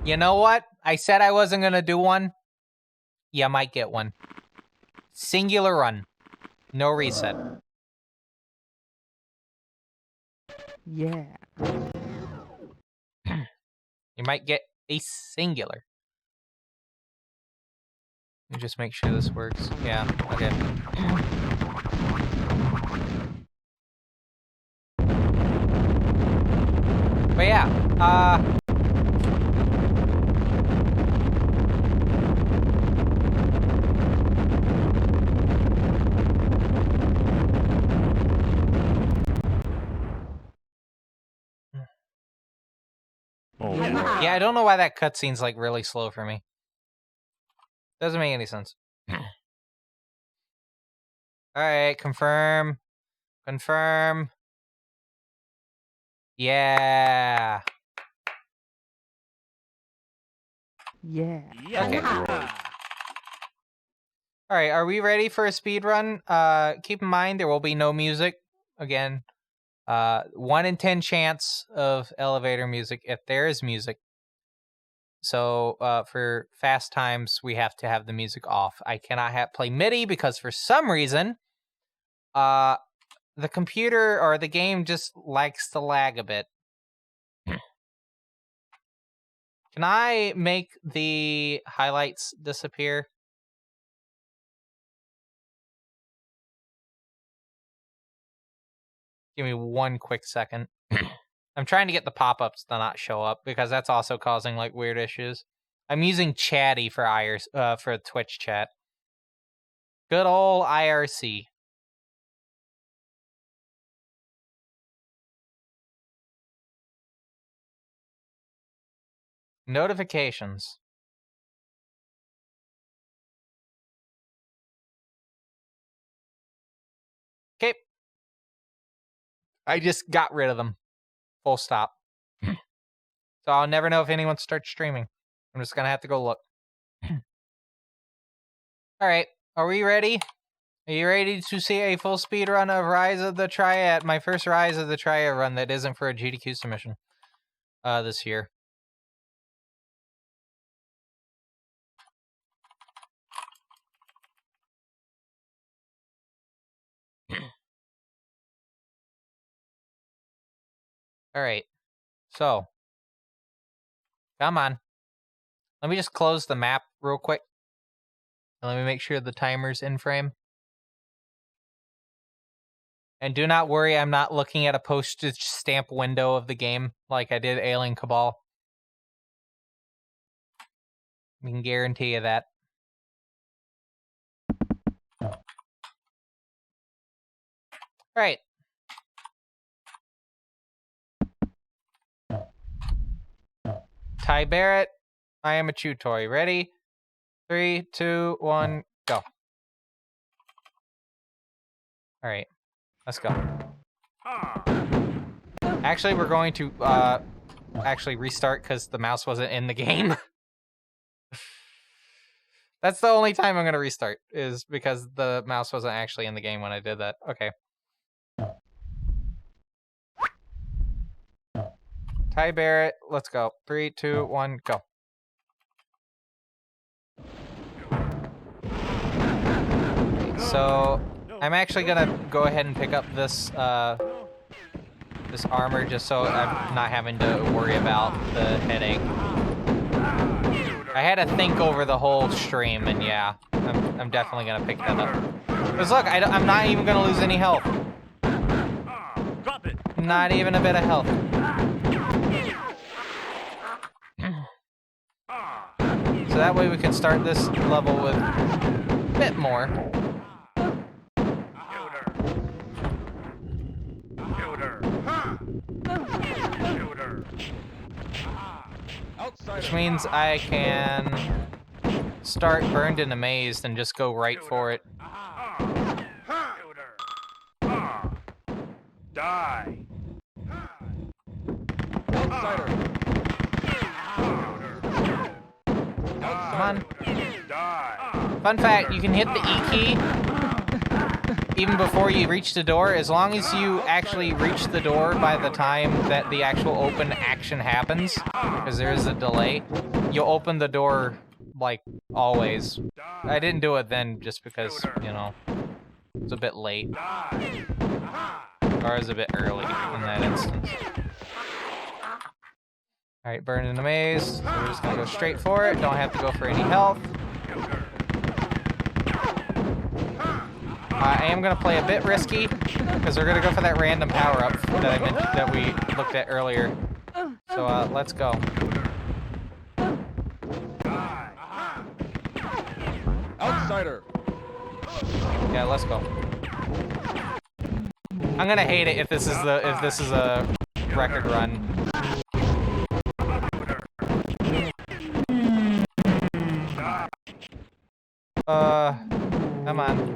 You know what? I said I wasn't gonna do one. You might get one. Singular run. No reset. Yeah. You might get a singular. Let me just make sure this works. Yeah, okay. But yeah, Oh, yeah, I don't know why that cutscene's like really slow for me. Doesn't make any sense. Alright, confirm. Confirm. Yeah. Yeah. Okay. Alright, are we ready for a speed run? Keep in mind there will be no music. Again, 1 in 10 chance of elevator music if there is music. So for fast times, we have to have the music off. I cannot play MIDI because for some reason, the computer or the game just likes to lag a bit. Can I make the highlights disappear? Give me 1 quick second. I'm trying to get the pop-ups to not show up because that's also causing like weird issues. I'm using Chatty for for Twitch chat. Good old IRC. Notifications. Okay. I just got rid of them. Full stop. So I'll never know if anyone starts streaming. I'm just gonna have to go look. Alright, are we ready? Are you ready to see a full speed run of Rise of the Triad? My first Rise of the Triad run that isn't for a GDQ submission this year. Alright, so come on. Let me just close the map real quick. And let me make sure the timer's in frame. And do not worry, I'm not looking at a postage stamp window of the game like I did Alien Cabal. I can guarantee you that. Alright. Ty Barrett, I am a chew toy. Ready? 3, 2, 1, go. Alright, let's go. Actually, we're going to actually restart because the mouse wasn't in the game. That's the only time I'm going to restart, is because the mouse wasn't actually in the game when I did that. Okay. Ty Barrett, let's go. 3, 2, 1, go. So, I'm actually going to go ahead and pick up this this armor just so I'm not having to worry about the headache. I had to think over the whole stream, and yeah, I'm definitely gonna pick that up. Because look, I'm not even gonna lose any health. Not even a bit of health. So that way we can start this level with a bit more. Which means I can start Burned and Amazed and just go right for it. Die. Outsider. Come on. Die. Fun fact, you can hit the E key even before you reach the door, as long as you actually reach the door by the time that the actual open action happens, because there is a delay. You'll open the door, like, always. I didn't do it then just because, you know, it's a bit late. Or it was a bit early in that instance. Alright, Burn and Amaze. So we're just gonna go straight for it. Don't have to go for any health. I am gonna play a bit risky, because we're gonna go for that random power-up that I mentioned that we looked at earlier. So let's go. Outsider. Yeah, let's go. I'm gonna hate it if this is a record run. Come on.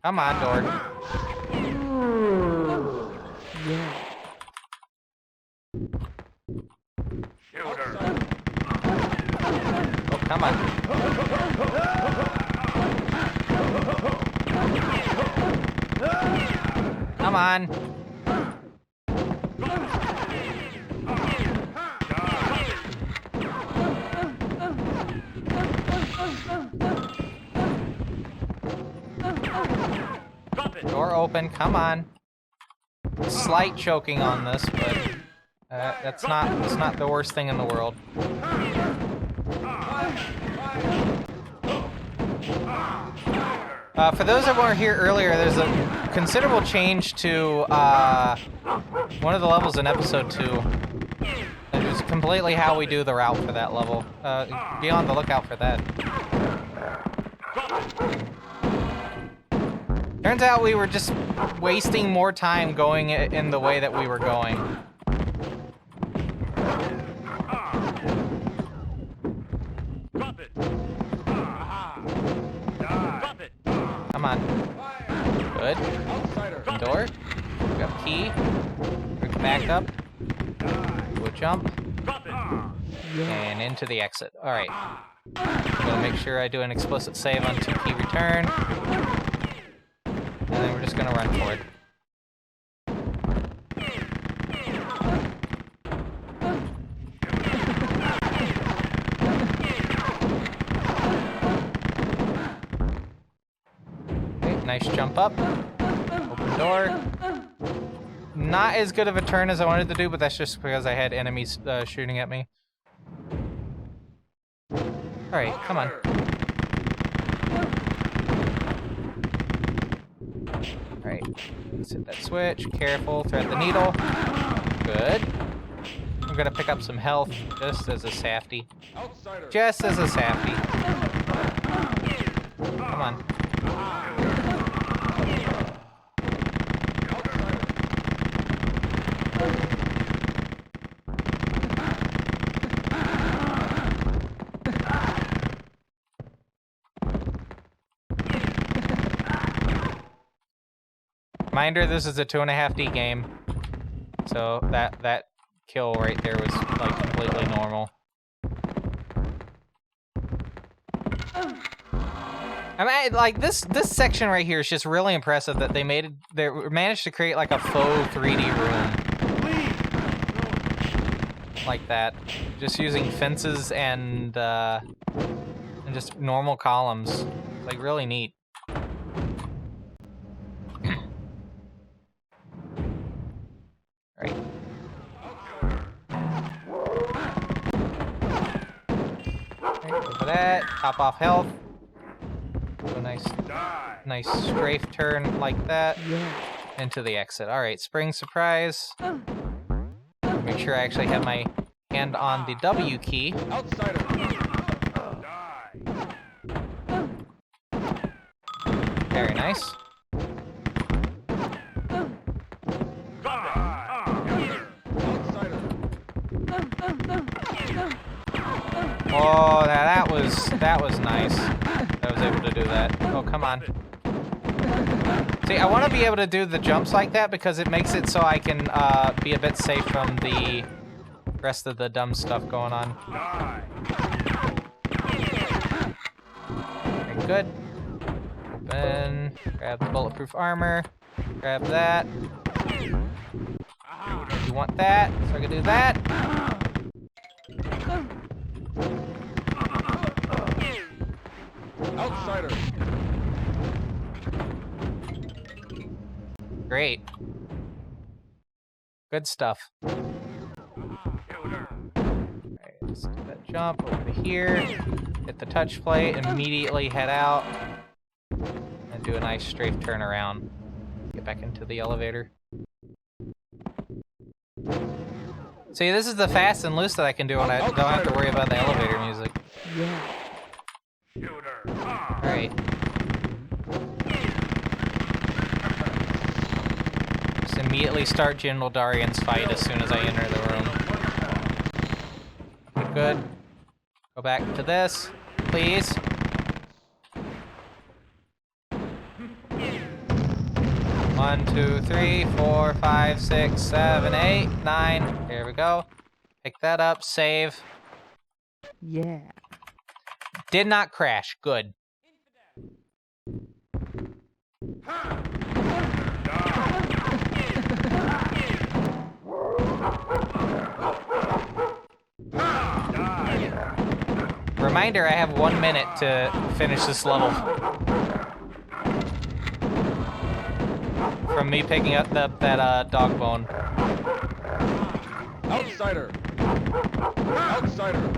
Come on, Dord. Yeah. Oh, come on. Come on. Door open, come on. Slight choking on this, but that's not the worst thing in the world. For those that weren't here earlier, there's a considerable change to one of the levels in episode 2. It was completely how we do the route for that level. Be on the lookout for that. Turns out we were just wasting more time going in the way that we were going. Come on. Good. Door. We got key. Bring back up. Do a jump. And into the exit. Alright. I'm gonna make sure I do an explicit save on 2 key return. And then we're just gonna run for it. Okay, nice jump up. Open door. Not as good of a turn as I wanted to do, but that's just because I had enemies shooting at me. Alright, come on. Alright, let's hit that switch. Careful, thread the needle. Good. I'm gonna pick up some health just as a safety. Just as a safety. Come on. Reminder, this is a 2.5D game. So that kill right there was like completely normal. I mean, like this section right here is just really impressive that they managed to create like a faux 3D room like that, just using fences and just normal columns. Like really neat. Right. Go for that. Top off health. So nice strafe turn like that. Yeah. Into the exit. All right, spring surprise. Make sure I actually have my hand on the W key. Outsider. Very nice. Outsider. Oh, that was nice. I was able to do that. Oh, come on. See, I want to be able to do the jumps like that because it makes it so I can be a bit safe from the rest of the dumb stuff going on. Okay, good. Open. Grab the bulletproof armor. Grab that. You want that, so I can do that. Outsider. Great. Good stuff. Alright, let's do that jump over to here. Hit the touch plate, immediately head out. And do a nice strafe turn around. Get back into the elevator. See, this is the fast and loose that I can do when I don't have to worry about the elevator music. Yeah. Alright. Just immediately start General Darian's fight as soon as I enter the room. Okay, good. Go back to this, please. One, 2, 3, 4, 5, 6, 7, 8, 9. Here we go. Pick that up, save. Yeah. Did not crash. Good. Reminder, I have 1 minute to finish this level. From me picking up that dog bone. Outsider. Outsider.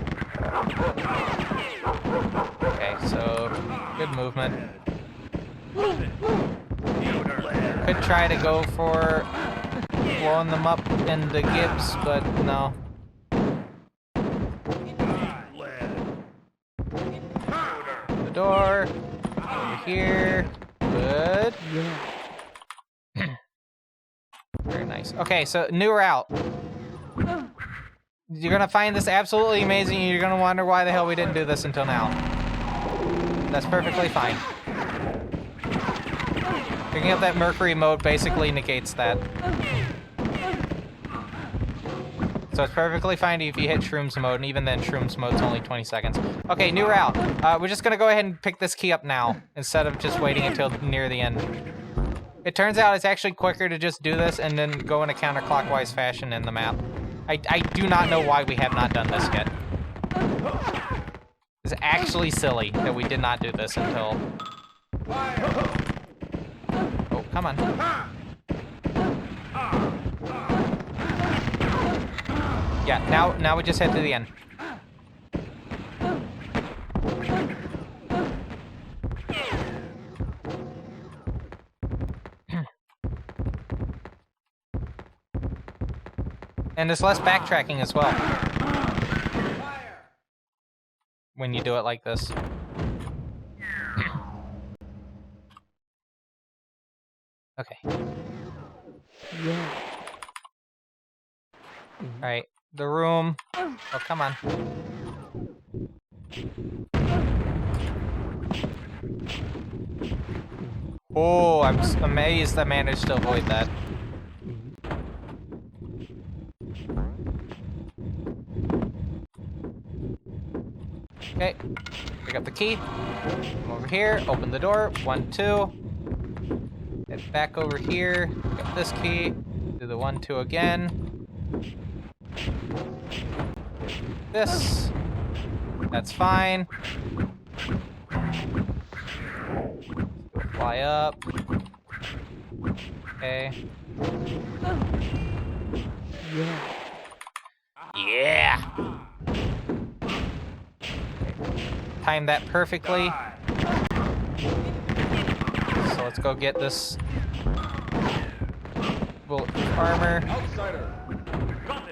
Okay, so good movement. Could try to go for blowing them up into Gibbs, but no. The door. Over here. Good. Yeah. Very nice. Okay, so new route. You're gonna find this absolutely amazing, and you're gonna wonder why the hell we didn't do this until now. That's perfectly fine. Picking up that Mercury mode basically negates that. So it's perfectly fine if you hit Shrooms mode, and even then Shrooms mode's only 20 seconds. Okay, new route. We're just gonna go ahead and pick this key up now, instead of just waiting until near the end. It turns out it's actually quicker to just do this and then go in a counterclockwise fashion in the map. I do not know why we have not done this yet. It's actually silly that we did not do this until... Oh, come on. Yeah, now we just head to the end. And there's less backtracking as well. When you do it like this. Okay. Yeah. Alright, the room. Oh, come on. Oh, I'm amazed I managed to avoid that. Okay, pick up the key. Come over here, open the door. 1, 2. Head back over here. Get this key. Do the 1, 2 again. This. That's fine. Fly up. Okay. Yeah. Yeah! Timed that perfectly. So let's go get this bulletproof armor. Outsider.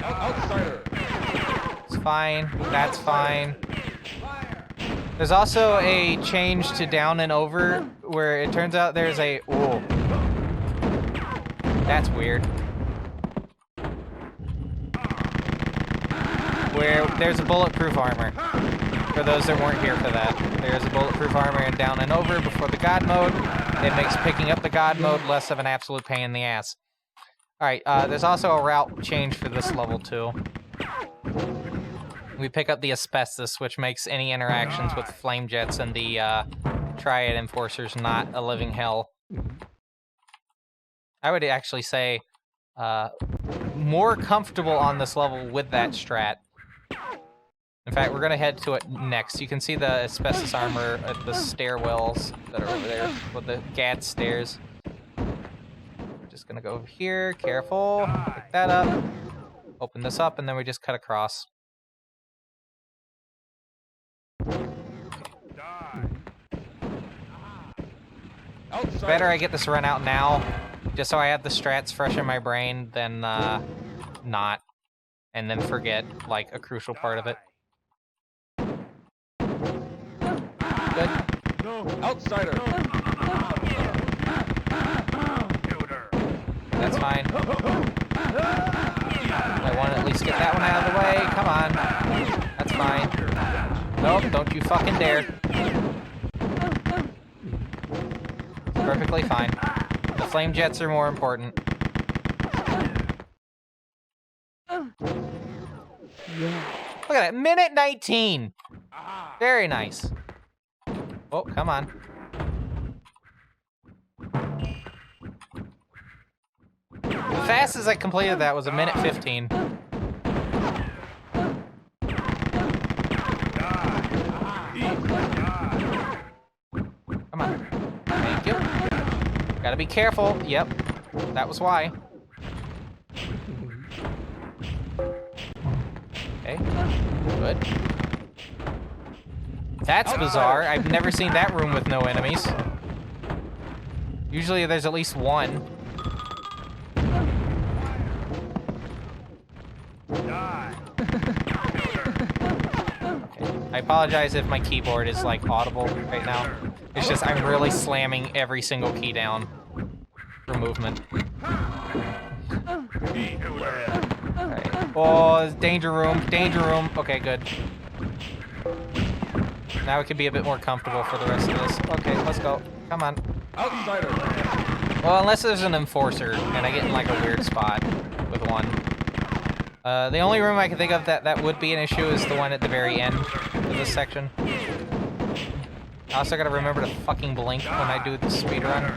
Outsider. It's fine. That's fine. There's also a change to down and over where it turns out there's a... Ooh. That's weird. Where there's a bulletproof armor. For those that weren't here for that. There's a bulletproof armor in down and over before the God mode. It makes picking up the God mode less of an absolute pain in the ass. Alright, there's also a route change for this level too. We pick up the asbestos, which makes any interactions with flame jets and the Triad Enforcers not a living hell. I would actually say more comfortable on this level with that strat. In fact, we're going to head to it next. You can see the asbestos armor at the stairwells that are over there with the GAD stairs. We're just going to go over here. Careful. Pick that up. Open this up, and then we just cut across. Better I get this run out now, just so I have the strats fresh in my brain than not, and then forget, like, a crucial part of it. Good. Outsider. That's fine. I want to at least get that one out of the way. Come on. That's fine. Nope, don't you fucking dare. Perfectly fine. The flame jets are more important. Yeah. Look at that, minute 19. Very nice. Oh, come on. The fastest I completed that was a minute 15. Come on. Thank you. Gotta be careful. Yep. That was why. Okay. Good. That's bizarre. I've never seen that room with no enemies. Usually there's at least one. Okay. I apologize if my keyboard is, like, audible right now. It's just I'm really slamming every single key down for movement. Alright. Oh, danger room, danger room. Okay, good. Now we can be a bit more comfortable for the rest of this. Okay, let's go. Come on. Outsider. Well, unless there's an enforcer, and I get in, like, a weird spot with one. The only room I can think of that would be an issue is the one at the very end of this section. I also gotta remember to fucking blink when I do the speedrun.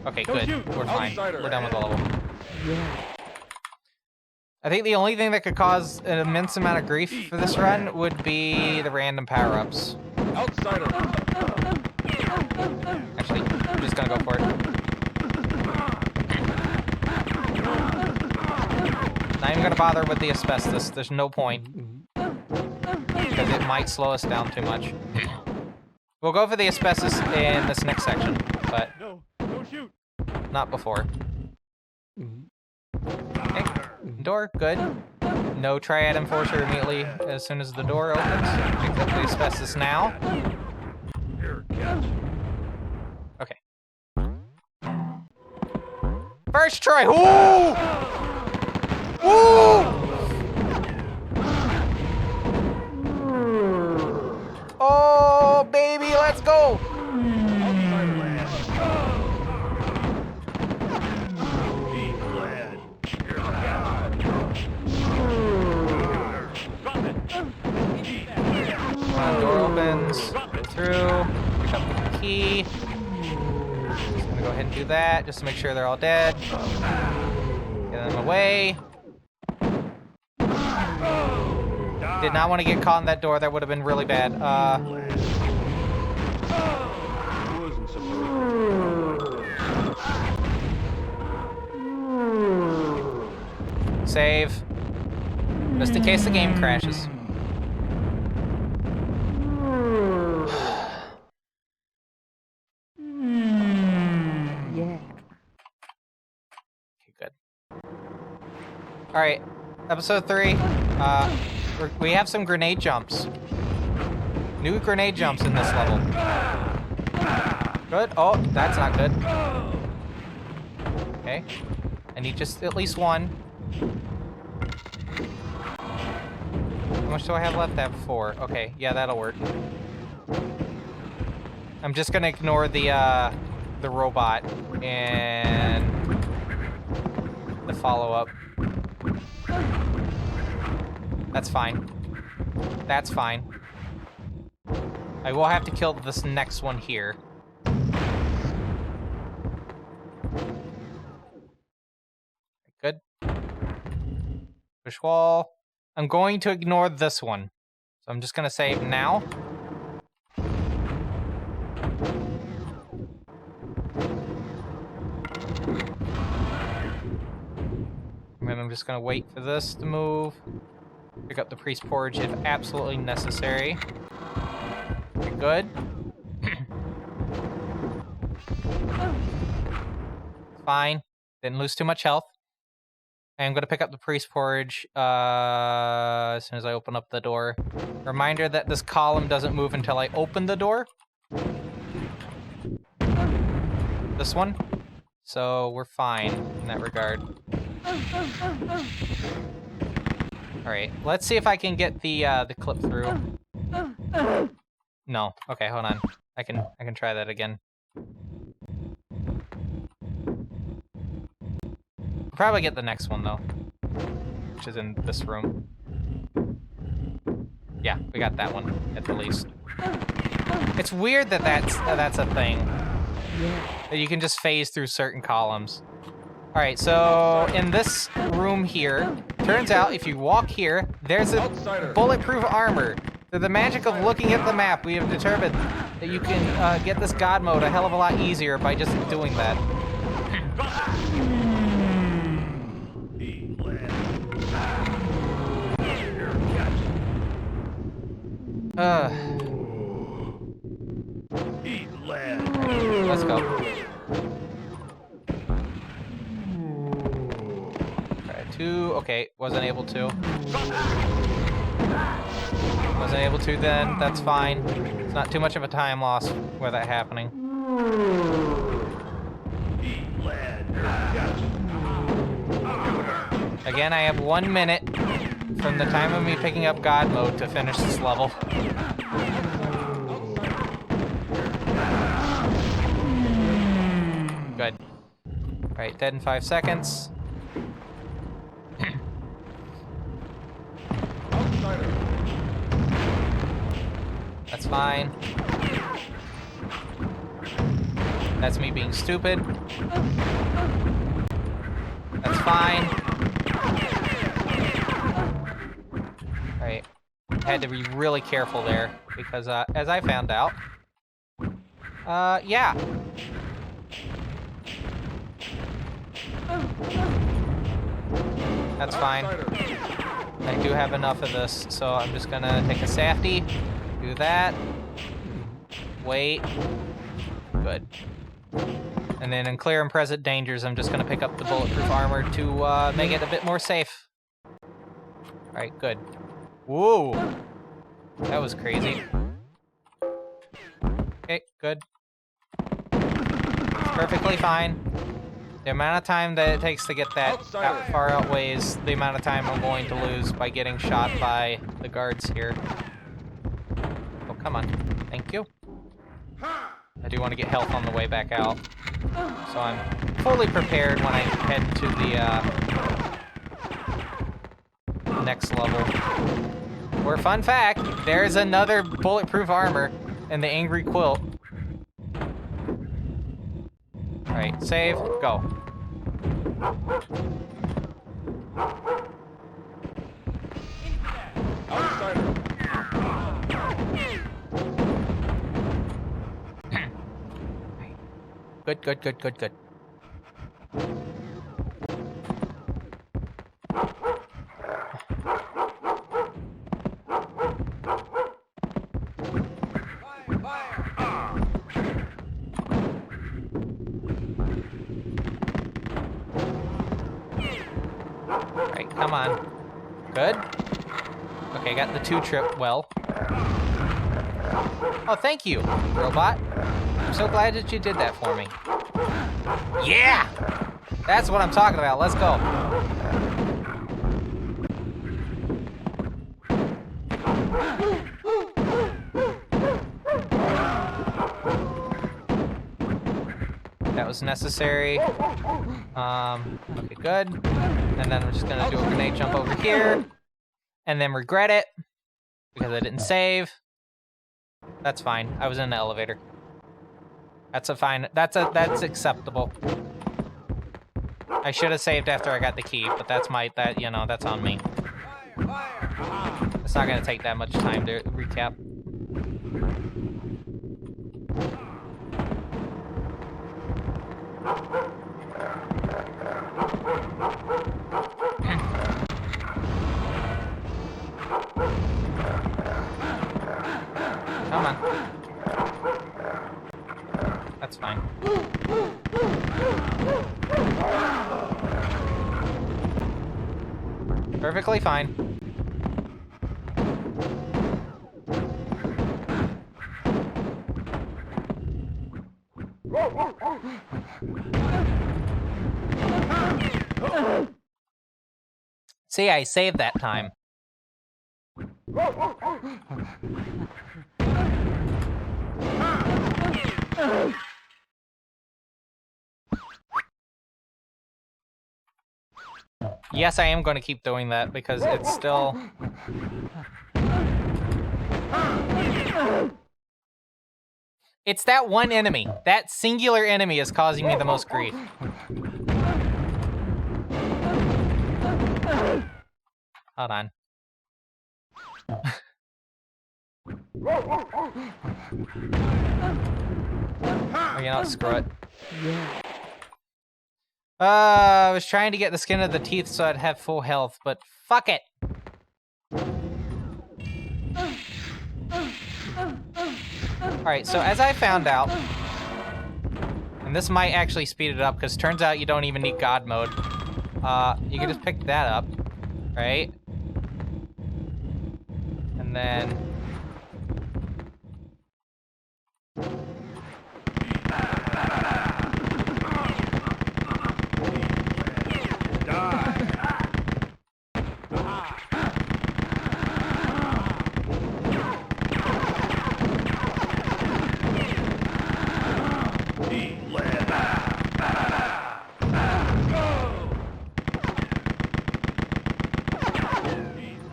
Okay, good. We're fine. We're done with all of them. Yeah. I think the only thing that could cause an immense amount of grief for this run would be the random power-ups. Outsider. Actually, I'm just gonna go for it. Not even gonna bother with the asbestos. There's no point. Because it might slow us down too much. We'll go for the asbestos in this next section, but not before. Okay. Door, good. No Triad Enforcer immediately as soon as the door opens. Pick up the asbestos now. Okay. First try! Ooh! Ooh! Oh, baby! key. Just gonna go ahead and do that, just to make sure they're all dead. Get them away. Did not want to get caught in that door. That would have been really bad. Wasn't supposed Save. Just in case the game crashes. Yeah. Okay, good. All right, episode 3. We have some grenade jumps. New grenade jumps in this level. Good. Oh, that's not good. Okay. I need just at least one. How much do I have left? I have 4. Okay, yeah, that'll work. I'm just gonna ignore the robot and the follow-up. That's fine. That's fine. I will have to kill this next one here. Good. Push wall. I'm going to ignore this one. So I'm just gonna save now. And then I'm just gonna wait for this to move. Pick up the priest porridge if absolutely necessary. Okay, good. Fine. Didn't lose too much health. I'm gonna pick up the priest porridge as soon as I open up the door. Reminder that this column doesn't move until I open the door. This one. So we're fine in that regard. Alright, let's see if I can get the clip through. No. Okay, hold on. I can try that again. Probably get the next one though, which is in this room. Yeah, we got that one at the least. It's weird that that's a thing. That you can just phase through certain columns. All right, so in this room here, turns out if you walk here, there's a bulletproof armor. Through the magic of looking at the map, we have determined that you can get this god mode a hell of a lot easier by just doing that. Eat lead. Let's go. Alright, 2. Okay, wasn't able to. Wasn't able to then. That's fine. It's not too much of a time loss with that happening. Eat lead. Again, I have 1 minute from the time of me picking up God mode to finish this level. Good. Alright, dead in 5 seconds. That's fine. That's me being stupid. That's fine. Alright. Had to be really careful there, because as I found out, yeah. That's fine. I do have enough of this, so I'm just gonna take a safety, do that, wait, good. And then in clear and present dangers, I'm just gonna pick up the bulletproof armor to make it a bit more safe. Alright, good. Whoa! That was crazy. Okay, good. It's perfectly fine. The amount of time that it takes to get that far outweighs the amount of time I'm going to lose by getting shot by the guards here. Oh, come on. Thank you. I do want to get health on the way back out. So I'm fully prepared when I head to the next level. Where, fun fact, there's another bulletproof armor in the Angry Quilt. Alright, save, go. Outsider. Good, good, good, good, good. Alright, come on. Good. Okay, got the 2-trip well. Oh, thank you, robot. I'm so glad that you did that for me. Yeah! That's what I'm talking about. Let's go. That was necessary. Okay, good. And then we're just gonna do a grenade jump over here. And then regret it. Because I didn't save. That's fine. I was in the elevator. That's a fine. That's acceptable. I should have saved after I got the key, but that's that's on me. It's not gonna take that much time to recap. Come on. That's fine. Perfectly fine. See, I saved that time. Yes, I am going to keep doing that because it's still... It's that one enemy. That singular enemy is causing me the most grief. Hold on. Oh, you know what? Screw it. Yeah. I was trying to get the skin of the teeth so I'd have full health, but fuck it. Alright, so as I found out, and this might actually speed it up, because turns out you don't even need God mode. You can just pick that up, right? And then...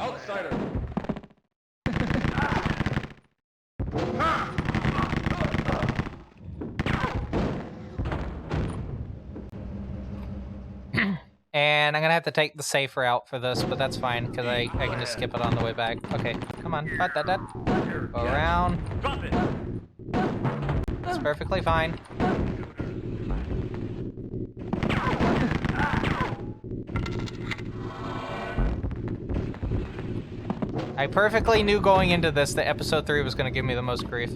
Outsider. And I'm gonna have to take the safe route for this, but that's fine, because I can just skip it on the way back. Okay, come on. Go around. Drop it. It's perfectly fine. I perfectly knew going into this that episode 3 was gonna give me the most grief.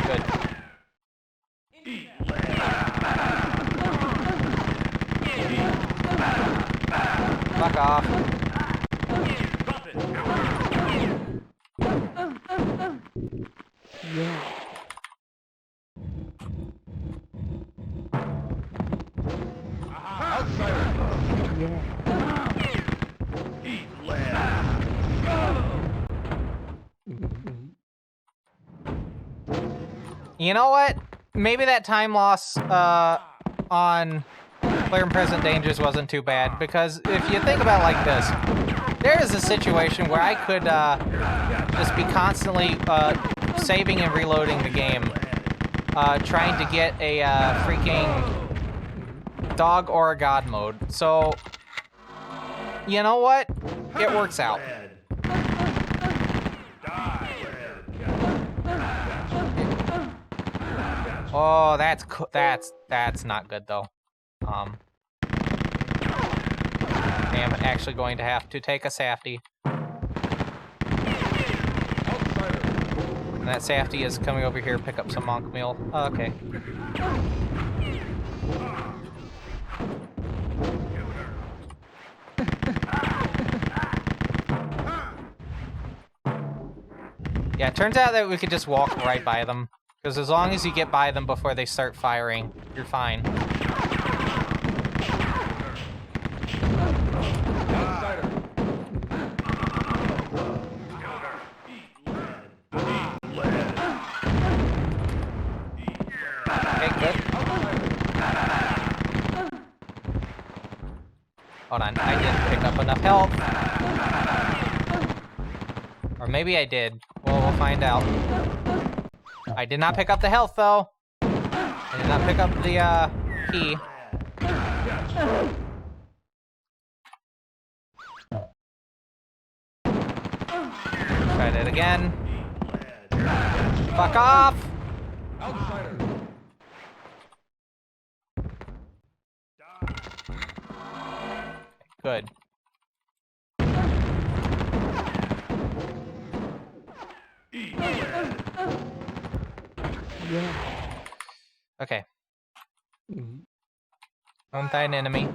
Good. Fuck off. Drop it. Yeah. Outsider. Yeah. Eat lead. You know what? Maybe that time loss on clear and present dangers wasn't too bad, because if you think about it like this, there is a situation where I could just be constantly saving and reloading the game, trying to get a freaking dog or a god mode. So, you know what? It works out. Red. Die. Red. Oh, that's not good though. I am actually going to have to take a safety. Outsider. And that safety is coming over here to pick up some monk meal. Oh, okay. Yeah, it turns out that we could just walk right by them. Because as long as you get by them before they start firing, you're fine. Outsider. Okay, good. Hold on, I didn't pick up enough health. Or maybe I did. Well, we'll find out. I did not pick up the health, though. I did not pick up the, key. Try that again. Fuck off! Outsider. Good. Yeah. Okay. Mhm. Don't die an enemy.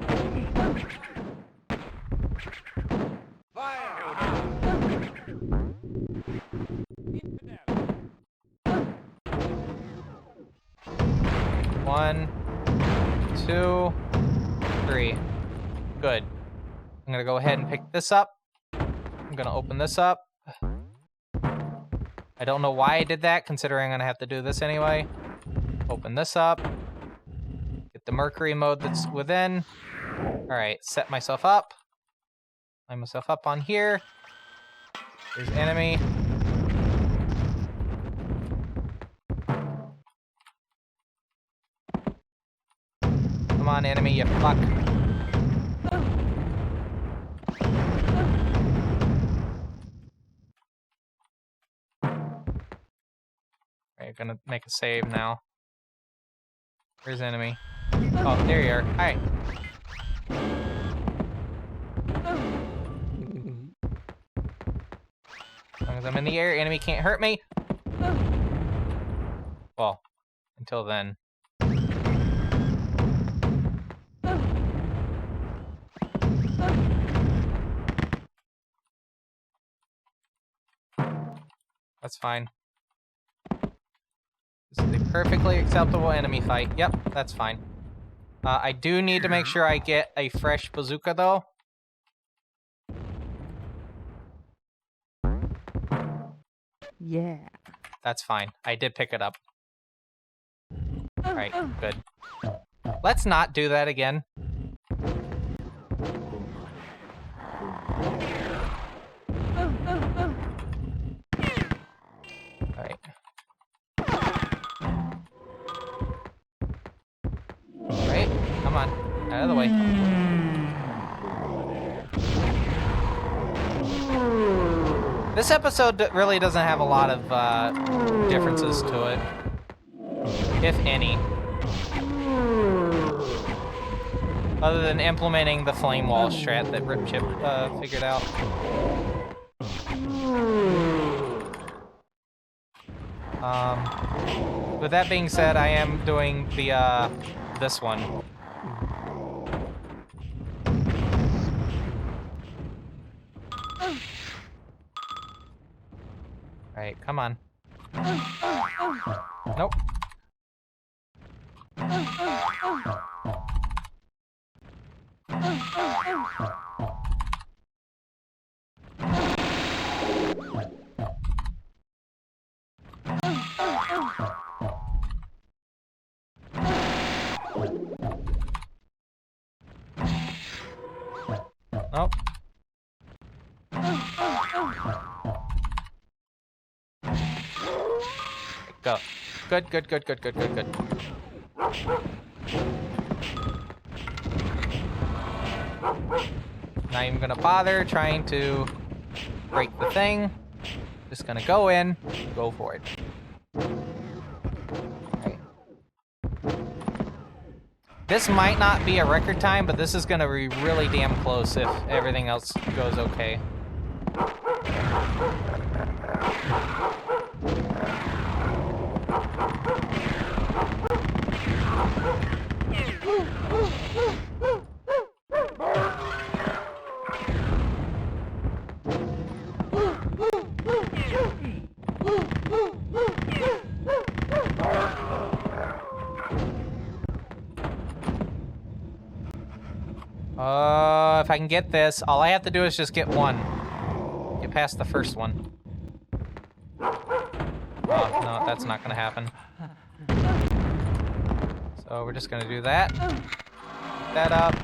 One, two, three. Good. I'm gonna go ahead and pick this up. I'm gonna open this up. I don't know why I did that, considering I'm gonna have to do this anyway. Open this up. Get the Mercury mode that's within. Alright, set myself up. Line myself up on here. There's enemy. Come on, enemy, you fuck. Alright, gonna make a save now. Where's enemy? Oh, there you are. Hi. Mhm. As long as I'm in the air, enemy can't hurt me. Well, until then. That's fine. This is a perfectly acceptable enemy fight. Yep, that's fine. I do need to make sure I get a fresh bazooka, though. Yeah. That's fine. I did pick it up. Alright, good. Let's not do that again. Alright. Alright, come on. Out of the way. This episode really doesn't have a lot of differences to it. If any. Other than implementing the flame wall strat that Ripchip figured out. With that being said, I am doing the this one. Alright, come on. Nope. Nope. Go. Good, good, good, good, good, good, good. Not even gonna bother trying to break the thing. Just gonna go in, go for it. Right. This might not be a record time, but this is gonna be really damn close if everything else goes okay. If I can get this, all I have to do is just get one. Get past the first one. Oh, no, that's not gonna happen. So we're just gonna do that. Pick that up.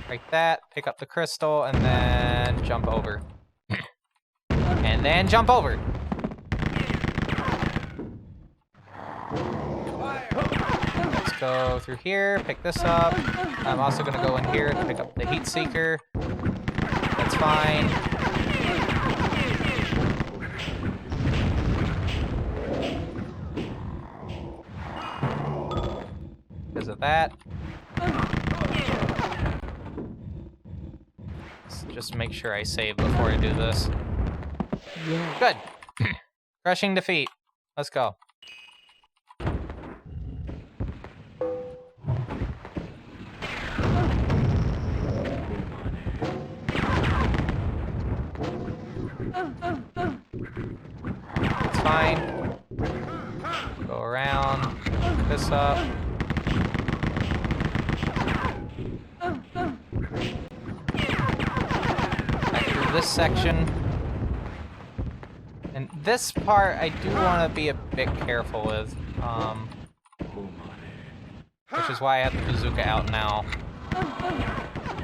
Break that. Pick up the crystal, and then jump over. And then jump over. Let's go through here, pick this up. I'm also gonna go in here to pick up the heat seeker. That's fine. Because of that. Let's just make sure I save before I do this. Yeah. Good. Crushing defeat. Let's go. It's fine. Go around. Pick this up. Back through this section. And this part, I do want to be a bit careful with. Which is why I have the bazooka out now.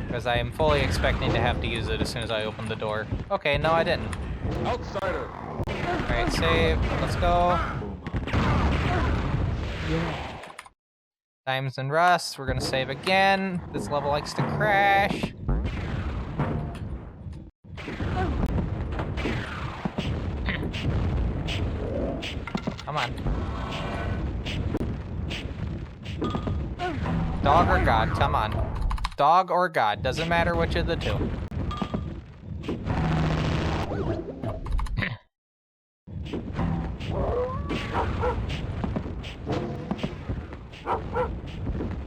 Because I am fully expecting to have to use it as soon as I open the door. Okay, no I didn't. Outsider. Alright, save. Let's go. Yeah. Diamonds and rust. We're gonna save again. This level likes to crash. Come on. Dog or God, come on. Dog or God, doesn't matter which of the two.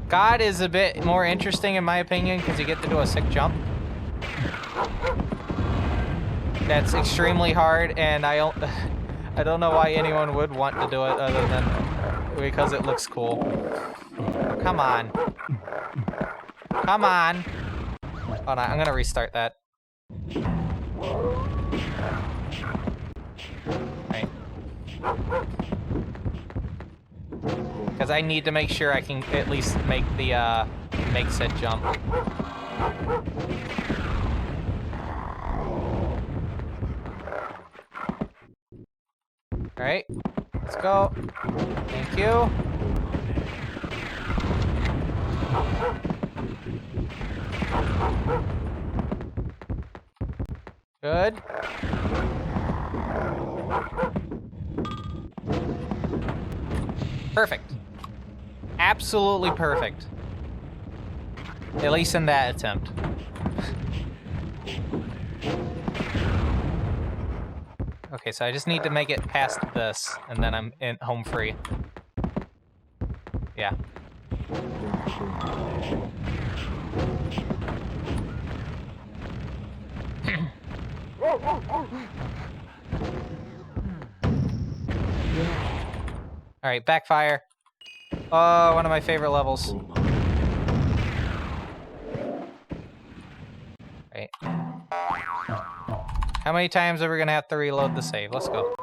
God is a bit more interesting in my opinion because you get to do a sick jump. That's extremely hard, and I don't know why anyone would want to do it other than because it looks cool. Come on. Come on. Hold on, I'm gonna restart that. Right. Because I need to make sure I can at least make the, make said jump. Alright, let's go. Thank you. Good. Perfect. Absolutely perfect. At least in that attempt. Okay, so I just need to make it past this, and then I'm home free. Yeah. Alright, backfire. Oh, one of my favorite levels. Right. How many times are we gonna have to reload the save? Let's go.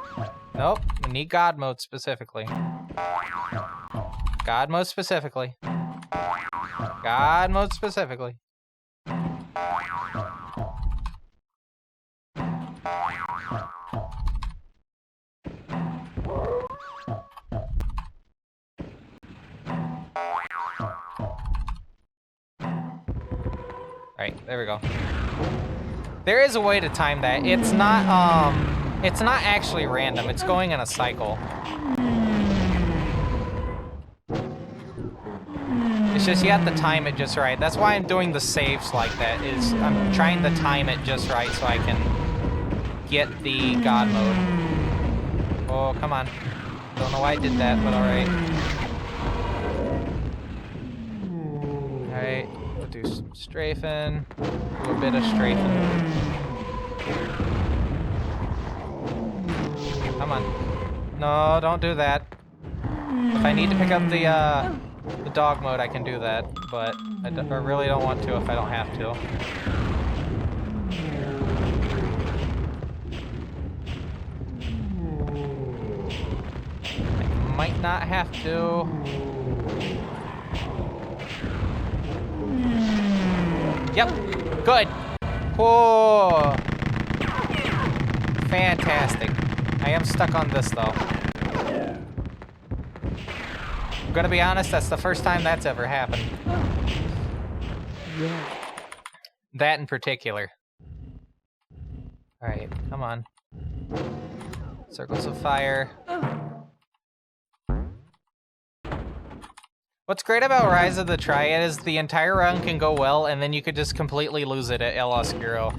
Nope, we need God mode specifically. God mode specifically. God mode specifically. Alright, there we go. There is a way to time that. It's not actually random. It's going in a cycle. It's just you have to time it just right. That's why I'm doing the saves like that, is I'm trying to time it just right so I can get the God mode. Oh, come on. Don't know why I did that, but alright. Alright, we'll do some strafing. Do a bit of strafing. Come on. No, don't do that. If I need to pick up the dog mode, I can do that, but I really don't want to if I don't have to. I might not have to. Yep, good. Whoa. Fantastic. I am stuck on this though. I'm gonna be honest, that's the first time that's ever happened. Yeah. That in particular. Alright, come on. Circles of fire. What's great about Rise of the Triad is the entire run can go well, and then you could just completely lose it at El Oscuro.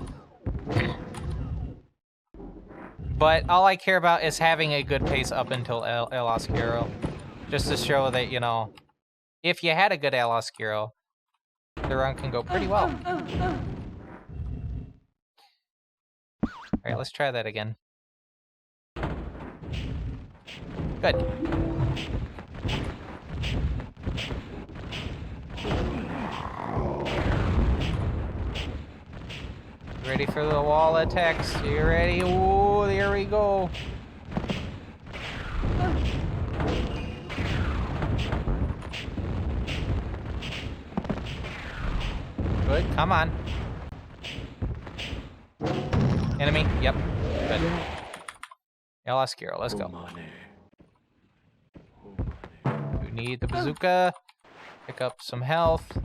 But all I care about is having a good pace up until El Oscuro. Just to show that, you know, if you had a good El Oscuro, the run can go pretty well. Alright, let's try that again. Good. Ready for the wall attacks? You ready? Ooh, there we go. Good, come on. Enemy? Yep. Good. El Oscuro, let's go. You need the bazooka. Pick up some health.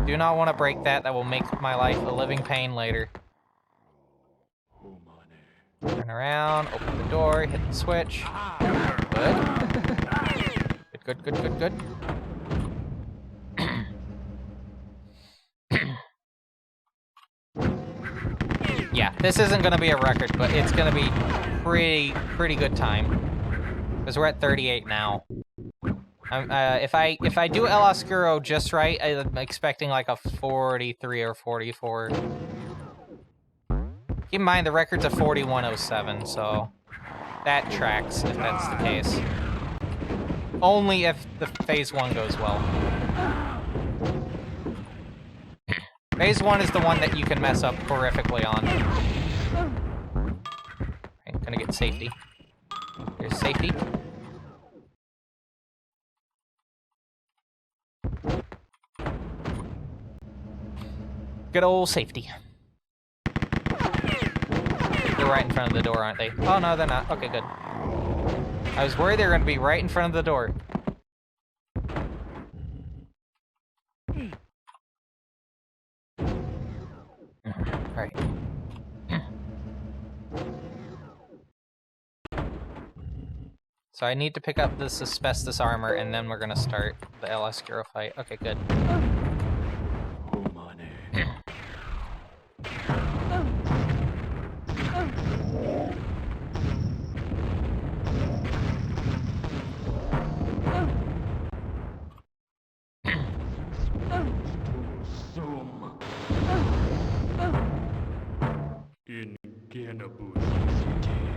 Do not want to break that. That will make my life a living pain later. Turn around, open the door, hit the switch. Good. Good, good, good, good, good. Yeah, this isn't going to be a record, but it's going to be pretty good time. Because we're at 38 now. If I do El Oscuro just right, I'm expecting like a 43 or 44. Keep in mind, the record's a 41:07, so that tracks if that's the case. Only if the phase 1 goes well. Phase 1 is the one that you can mess up horrifically on. I'm gonna get safety. There's safety. Good old safety. They're right in front of the door, aren't they? Oh, no, they're not. Okay, good. I was worried they were going to be right in front of the door. Alright. So I need to pick up this asbestos armor, and then we're going to start the El Oscuro fight. Okay, good.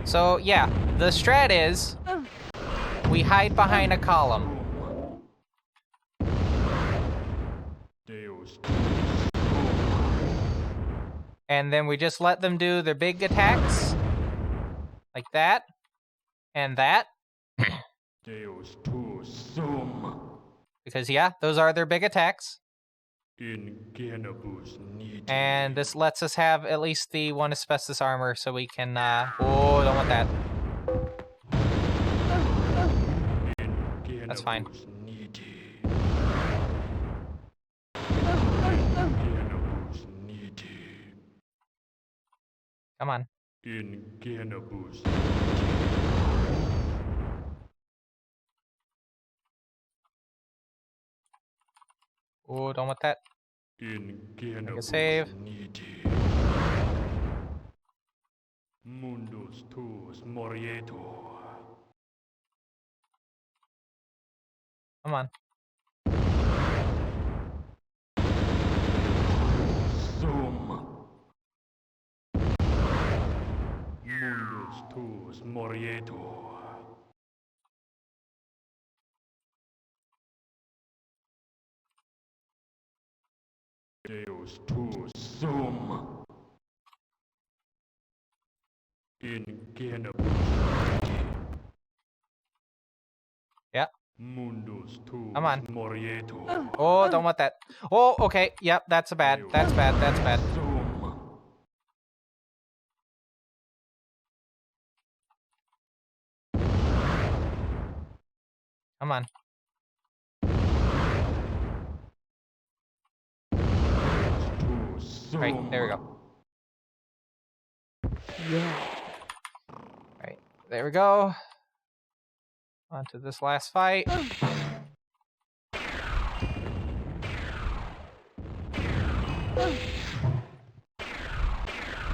So, yeah, the strat is we hide behind a column. And then we just let them do their big attacks. Like that. And that. Because, yeah, those are their big attacks. And this lets us have at least the 1 asbestos armor so we can, oh, don't want that. That's fine. Come on. Oh, don't want that. Make a save. Mundus tuus morietur. Come on. Sum. Mundus tuus morietur. Deus tuus sum. In genebus. Yeah. Mundus tuus Come on. morietur. Oh, don't want that. Oh, okay. Yep, that's bad. That's bad. That's bad. Sum. Come on. Tuus sum. Right, there we go. Yeah. Right, there we go. On to this last fight.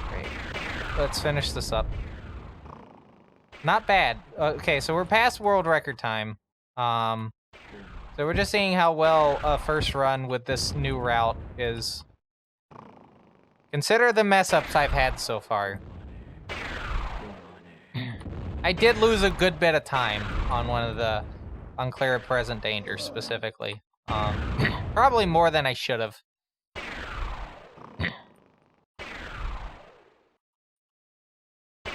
Great. Let's finish this up. Not bad. Okay, so we're past world record time. So we're just seeing how well a first run with this new route is. Consider the mess ups I've had so far. I did lose a good bit of time on one of the unclear present dangers specifically. Probably more than I should have.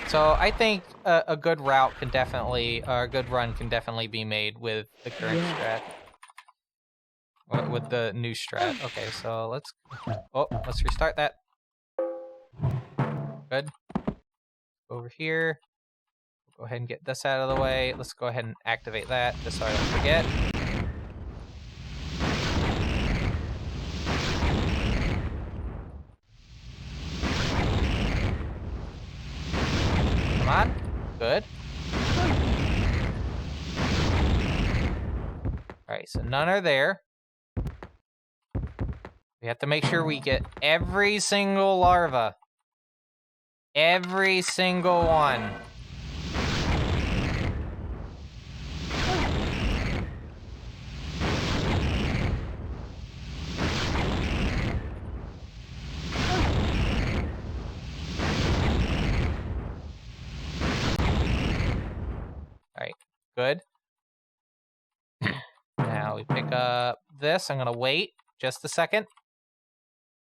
So I think a good route can definitely, or a good run can definitely be made with the current strat. With the new strat. Okay, so let's restart that. Good. Over here. Go ahead and get this out of the way. Let's go ahead and activate that just so I don't forget. Come on. Good. Alright, so none are there. We have to make sure we get every single larva. Every single one. Alright, good. Now we pick up this. I'm gonna wait just a second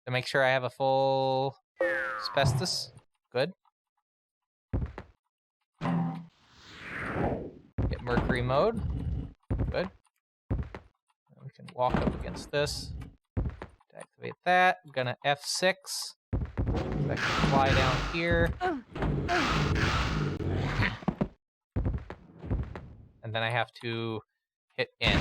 to make sure I have a full asbestos. Good. Get mercury mode. Good. We can walk up against this. To activate that, I'm gonna F6. So I can fly down here. And then I have to hit N.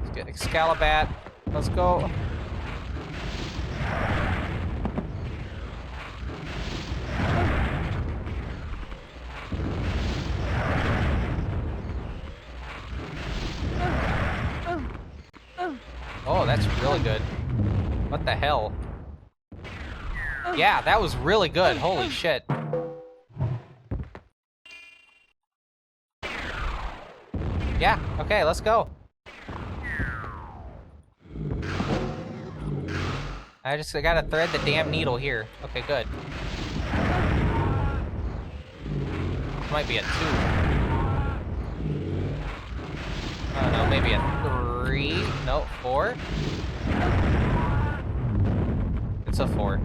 Let's get Excalibat. Let's go. Oh, that's really good. What the hell? Yeah, that was really good. Holy shit. Yeah, okay, let's go. I gotta thread the damn needle here. Okay, good. Might be a 2. I don't know, maybe a 3? No, 4? It's a 4.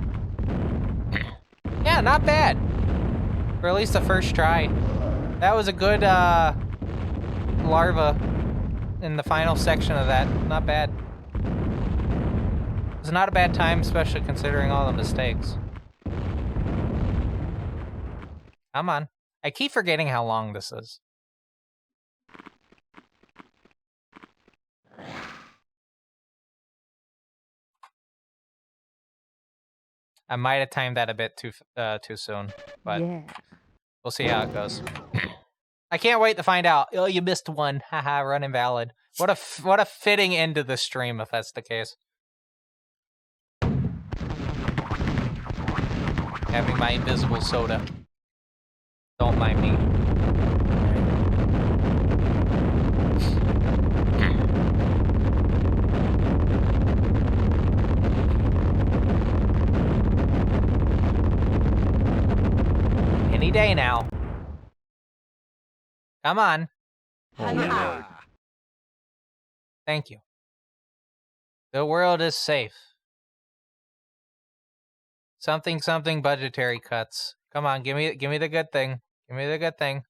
Yeah, not bad. For at least the first try. That was a good larva in the final section of that. Not bad. It's not a bad time, especially considering all the mistakes. Come on. I keep forgetting how long this is. I might have timed that a bit too soon, but Yeah. we'll see how it goes. I can't wait to find out. Oh, you missed one. Haha, run invalid. What a fitting end to the stream if that's the case. Having my invisible soda. Don't mind me. Any day now. Come on. All right. Thank you. The world is safe. Something budgetary cuts. Come on, give me the good thing. Give me the good thing.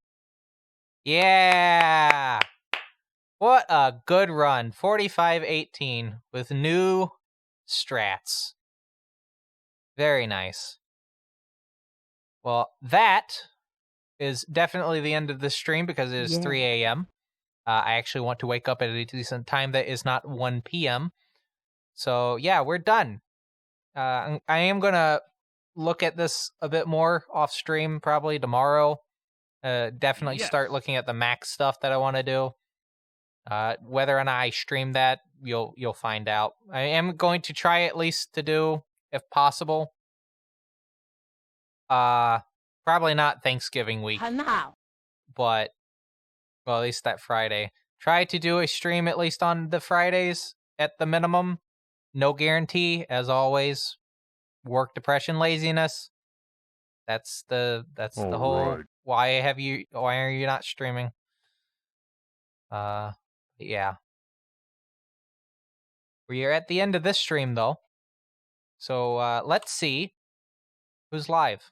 Yeah. What a good run. 45-18 with new strats. Very nice. Well, that is definitely the end of the stream because it is 3 a.m. I actually want to wake up at a decent time that is not 1 p.m. So, yeah, we're done. I am going to look at this a bit more off stream probably tomorrow. Definitely start looking at the max stuff that I want to do. Whether or not I stream that, you'll find out. I am going to try at least to do, if possible. Probably not Thanksgiving week, but well, at least that Friday. Try to do a stream at least on the Fridays at the minimum. No guarantee, as always. Work, depression, laziness. That's the All whole. right. Why are you not streaming? Yeah. We are at the end of this stream though. So let's see who's live.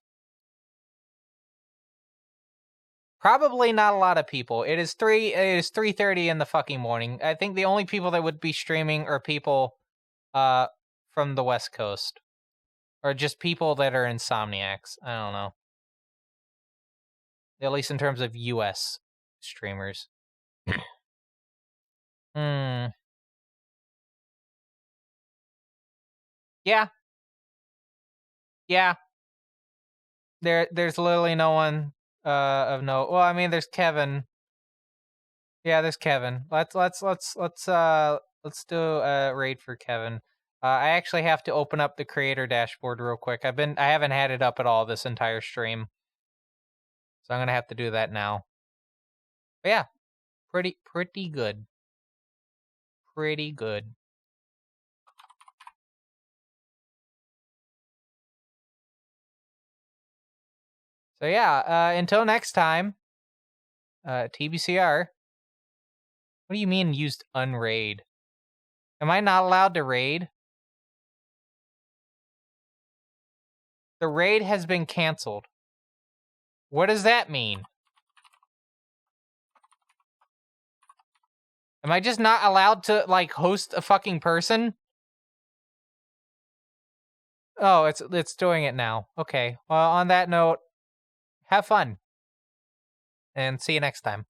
Probably not a lot of people. It is 3:30 in the fucking morning. I think the only people that would be streaming are people from the West Coast. Or just people that are insomniacs. I don't know. At least in terms of US streamers. Yeah. Yeah. There's literally no one of note. Well, I mean there's Kevin. Yeah, there's Kevin. Let's do a raid for Kevin. I actually have to open up the creator dashboard real quick. I haven't had it up at all this entire stream. So I'm gonna have to do that now. But yeah, pretty good. Pretty good. So yeah, until next time, TBCR. What do you mean used unraid? Am I not allowed to raid? The raid has been canceled. What does that mean? Am I just not allowed to, like, host a fucking person? Oh, it's doing it now. Okay. Well, on that note, have fun. And see you next time.